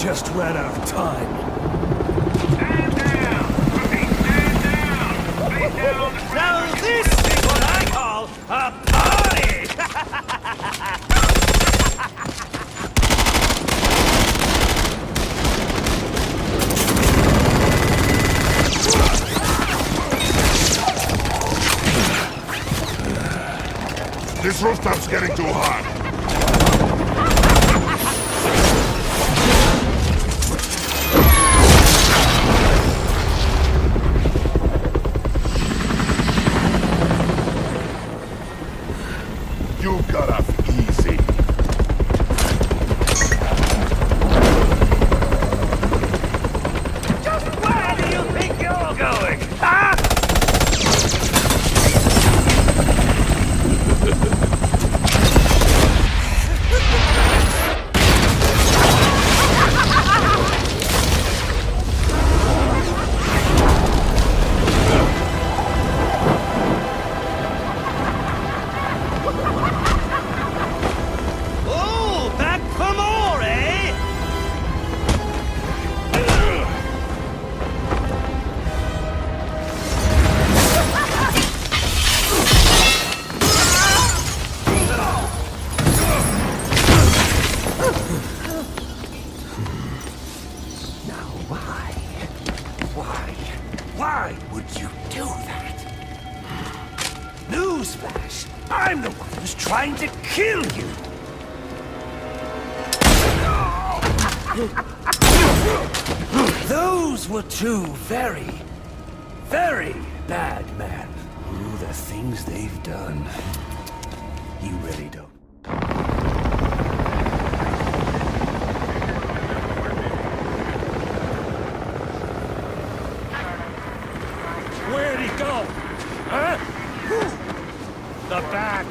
just ran out of time. Now this is what I call a party! This rooftop's getting too hot. You got off easy. Just where do you think you're going, huh? Oh, back for more, eh? Now why? Why would you do that? Newsflash! I'm the one who's trying to kill you! Those were two very, very bad men. Oh, the things they've done. You really don't. Where'd he go? Huh? The Bat.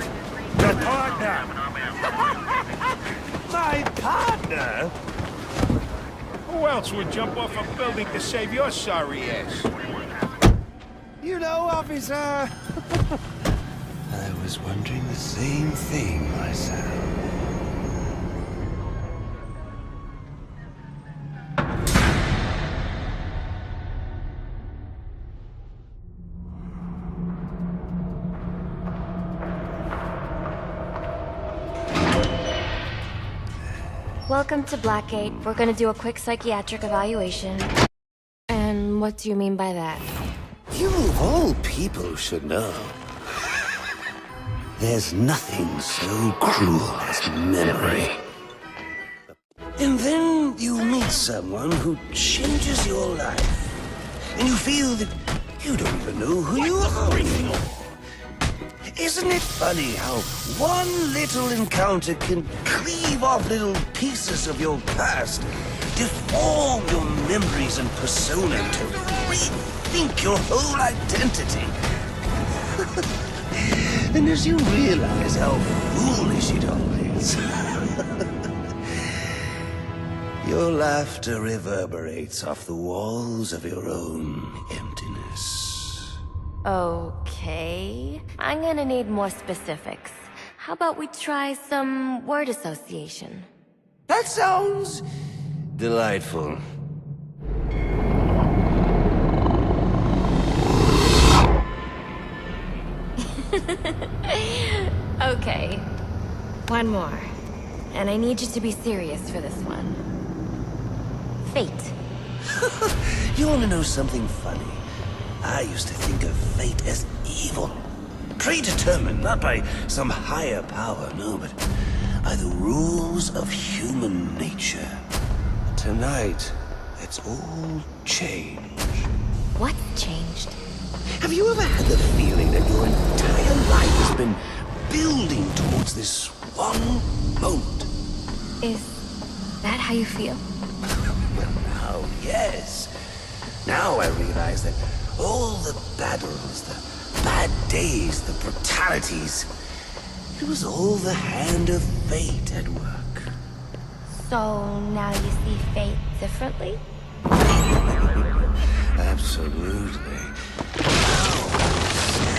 The partner. My partner? Who else would jump off a building to save your sorry ass? You know, officer. I was wondering the same thing myself. Welcome to Blackgate. We're gonna do a quick psychiatric evaluation. And what do you mean by that? You of all people should know. There's nothing so cruel as memory. And then you meet someone who changes your life. And you feel that you don't even know who you are anymore. Isn't it funny how one little encounter can cleave off little pieces of your past, deform your memories and persona to rethink your whole identity? And as you realize how foolish it all is, your laughter reverberates off the walls of your own emptiness. Okay. I'm gonna need more specifics. How about we try some word association? That sounds delightful. Okay. One more. And I need you to be serious for this one. Fate. You want to know something funny? I used to think of fate as evil. Predetermined, not by some higher power, no, but by the rules of human nature. Tonight, it's all changed. What's changed? Have you ever had the feeling that your entire life has been building towards this one moment? Is that how you feel? Well, now, yes. Now I realize that all the battles, the bad days, the brutalities, it was all the hand of fate at work. So now you see fate differently? Absolutely. Now I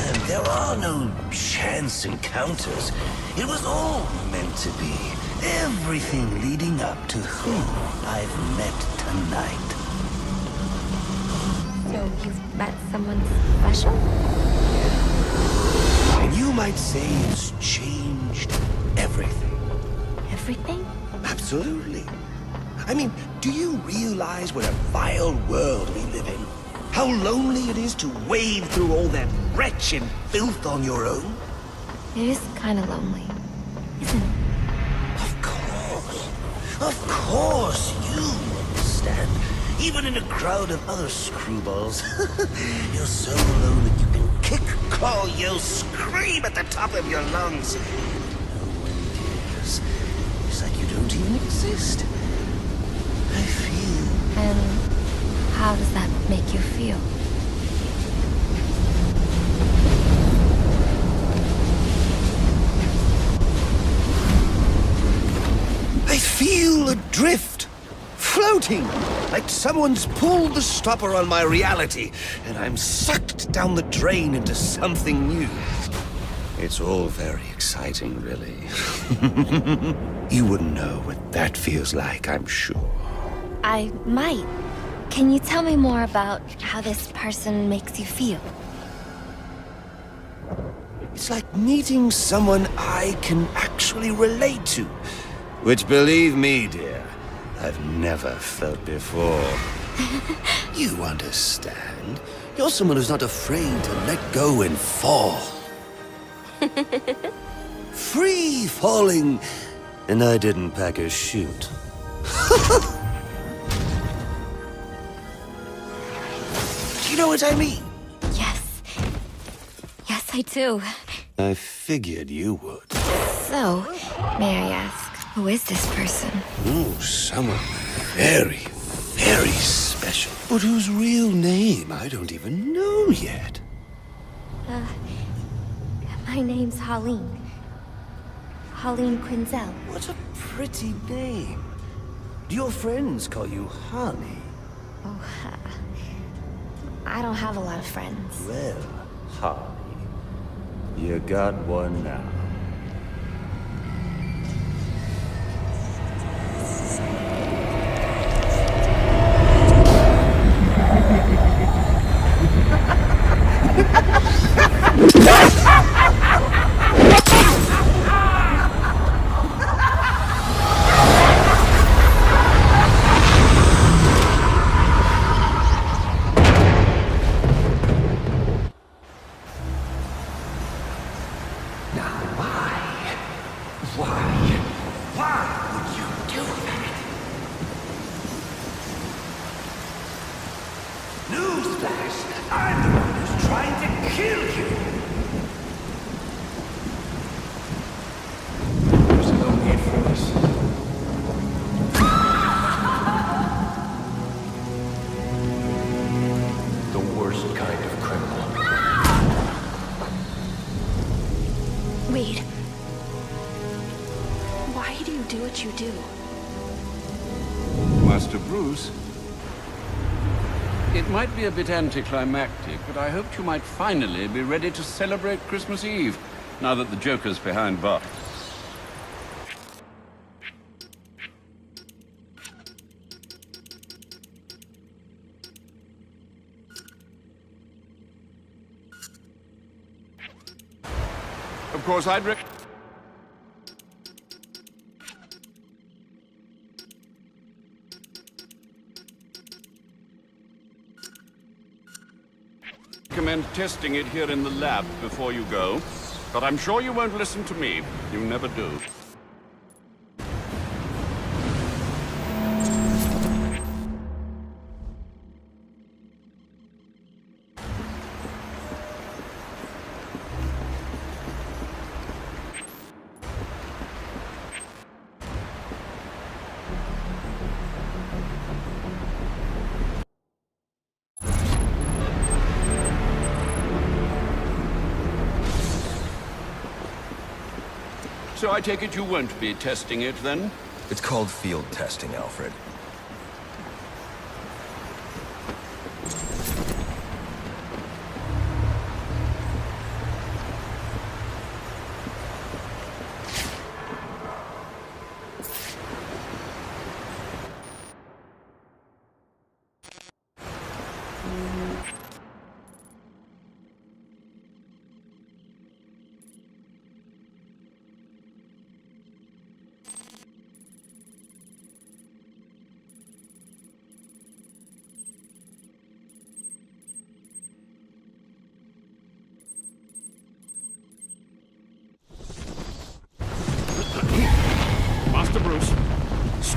understand There are no chance encounters. It was all meant to be. Everything leading up to who I've met tonight. So you've met someone special? And you might say it's changed everything. Everything? Absolutely. I mean, do you realize what a vile world we live in? How lonely it is to wade through all that wretch and filth on your own? It is kind of lonely, isn't it? Of course, you understand. Even in a crowd of other screwballs, you're so alone that you can kick, crawl, yell, scream at the top of your lungs. No one cares. It's like you don't even exist. I feel... And how does that make you feel? I feel adrift, floating, like someone's pulled the stopper on my reality, and I'm sucked down the drain into something new. It's all very exciting, really. You wouldn't know what that feels like, I'm sure. I might. Can you tell me more about how this person makes you feel? It's like meeting someone I can actually relate to. Which, believe me, dear, I've never felt before. You understand. You're someone who's not afraid to let go and fall. Free falling, and I didn't pack a chute. Do you know what I mean? Yes. Yes, I do. I figured you would. So, may I ask, who is this person? Oh, someone very, very special. But whose real name I don't even know yet. My name's Harleen. Harleen Quinzel. What a pretty name. Do your friends call you Honey? Oh, I don't have a lot of friends. Well, Honey, you got one now. Wait. Why do you do what you do? Master Bruce, it might be a bit anticlimactic, but I hoped you might finally be ready to celebrate Christmas Eve, now that the Joker's behind bars. Of course, I'd recommend testing it here in the lab before you go, but I'm sure you won't listen to me. You never do. So I take it you won't be testing it, then? It's called field testing, Alfred.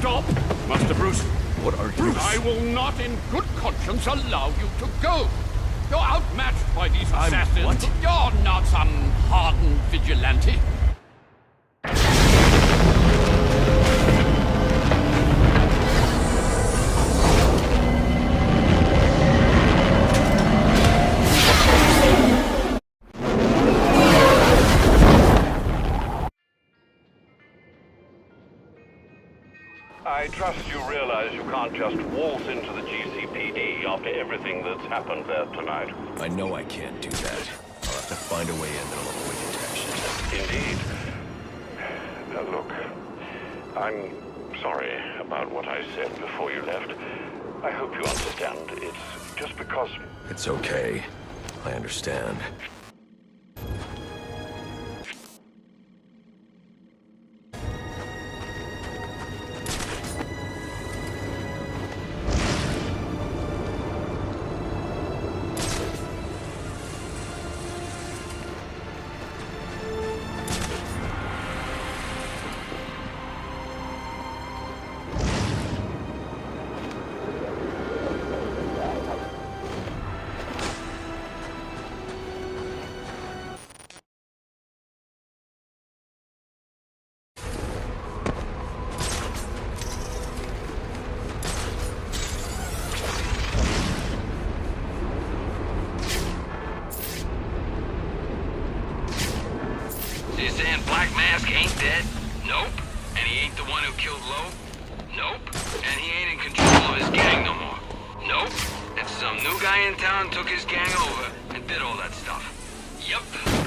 Stop! Master Bruce. What are you... I will not in good conscience allow you to go. You're outmatched by these assassins. What? You're not some hardened vigilante. I trust you realize you can't just waltz into the GCPD after everything that's happened there tonight. I know I can't do that. I'll have to find a way in that'll avoid detection. Indeed. Look, I'm sorry about what I said before you left. I hope you understand. It's just because... It's okay. I understand. You saying Black Mask ain't dead? Nope. And he ain't the one who killed Lowe? Nope. And he ain't in control of his gang no more? Nope. And some new guy in town took his gang over and did all that stuff. Yep.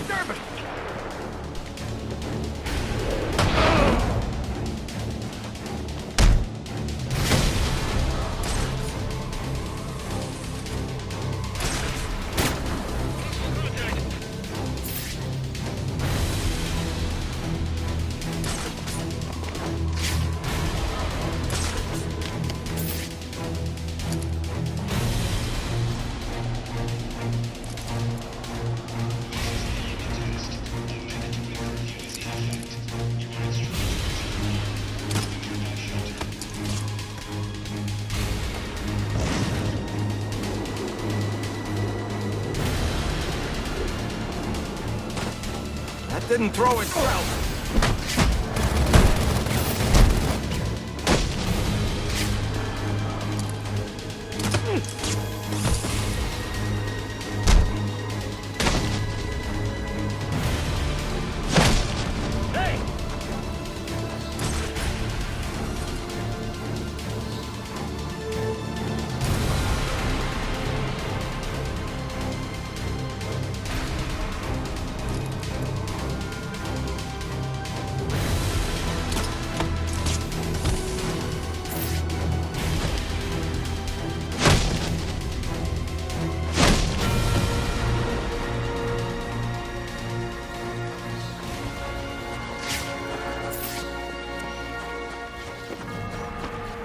Durbin! That didn't throw itself.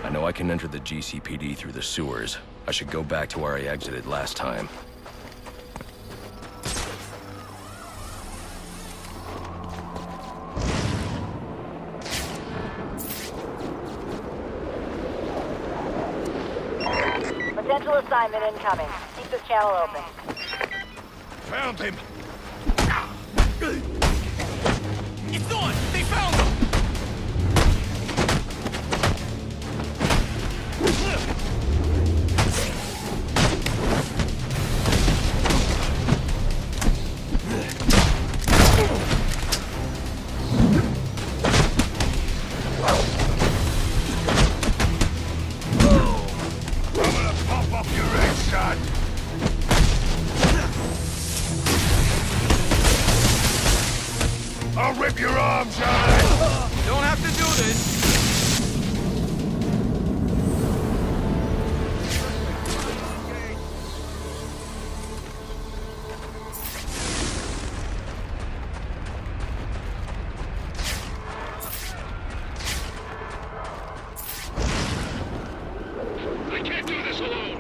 I know I can enter the GCPD through the sewers. I should go back to where I exited last time. Potential assignment incoming. Keep this channel open. Found him! It's on! They found him! I'll rip your arms out! You don't have to do this! I can't do this alone!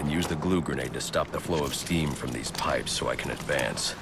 can use the glue grenade to stop the flow of steam from these pipes so I can advance.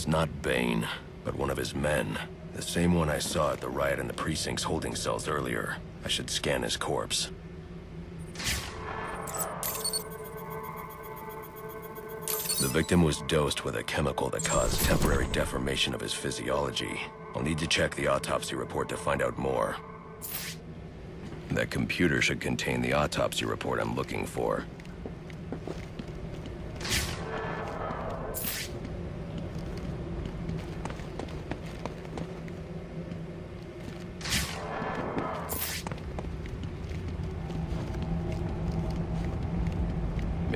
It's not Bane, but one of his men. The same one I saw at the riot in the precinct's holding cells earlier. I should scan his corpse. The victim was dosed with a chemical that caused temporary deformation of his physiology. I'll need to check the autopsy report to find out more. That computer should contain the autopsy report I'm looking for.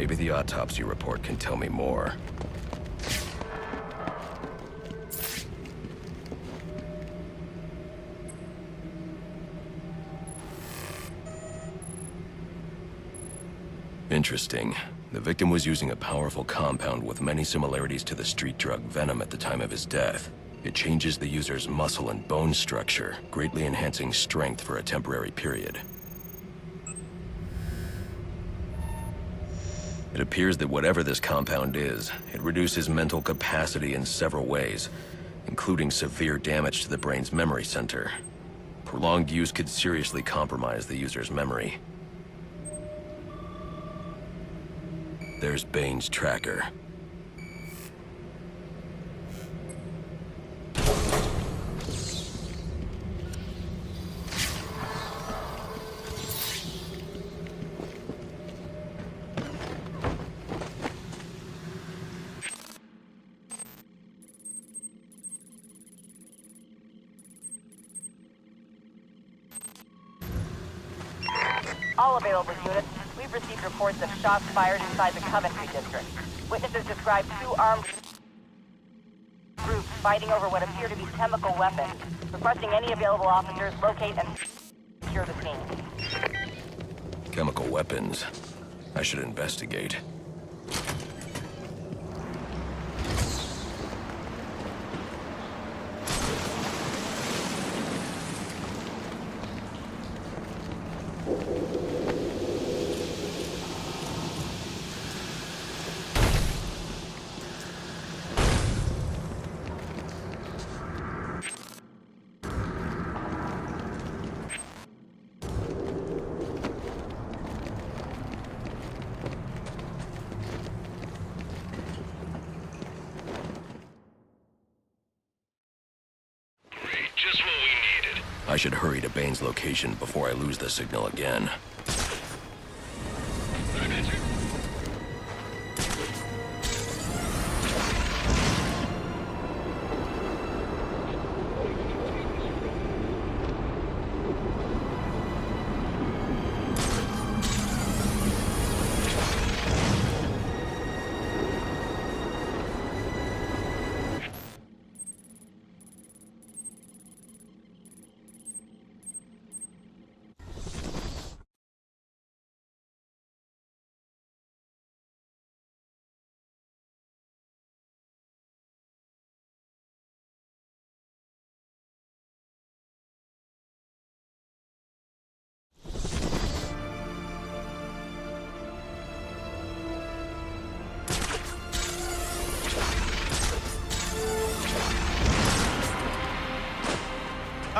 Maybe the autopsy report can tell me more. Interesting. The victim was using a powerful compound with many similarities to the street drug Venom at the time of his death. It changes the user's muscle and bone structure, greatly enhancing strength for a temporary period. It appears that whatever this compound is, it reduces mental capacity in several ways, including severe damage to the brain's memory center. Prolonged use could seriously compromise the user's memory. There's Bane's tracker. All available units, we've received reports of shots fired inside the Coventry district. Witnesses describe two armed groups fighting over what appear to be chemical weapons. Requesting any available officers locate and secure the scene. Chemical weapons. I should investigate. I should hurry to Bane's location before I lose the signal again.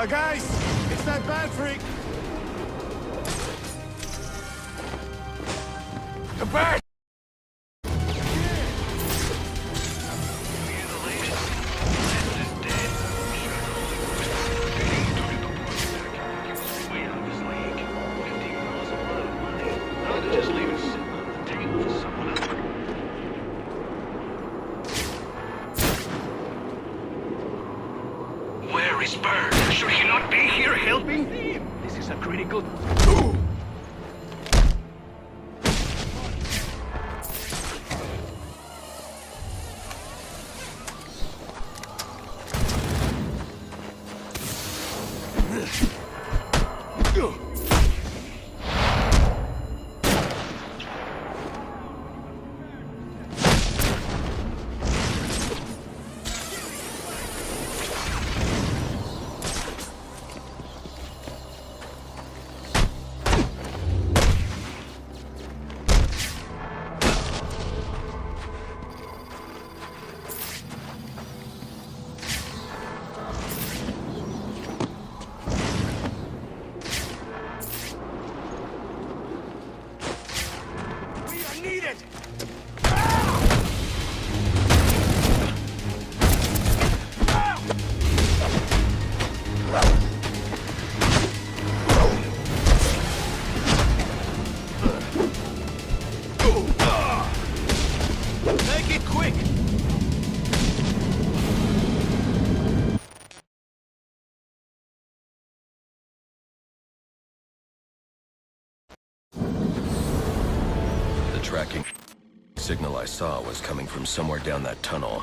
Guys, it's that bad freak. The bat! Where is Bird? Should he not be here helping? This is a critical... Make it quick! The tracking signal I saw was coming from somewhere down that tunnel.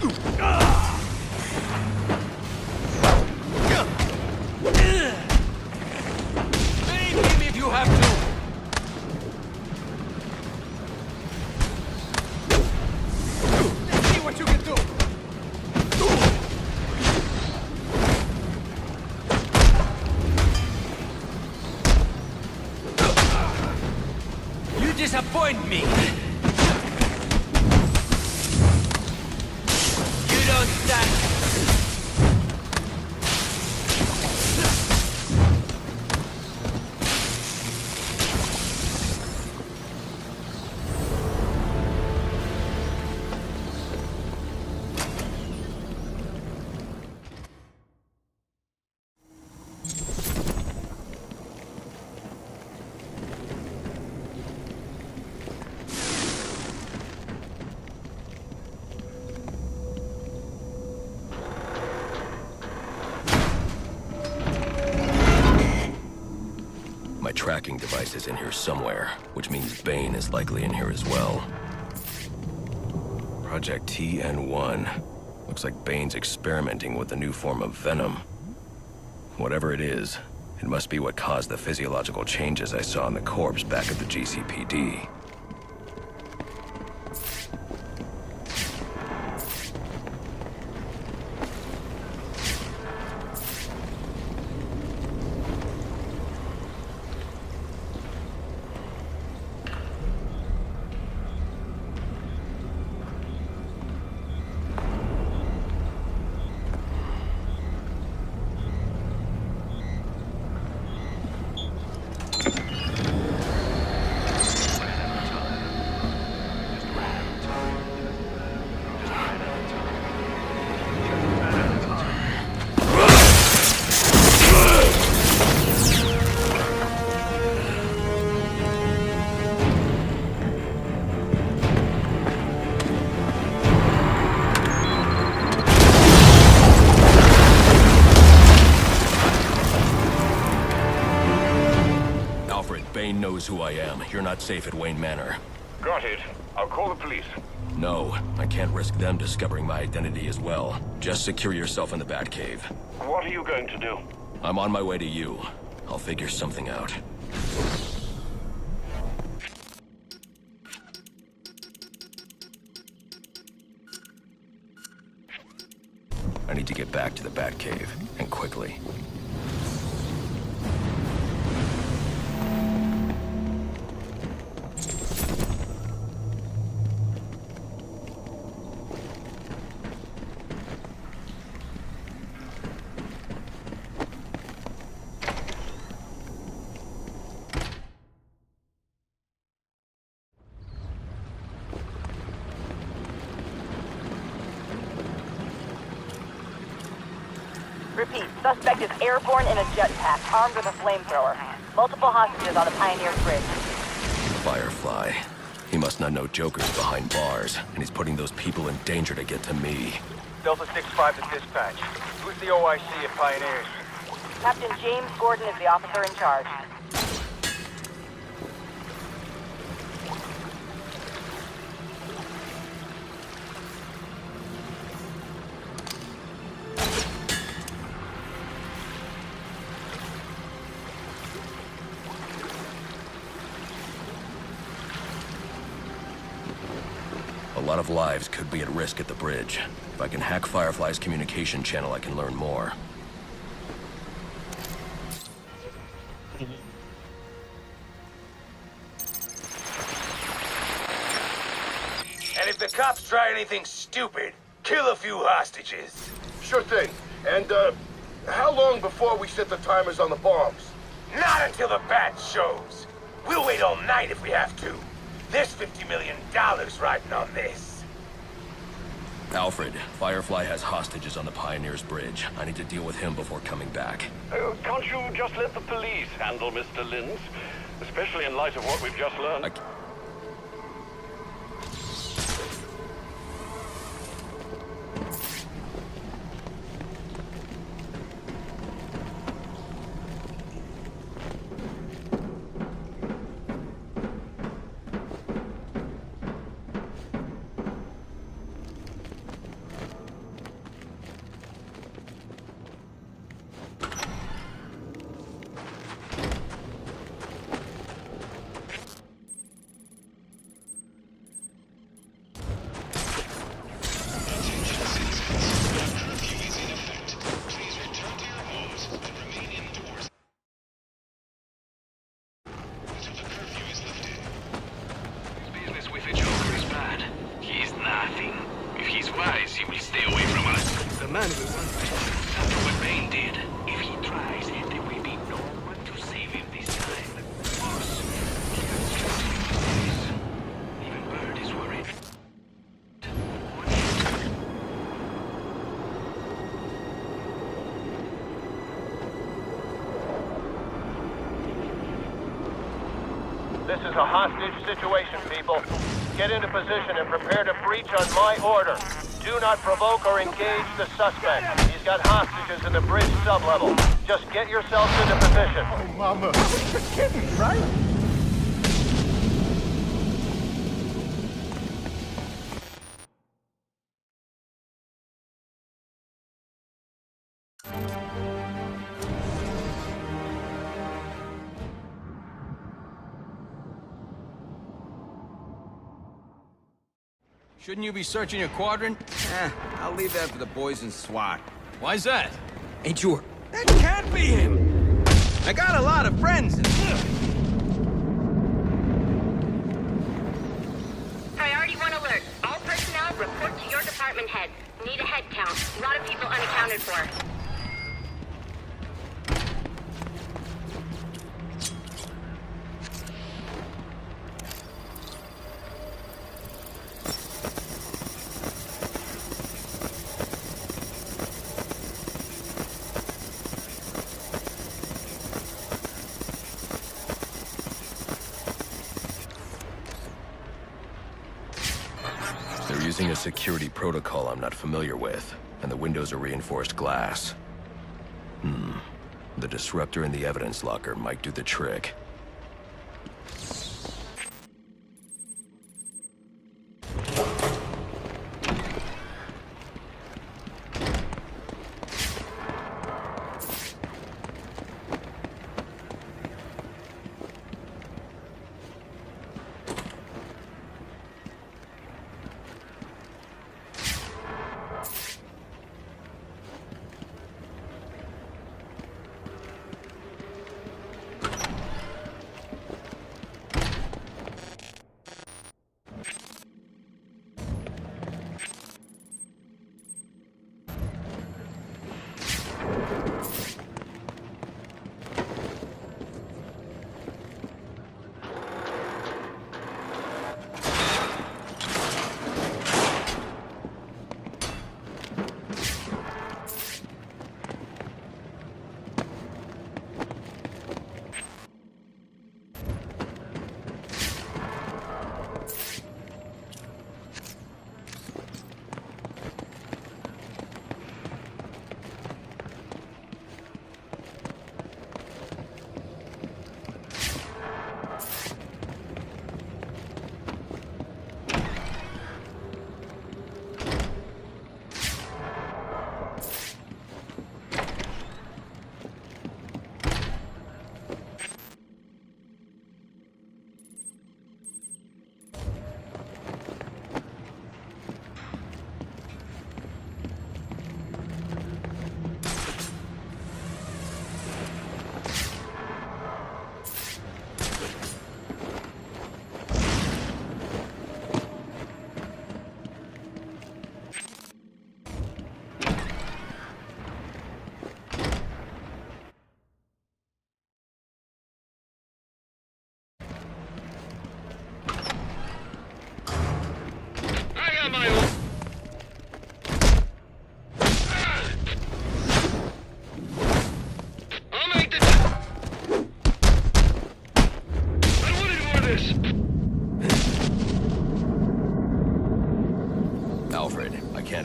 Leave me if you have to! Let's see what you can do! You disappoint me! You don't stand... My tracking device is in here somewhere, which means Bane is likely in here as well. Project TN1. Looks like Bane's experimenting with a new form of venom. Whatever it is, it must be what caused the physiological changes I saw in the corpse back at the GCPD. Bane knows who I am. You're not safe at Wayne Manor. Got it. I'll call the police. No, I can't risk them discovering my identity as well. Just secure yourself in the Batcave. What are you going to do? I'm on my way to you. I'll figure something out. I need to get back to the Batcave, and quickly. Repeat, suspect is airborne in a jetpack, armed with a flamethrower. Multiple hostages on the Pioneer Bridge. Firefly. He must not know Joker's behind bars, and he's putting those people in danger to get to me. Delta 6-5 to dispatch. Who's the OIC at Pioneers? Captain James Gordon is the officer in charge. A lot of lives could be at risk at the bridge. If I can hack Firefly's communication channel, I can learn more. And if the cops try anything stupid, kill a few hostages. Sure thing. And, how long before we set the timers on the bombs? Not until the bat shows. We'll wait all night if we have to. There's $50 million riding on this. Alfred, Firefly has hostages on the Pioneers Bridge. I need to deal with him before coming back. Can't you just let the police handle Mr. Linz? Especially in light of what we've just learned. This is a hostage situation, people. Get into position and prepare to breach on my order. Do not provoke or engage the suspect. He's got hostages in the bridge sublevel. Just get yourselves into position. Oh, Mama. You're kidding, right? Shouldn't you be searching your quadrant? I'll leave that for the boys in SWAT. Why's that? Ain't you? That can't be him! I got a lot of friends in... Priority 1 alert. All personnel report to your department head. Need a head count. A lot of people unaccounted for. Using a security protocol I'm not familiar with, and the windows are reinforced glass. The disruptor in the evidence locker might do the trick.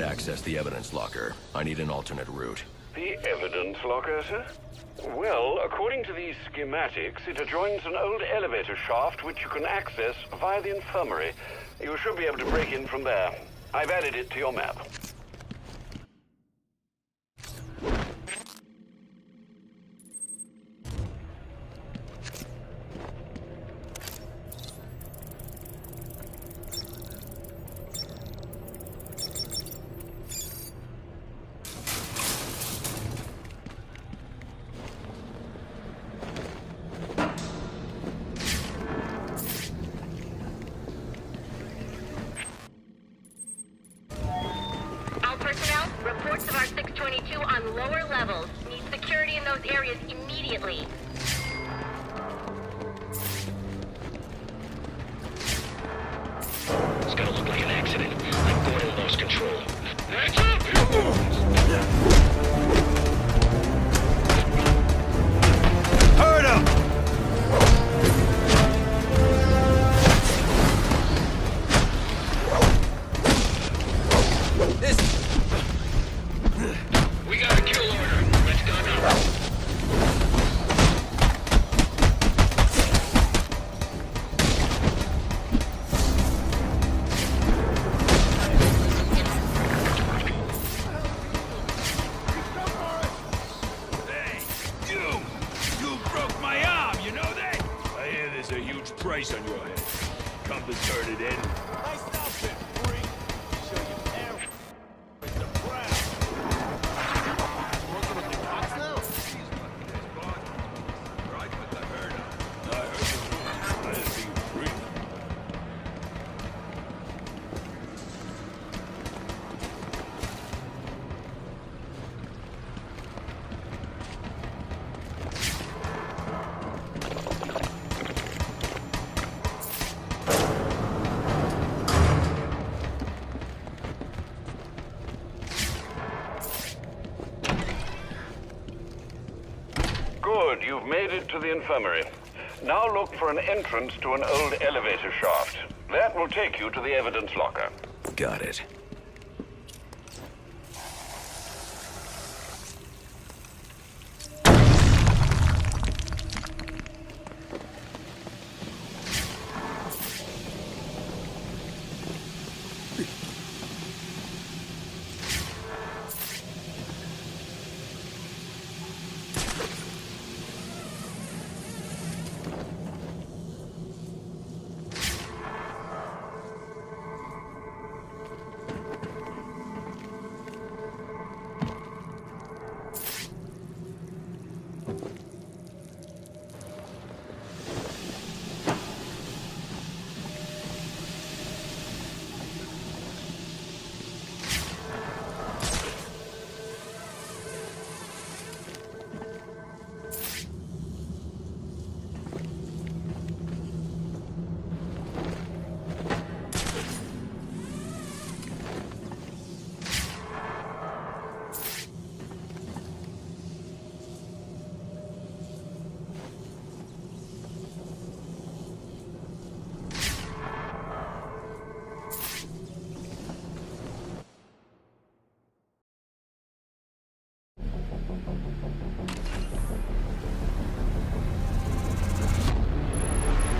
Access the evidence locker. I need an alternate route. The evidence locker, sir? Well, according to these schematics, it adjoins an old elevator shaft which you can access via the infirmary. You should be able to break in from there. I've added it to your map. Reports of our 622 on lower levels. Need security in those areas immediately. It's gonna look like an accident. I'm going to lose control. Hands up! Hurry up! There's a huge price on your head. Come to turn it in. Nice outfit, freak. Show you everything. The brown. Working with the cops now? Right with the herd up. I heard the rumors. I didn't see you free. Good, you've made it to the infirmary. Now look for an entrance to an old elevator shaft. That will take you to the evidence locker. Got it.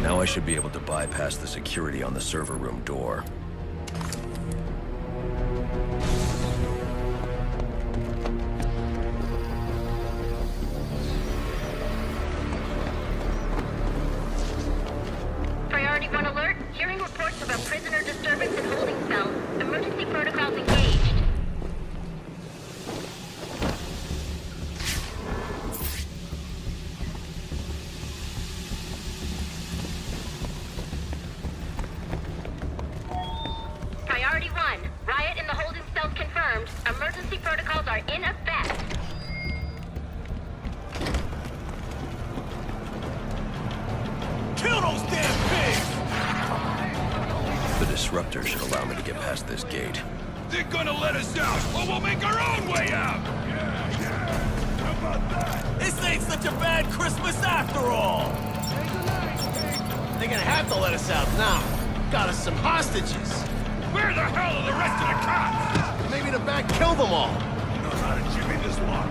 Now I should be able to bypass the security on the server room door. Priority 1 alert. Hearing reports about prisoner disturbance in holding cells. Emergency protocols engaged. Priority 1. Riot in the holding cells confirmed. Emergency protocols are in effect. Kill those damn pigs! The disruptor should allow me to get past this gate. They're gonna let us out, or we'll make our own way out! How about that? This ain't such a bad Christmas after all! They're gonna have to let us out now. Got us some hostages. Where the hell are the rest of the cops? Maybe the back killed them all. He knows how to jimmy this lock.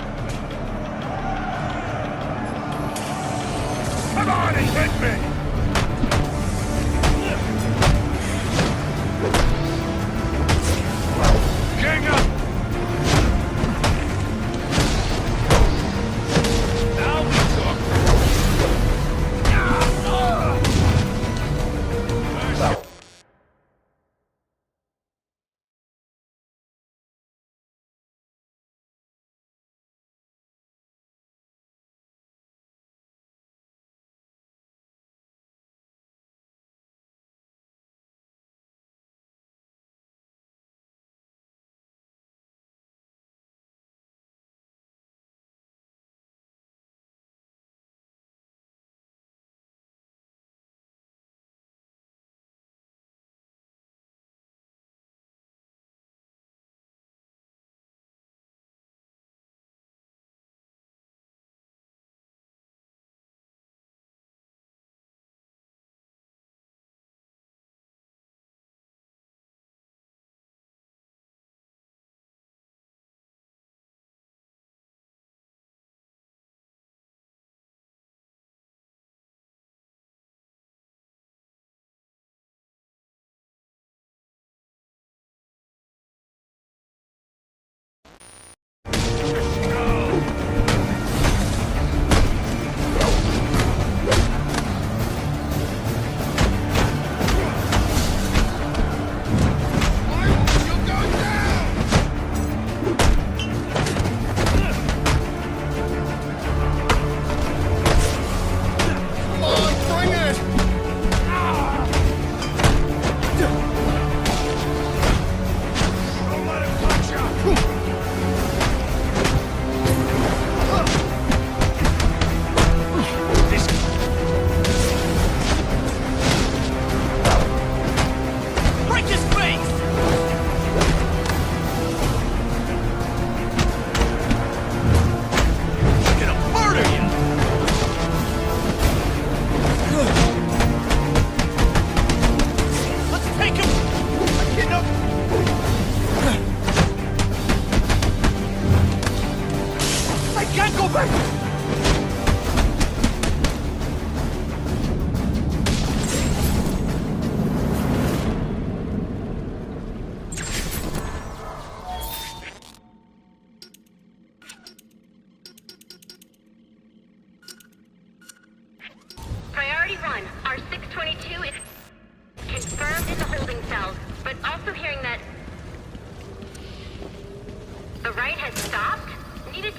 Come on and hit me!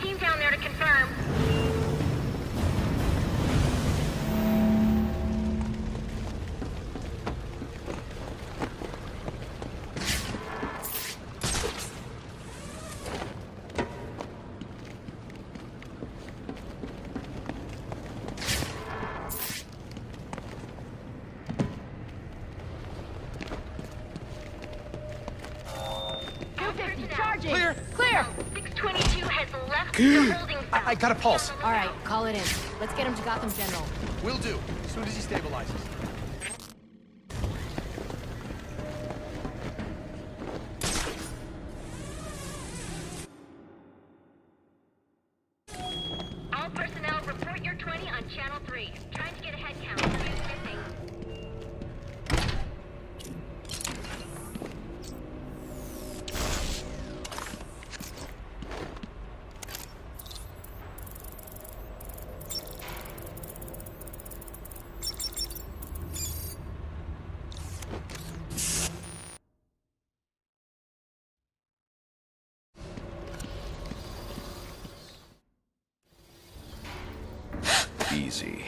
Team down there to confirm. Clear! Clear! 622 has left the holding cell. I got a pulse. All right, call it in. Let's get him to Gotham General. Will do, as soon as he stabilizes. All personnel, report your 20 on Channel 3. Trying to get a head count. Who's missing? Easy.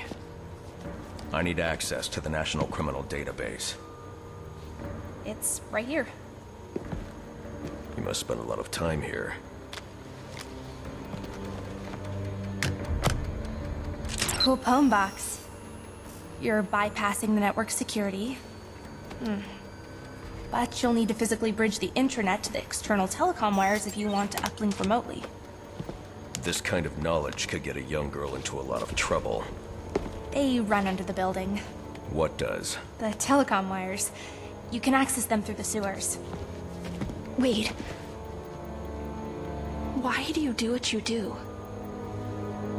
I need access to the National Criminal Database. It's right here. You must spend a lot of time here. Cool poem box. You're bypassing the network security. But you'll need to physically bridge the intranet to the external telecom wires if you want to uplink remotely. This kind of knowledge could get a young girl into a lot of trouble. They run under the building. What does? The telecom wires. You can access them through the sewers. Wait. Why do you do what you do?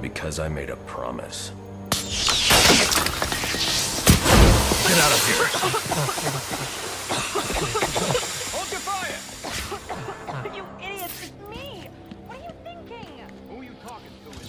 Because I made a promise. Get out of here! Hold your fire! You idiots, it's me! What are you thinking? Who are you talking to in there?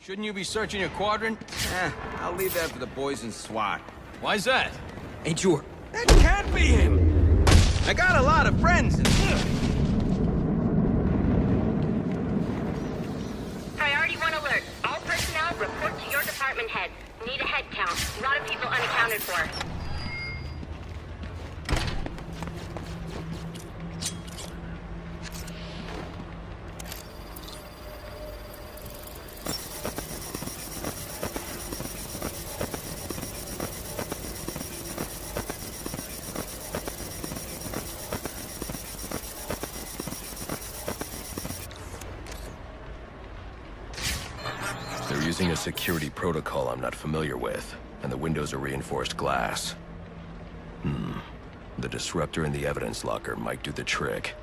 Shouldn't you be searching your quadrant? I'll leave that for the boys in SWAT. Why's that? Ain't sure. That can't be him! I got a lot of friends in Priority 1 alert. All personnel, report to your department head. Need a head count. A lot of people unaccounted for. They're using a security protocol I'm not familiar with, and the windows are reinforced glass. The disruptor in the evidence locker might do the trick.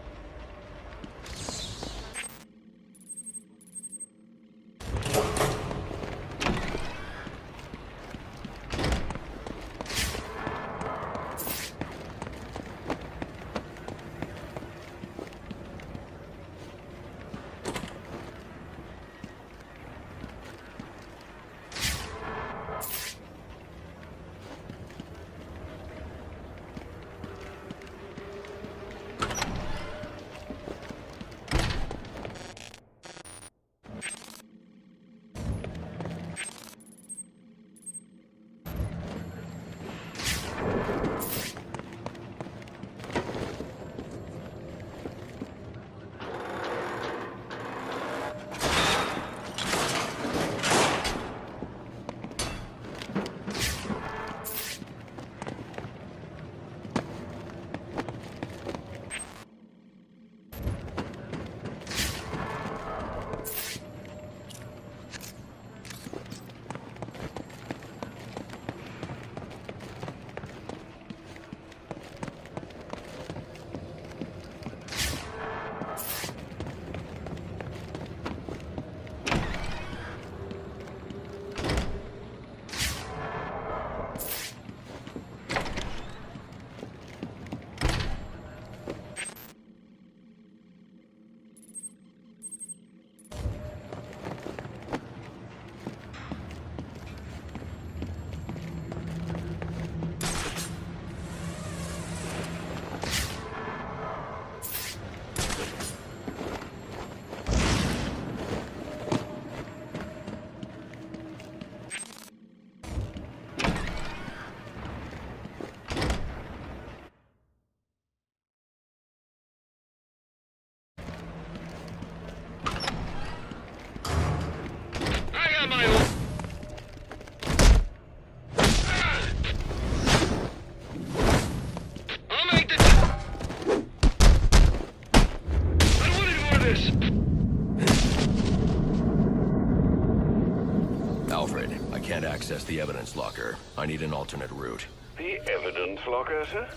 access the evidence locker. I need an alternate route. The evidence locker, sir?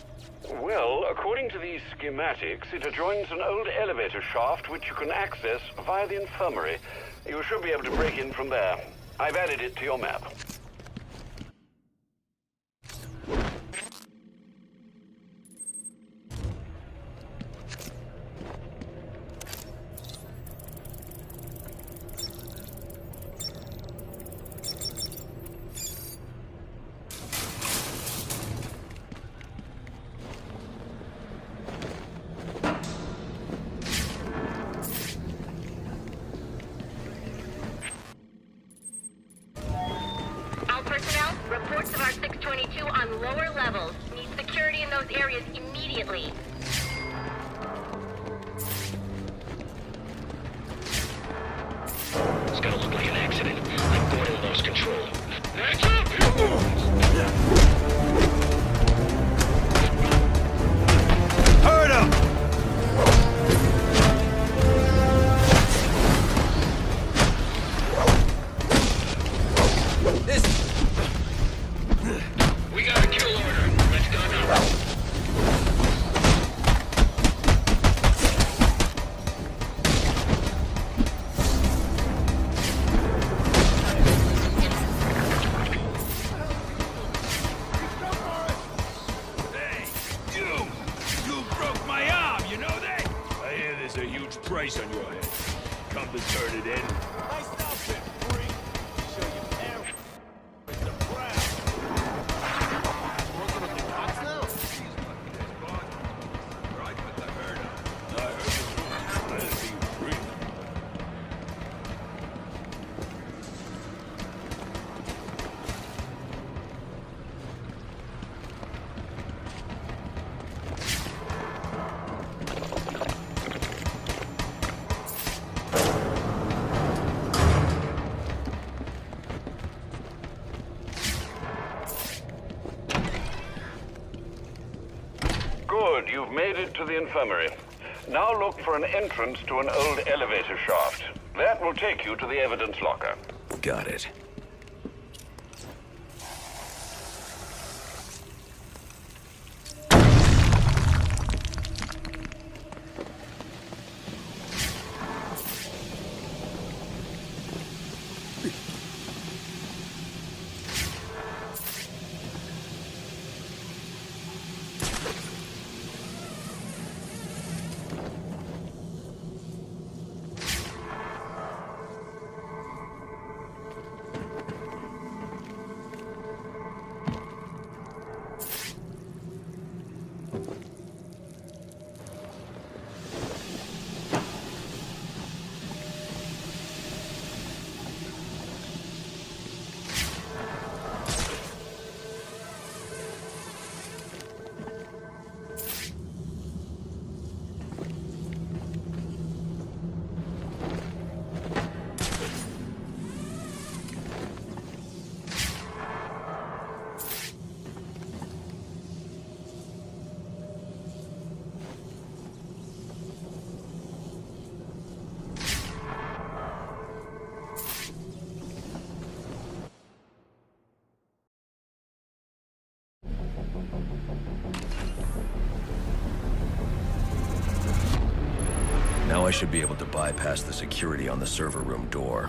Well, according to these schematics, it adjoins an old elevator shaft which you can access via the infirmary. You should be able to break in from there. I've added it to your map. Reports of our 622 on lower levels. Need security in those areas immediately. It's gonna look like an accident. I'm going to lose control. Hands up! Hurt him! We got a kill order. Let's go now. You broke my arm, you know that? I hear there's a huge price on your head. Come to turn it in. Nice outfit, freak. Show you now. With the brown. Working with the cops now? Right with the herder. I heard the rumors. Let it be free. Good, you've made it to the infirmary. Now look for an entrance to an old elevator shaft. That will take you to the evidence locker. Got it. Now I should be able to bypass the security on the server room door.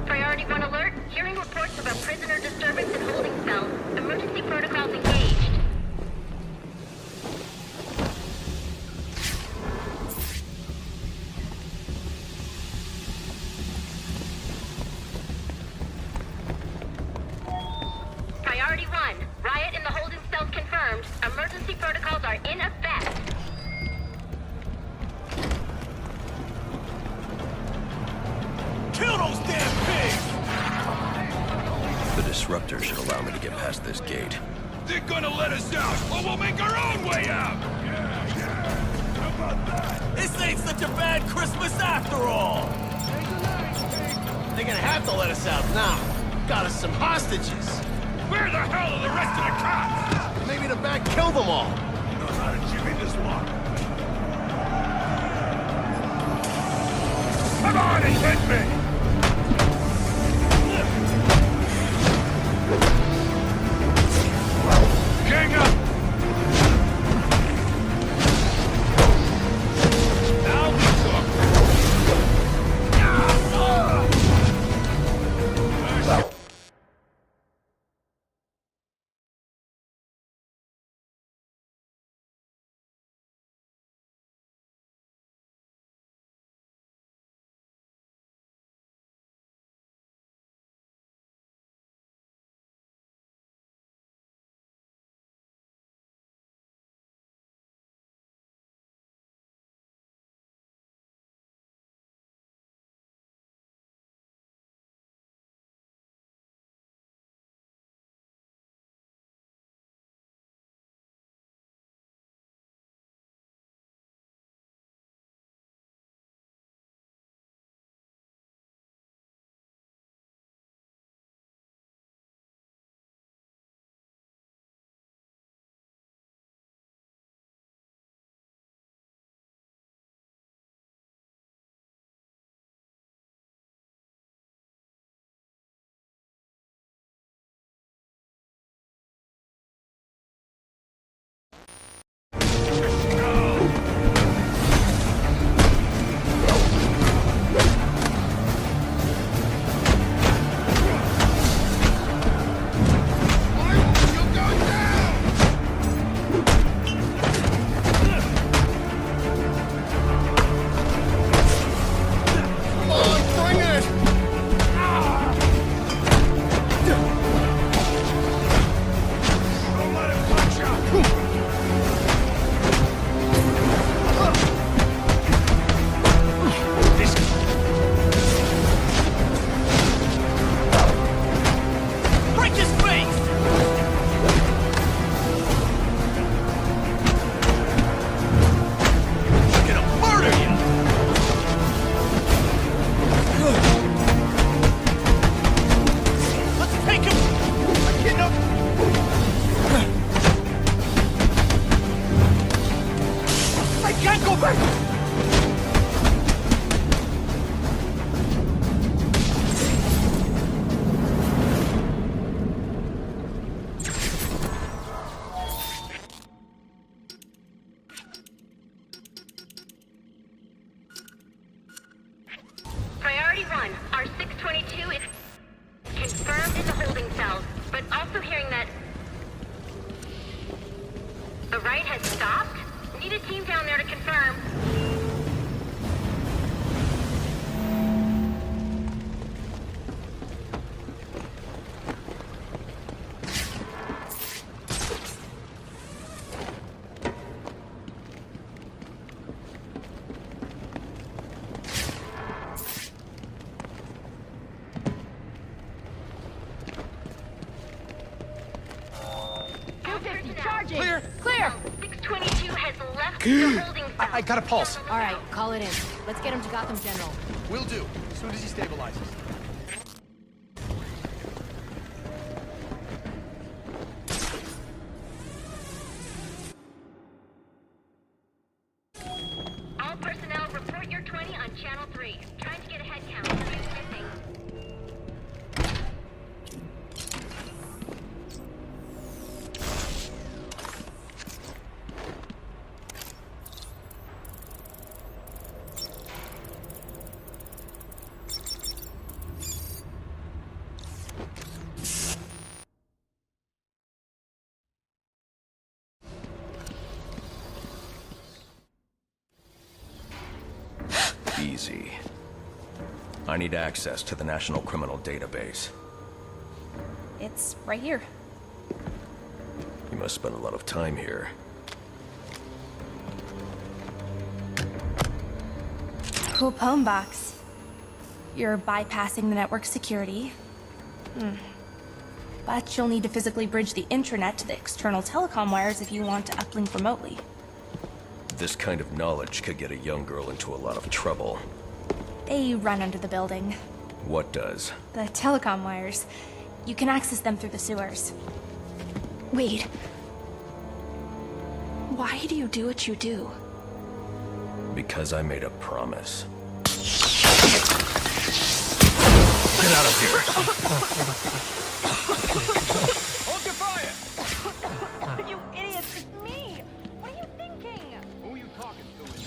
Priority 1 alert. Hearing reports of a prisoner disturbance in holding cell. Emergency protocols engaged. Priority 1. Riot in the holding cells confirmed. Emergency protocols are in effect. Kill those damn pigs! The disruptor should allow me to get past this gate. They're gonna let us out, or we'll make our own way out! Yeah. How about that? This ain't such a bad Christmas after all! They're gonna have to let us out now. Got us some hostages. Where the hell are the rest of the cops? maybe the bat killed them all. He knows how to jimmy this lock. Come on and hit me! King up! Now we talk. Priority 1, our 622 is confirmed in the holding cells, but also hearing that the riot has stopped. Need a team down there to confirm. Clear! Clear! 622 has left the holding cell. I got a pulse. All right, call it in. Let's get him to Gotham General. Will do, as soon as he stabilizes. All personnel, report your 20 on Channel 3. Trying to get a head count. Who's missing? Easy. I need access to the National Criminal Database. It's right here. You must spend a lot of time here. Cool poem box. You're bypassing the network security. But you'll need to physically bridge the intranet to the external telecom wires if you want to uplink remotely. This kind of knowledge could get a young girl into a lot of trouble. They run under the building. What does? The telecom wires. You can access them through the sewers. Wait. Why do you do what you do? Because I made a promise. Get out of here. Hold your fire! You idiots, it's me! What are you thinking? Who are you talking to in there?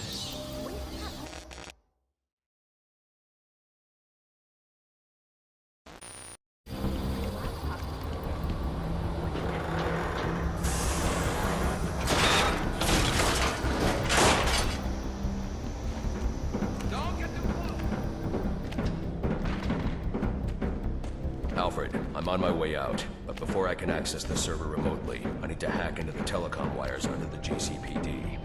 Alfred, I'm on my way out, but before I can access the server remotely, I need to hack into the telecom wires under the GCPD.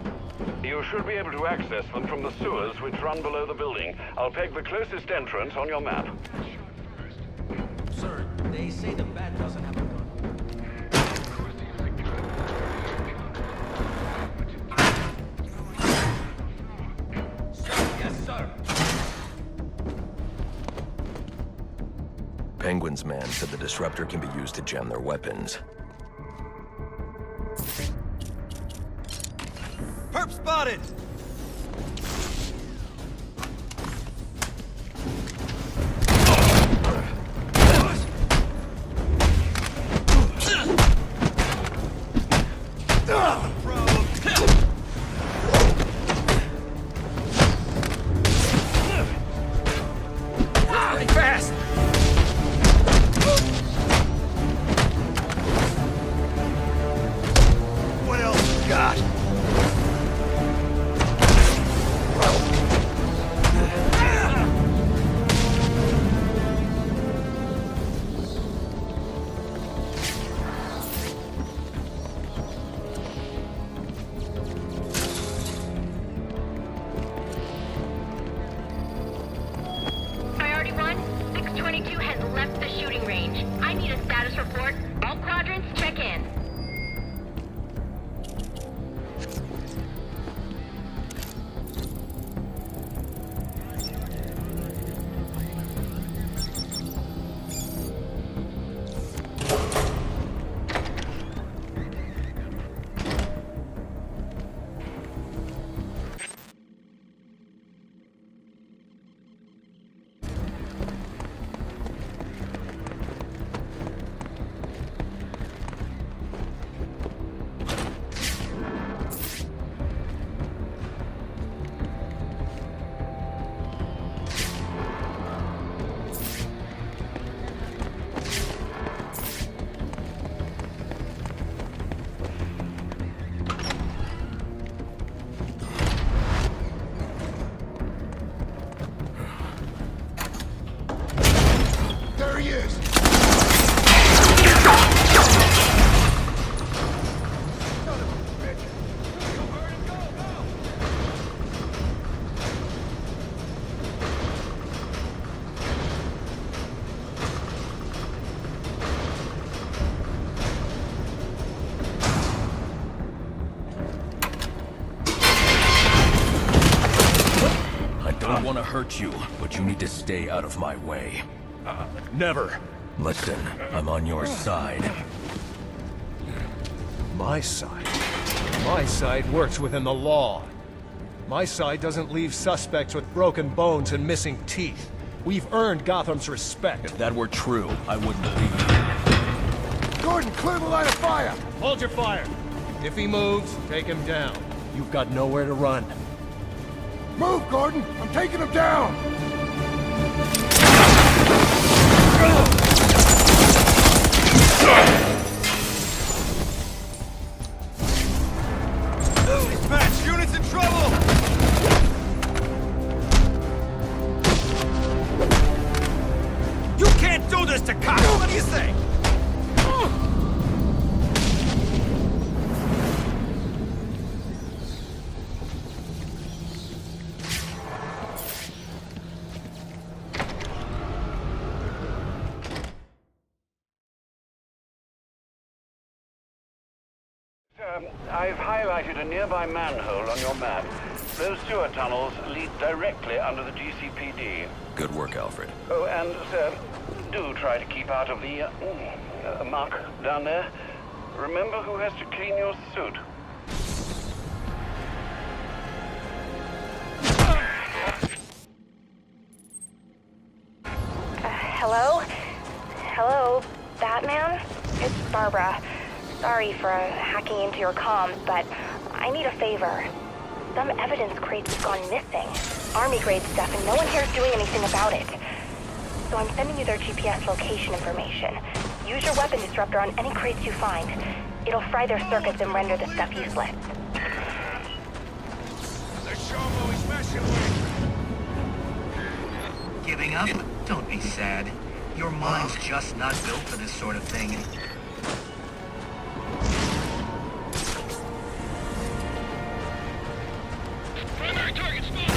You should be able to access them from the sewers which run below the building. I'll peg the closest entrance on your map. Sir, they say the bat doesn't have a gun. Yes, sir. Penguin's man said the disruptor can be used to jam their weapons. Perp spotted! Fast! What else you got? Priority 1, 622 has left the shooting range. I need a status report. All quadrants, check in. There he is! I don't want to hurt you, but you need to stay out of my way. Never. Listen, I'm on your side. My side? My side works within the law. My side doesn't leave suspects with broken bones and missing teeth. We've earned Gotham's respect. If that were true, I wouldn't believe you. Gordon, clear the line of fire! Hold your fire. If he moves, take him down. You've got nowhere to run. Move, Gordon! I'm taking him down! Dispatch, units in trouble! You can't do this to cops! What do you say? I've highlighted a nearby manhole on your map. Those sewer tunnels lead directly under the GCPD. Good work, Alfred. Oh, and, sir, do try to keep out of the muck down there. Remember who has to clean your suit. Batman? It's Barbara. Sorry for hacking into your comms, but I need a favor. Some evidence crates have gone missing. Army-grade stuff, and no one here is doing anything about it. So I'm sending you their GPS location information. Use your weapon disruptor on any crates you find. It'll fry their circuits and render the stuff useless. Giving up? Don't be sad. Your mind's just not built for this sort of thing. Primary target spotted!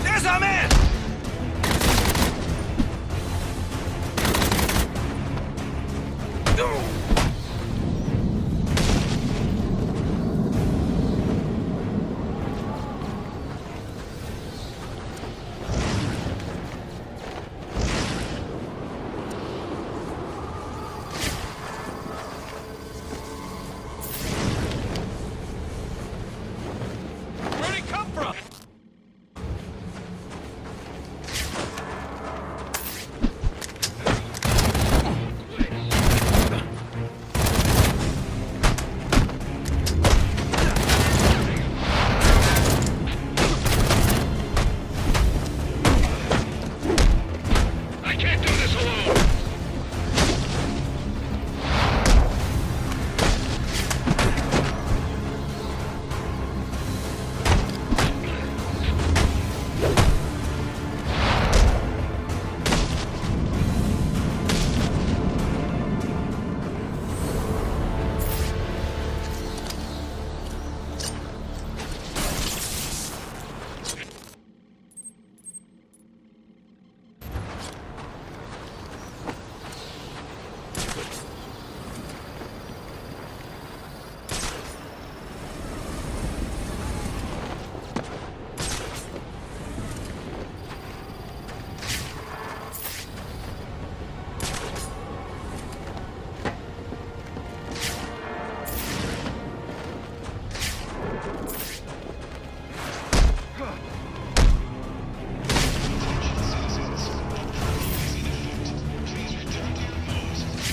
There's our man! Where'd he come from? I can't do this alone!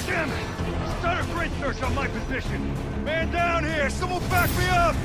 Damn it! Start a grid search on my position! Man down here! Someone back me up!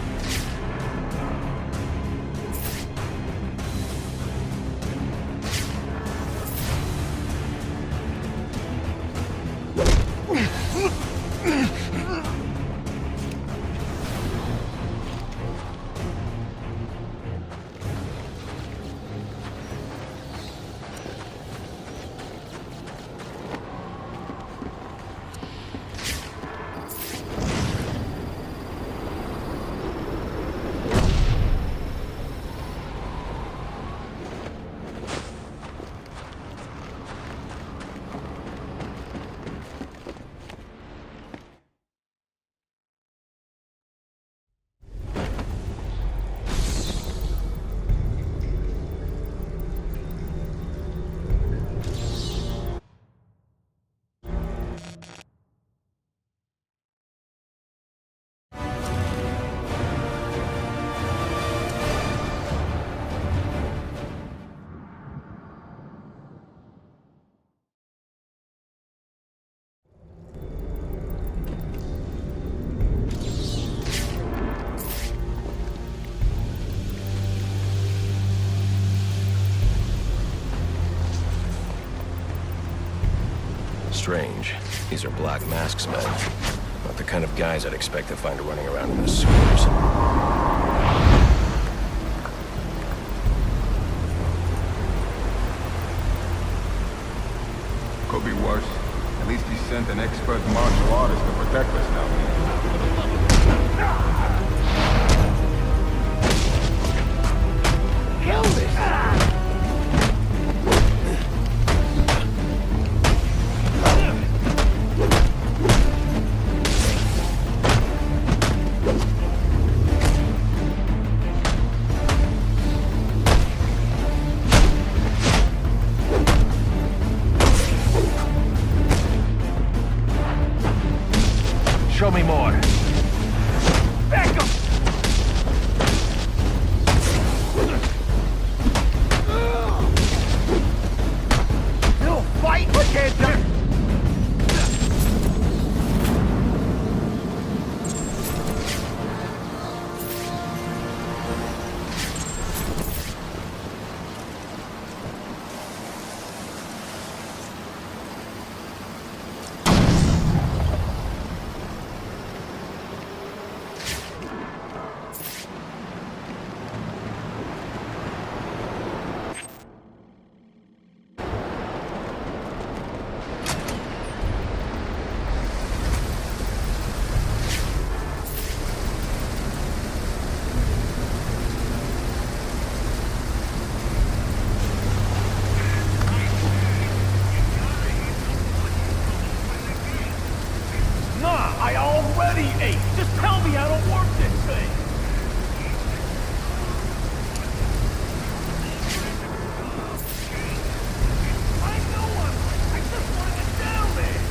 Strange. These are Black Mask's men. Not the kind of guys I'd expect to find running around in the sewers. Could be worse. At least he sent an expert martial artist to protect us now. Kill this! Show me more. Back up! Still fight? I can't do. I already ate! Just tell me I don't work this thing! I know I just wanted it down there!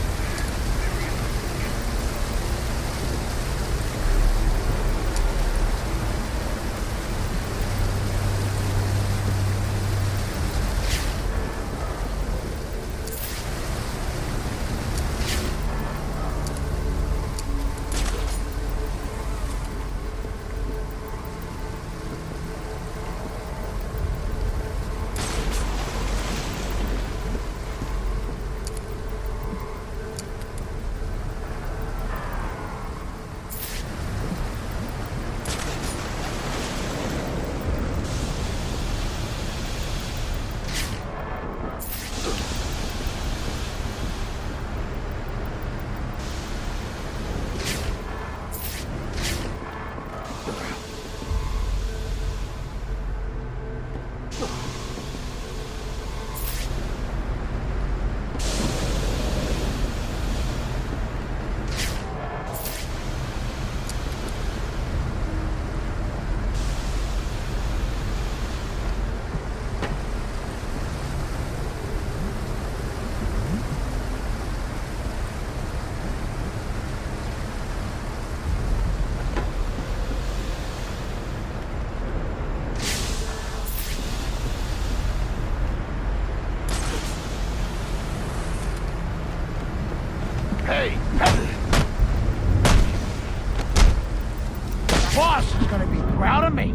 Hey! Boss is gonna be proud of me!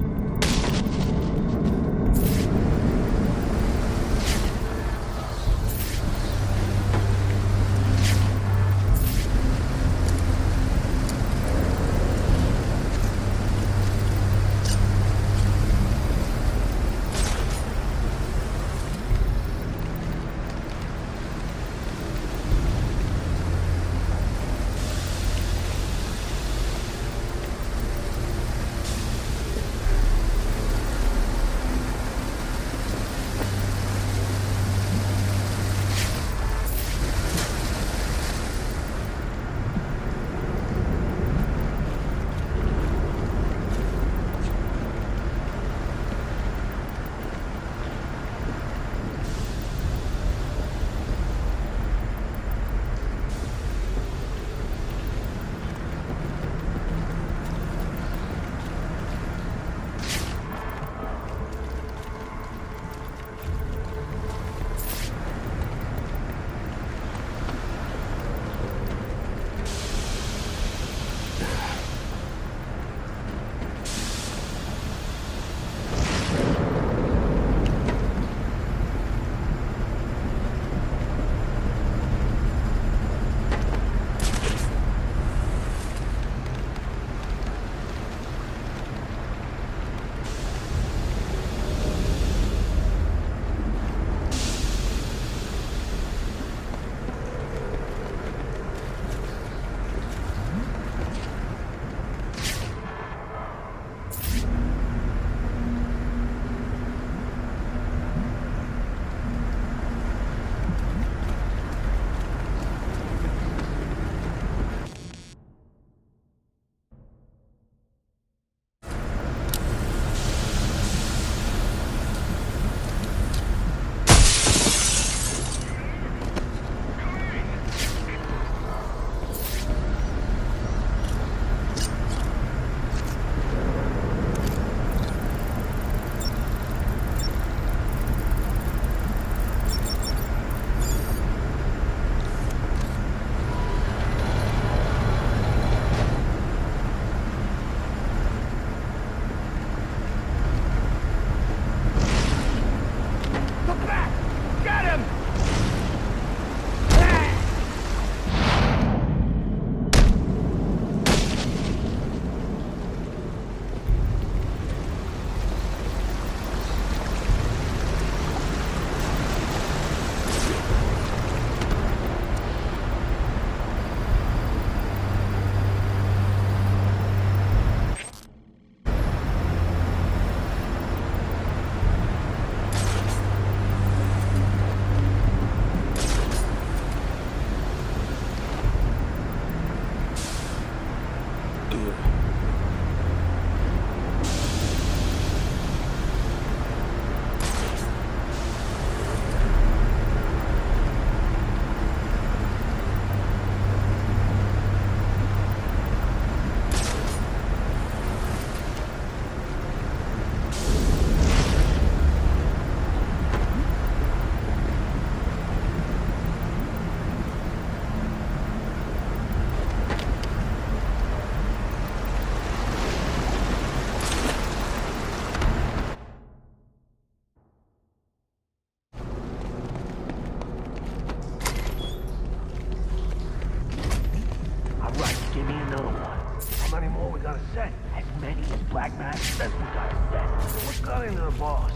on set. As many as Black Mask as we got a set. What's got into the boss?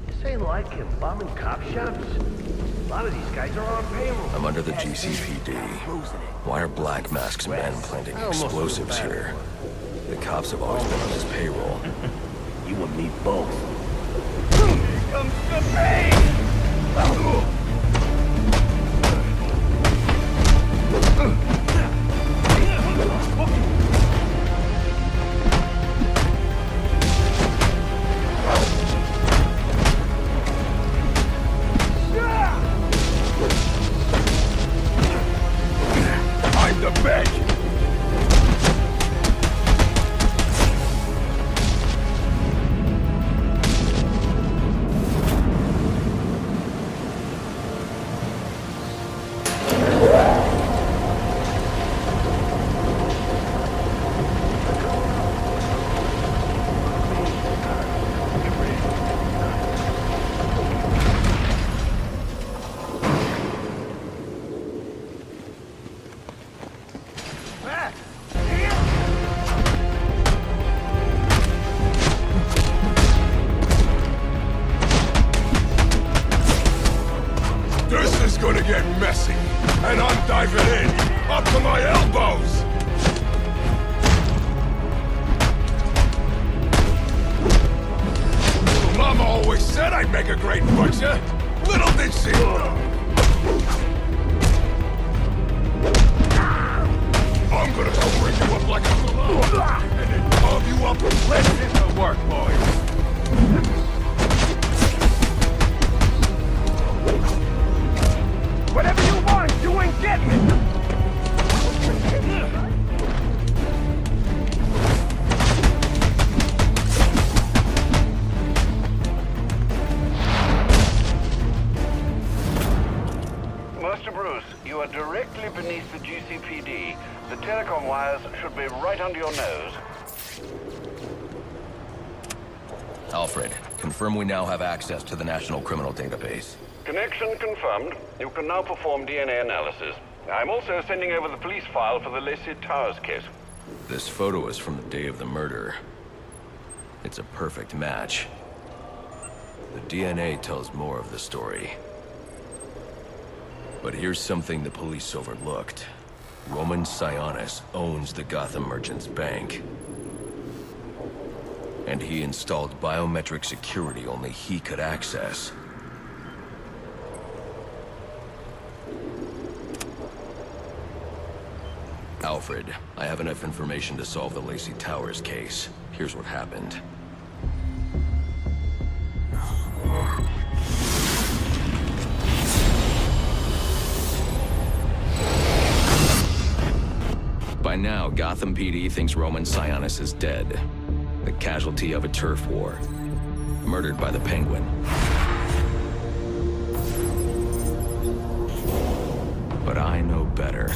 This ain't like him, bombing cop shops. A lot of these guys are on payroll. I'm under the GCPD. Why are Black Mask's men planting explosives here? The cops have always been on his payroll. You and me both. Here comes the pain! I'm the best! This is gonna get messy, and I'm diving in, up to my elbows! Mama always said I'd make a great butcher. Little did she know. I'm gonna go bring you up like a salon, and then carve you up. Let's get to work, boys. Whatever you want, you ain't getting it! Master Bruce, you are directly beneath the GCPD. The telecom wires should be right under your nose. Alfred, confirm we now have access to the National Criminal Database. Connection confirmed. You can now perform DNA analysis. I'm also sending over the police file for the Lacey Towers case. This photo is from the day of the murder. It's a perfect match. The DNA tells more of the story. But here's something the police overlooked. Roman Sionis owns the Gotham Merchants Bank. And he installed biometric security only he could access. Alfred, I have enough information to solve the Lacey Towers case. Here's what happened. By now, Gotham PD thinks Roman Sionis is dead. The casualty of a turf war. Murdered by the Penguin. But I know better.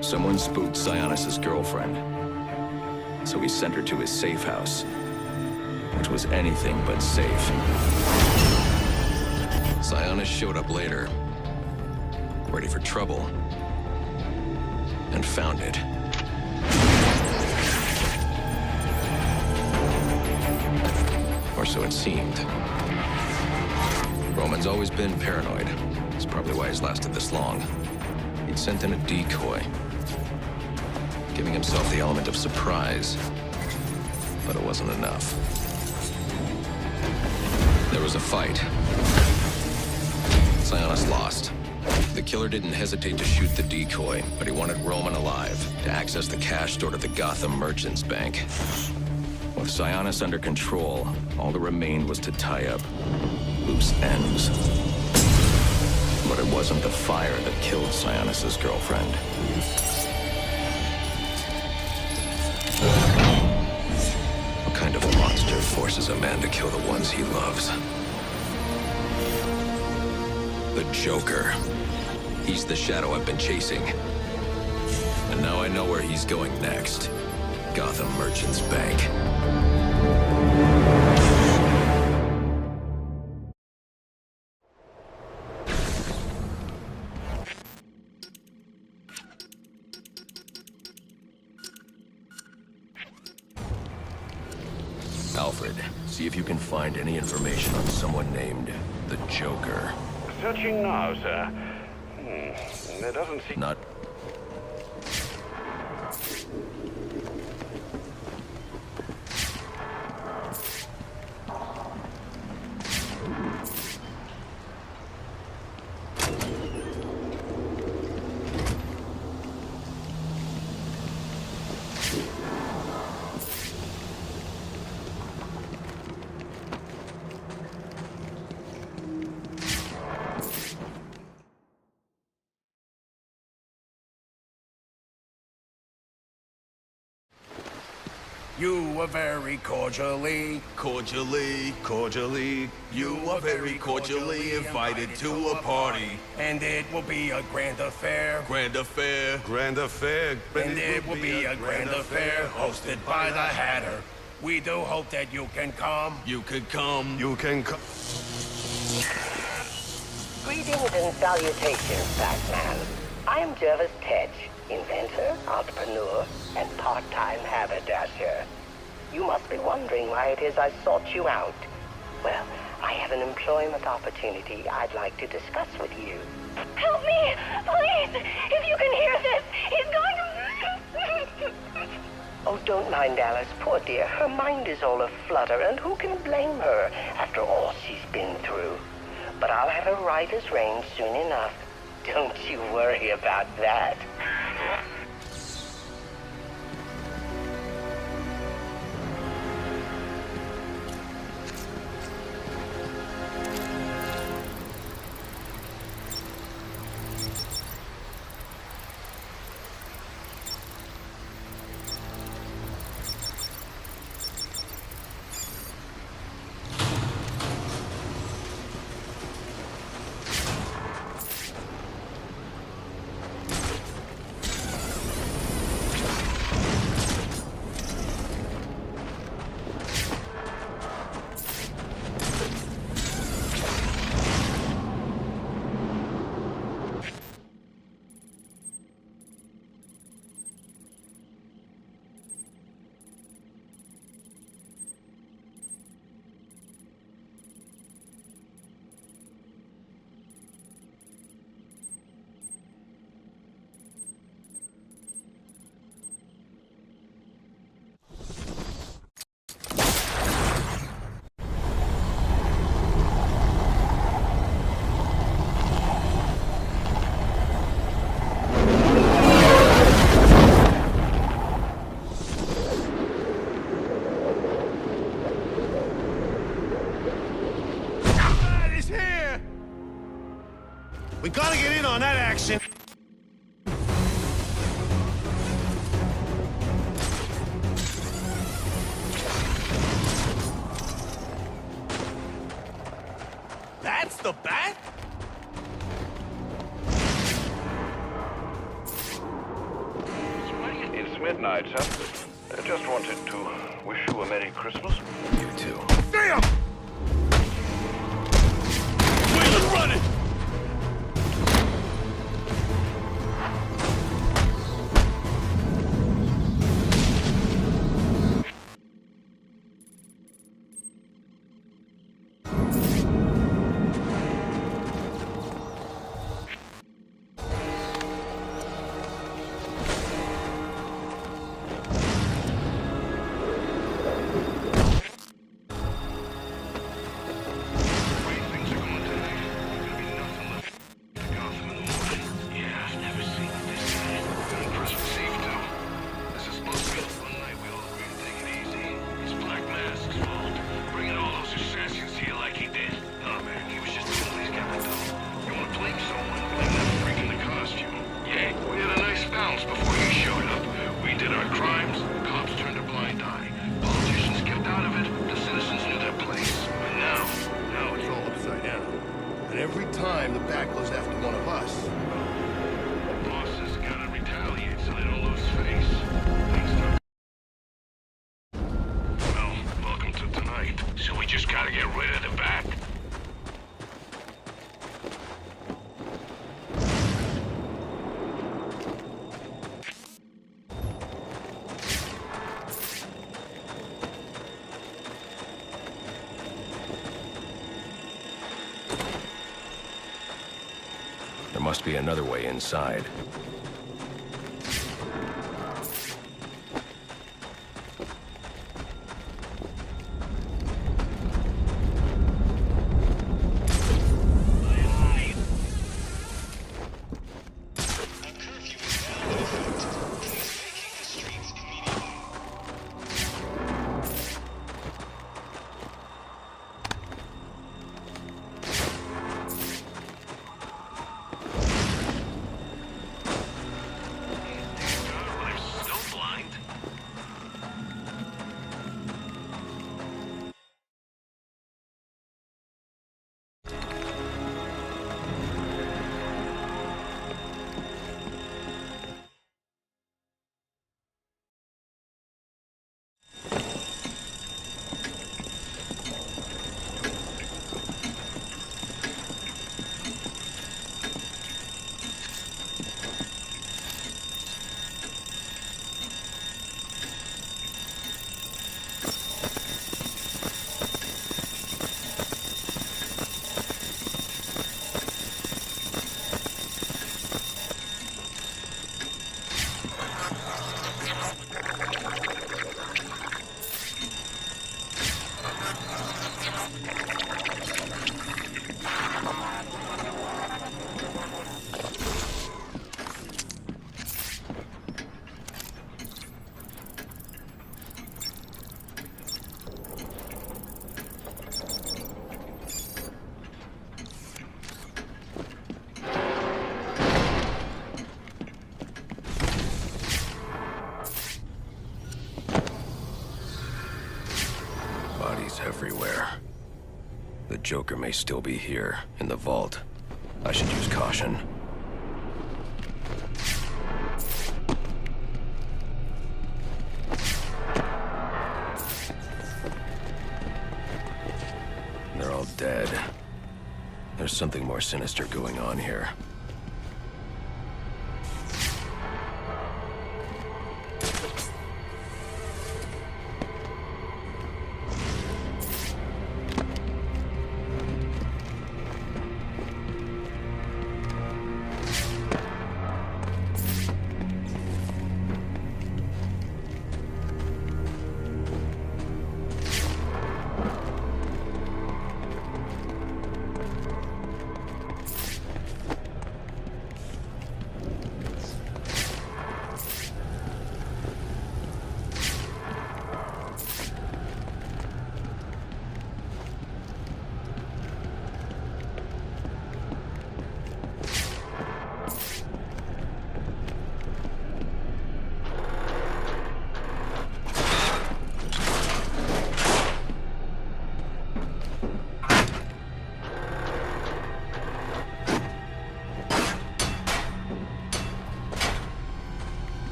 Someone spooked Sionis' girlfriend. So he sent her to his safe house. Which was anything but safe. Sionis showed up later. Ready for trouble. And found it. Or so it seemed. Roman's always been paranoid. That's probably why he's lasted this long. He'd sent in a decoy. Giving himself the element of surprise. But it wasn't enough. There was a fight. Sionis lost. The killer didn't hesitate to shoot the decoy, but he wanted Roman alive to access the cash stored at the Gotham Merchants Bank. With Sionis under control, all that remained was to tie up loose ends. But it wasn't the fire that killed Sionis' girlfriend. What kind of monster forces a man to kill the ones he loves? The Joker. He's the shadow I've been chasing. And now I know where he's going next. Gotham Merchants Bank. See if you can find any information on someone named the Joker. Searching now, sir. There doesn't seem... Not... You were very cordially, you were very cordially invited to a party. And it will be a grand affair. Grand affair. And it will be a grand affair hosted by the Hatter. We do hope that you can come. You can come. Greetings and salutations, Batman. I'm Jervis Tetch, inventor, entrepreneur, and part-time haberdasher. You must be wondering why it is I sought you out. Well, I have an employment opportunity I'd like to discuss with you. Help me! Please! If you can hear this, he's going to... Oh, don't mind Alice, poor dear. Her mind is all aflutter, and who can blame her after all she's been through? But I'll have her right as rain soon enough. Don't you worry about that. We gotta get in on that action. That's the bat? It's midnight, sir. I just wanted to wish you a Merry Christmas. You too. Damn! Wheeler's running! Every time the bat goes after one of us. Bosses gotta retaliate so they don't lose face. Well, welcome to tonight. So we just gotta get rid of the bat. must be another way inside. Everywhere. The Joker may still be here, in the vault. I should use caution. They're all dead. There's something more sinister going on here.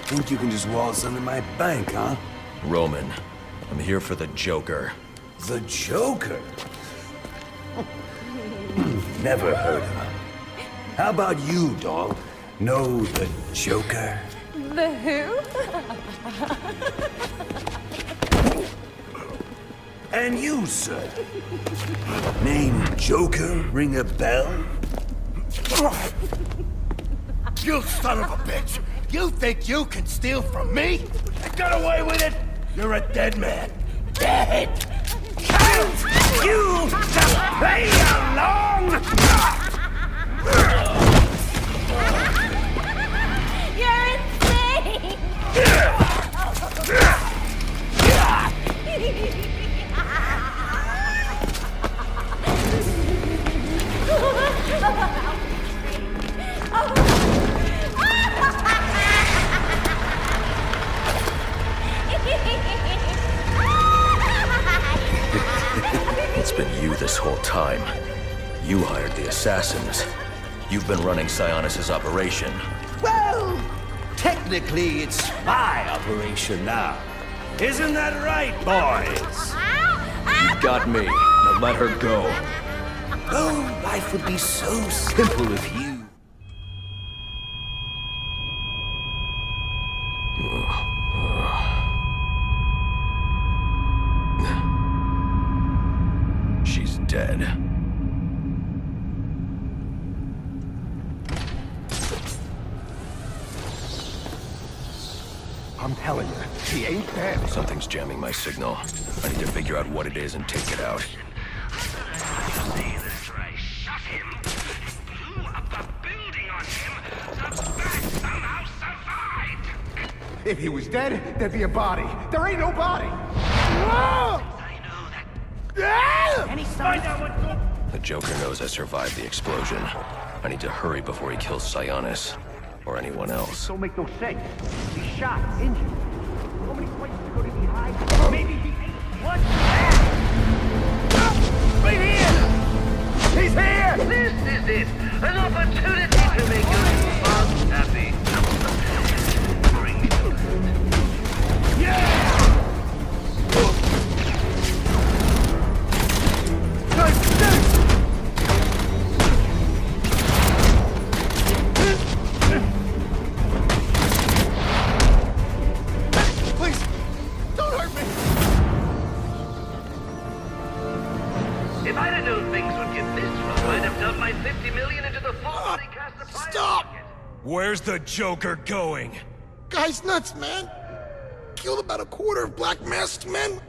Think you can just waltz under my bank, huh? Roman, I'm here for the Joker. The Joker? Never heard of him. How about you, dog? Know the Joker? The who? And you, sir? Name Joker ring a bell? You son of a bitch! You think you can steal from me? I got away with it? You're a dead man. Dead! Can't you just play along? You're insane! you this whole time. You hired the assassins. You've been running Sionis' operation. Well, technically it's my operation now. Isn't that right, boys? You got me. Now let her go. Oh, life would be so simple if you... She's dead. I'm telling you, she ain't dead. Something's jamming my signal. I need to figure out what it is and take it out. If he was dead, there'd be a body. There ain't no body. The Joker knows I survived the explosion. I need to hurry before he kills Sionis. Or anyone else. Don't make no sense. He's shot, injured. So many places to go to be hide. Maybe he ate what? Right here! He's here! This is it! An opportunity to make your spouse happy. Bring me to it. Yeah! Please, don't hurt me! If I'd have known things would get this rough, I'd have dumped my 50 million into the full body cast of Stop! Where's the Joker going? Guy's nuts, man. Killed about a quarter of Black Masked men.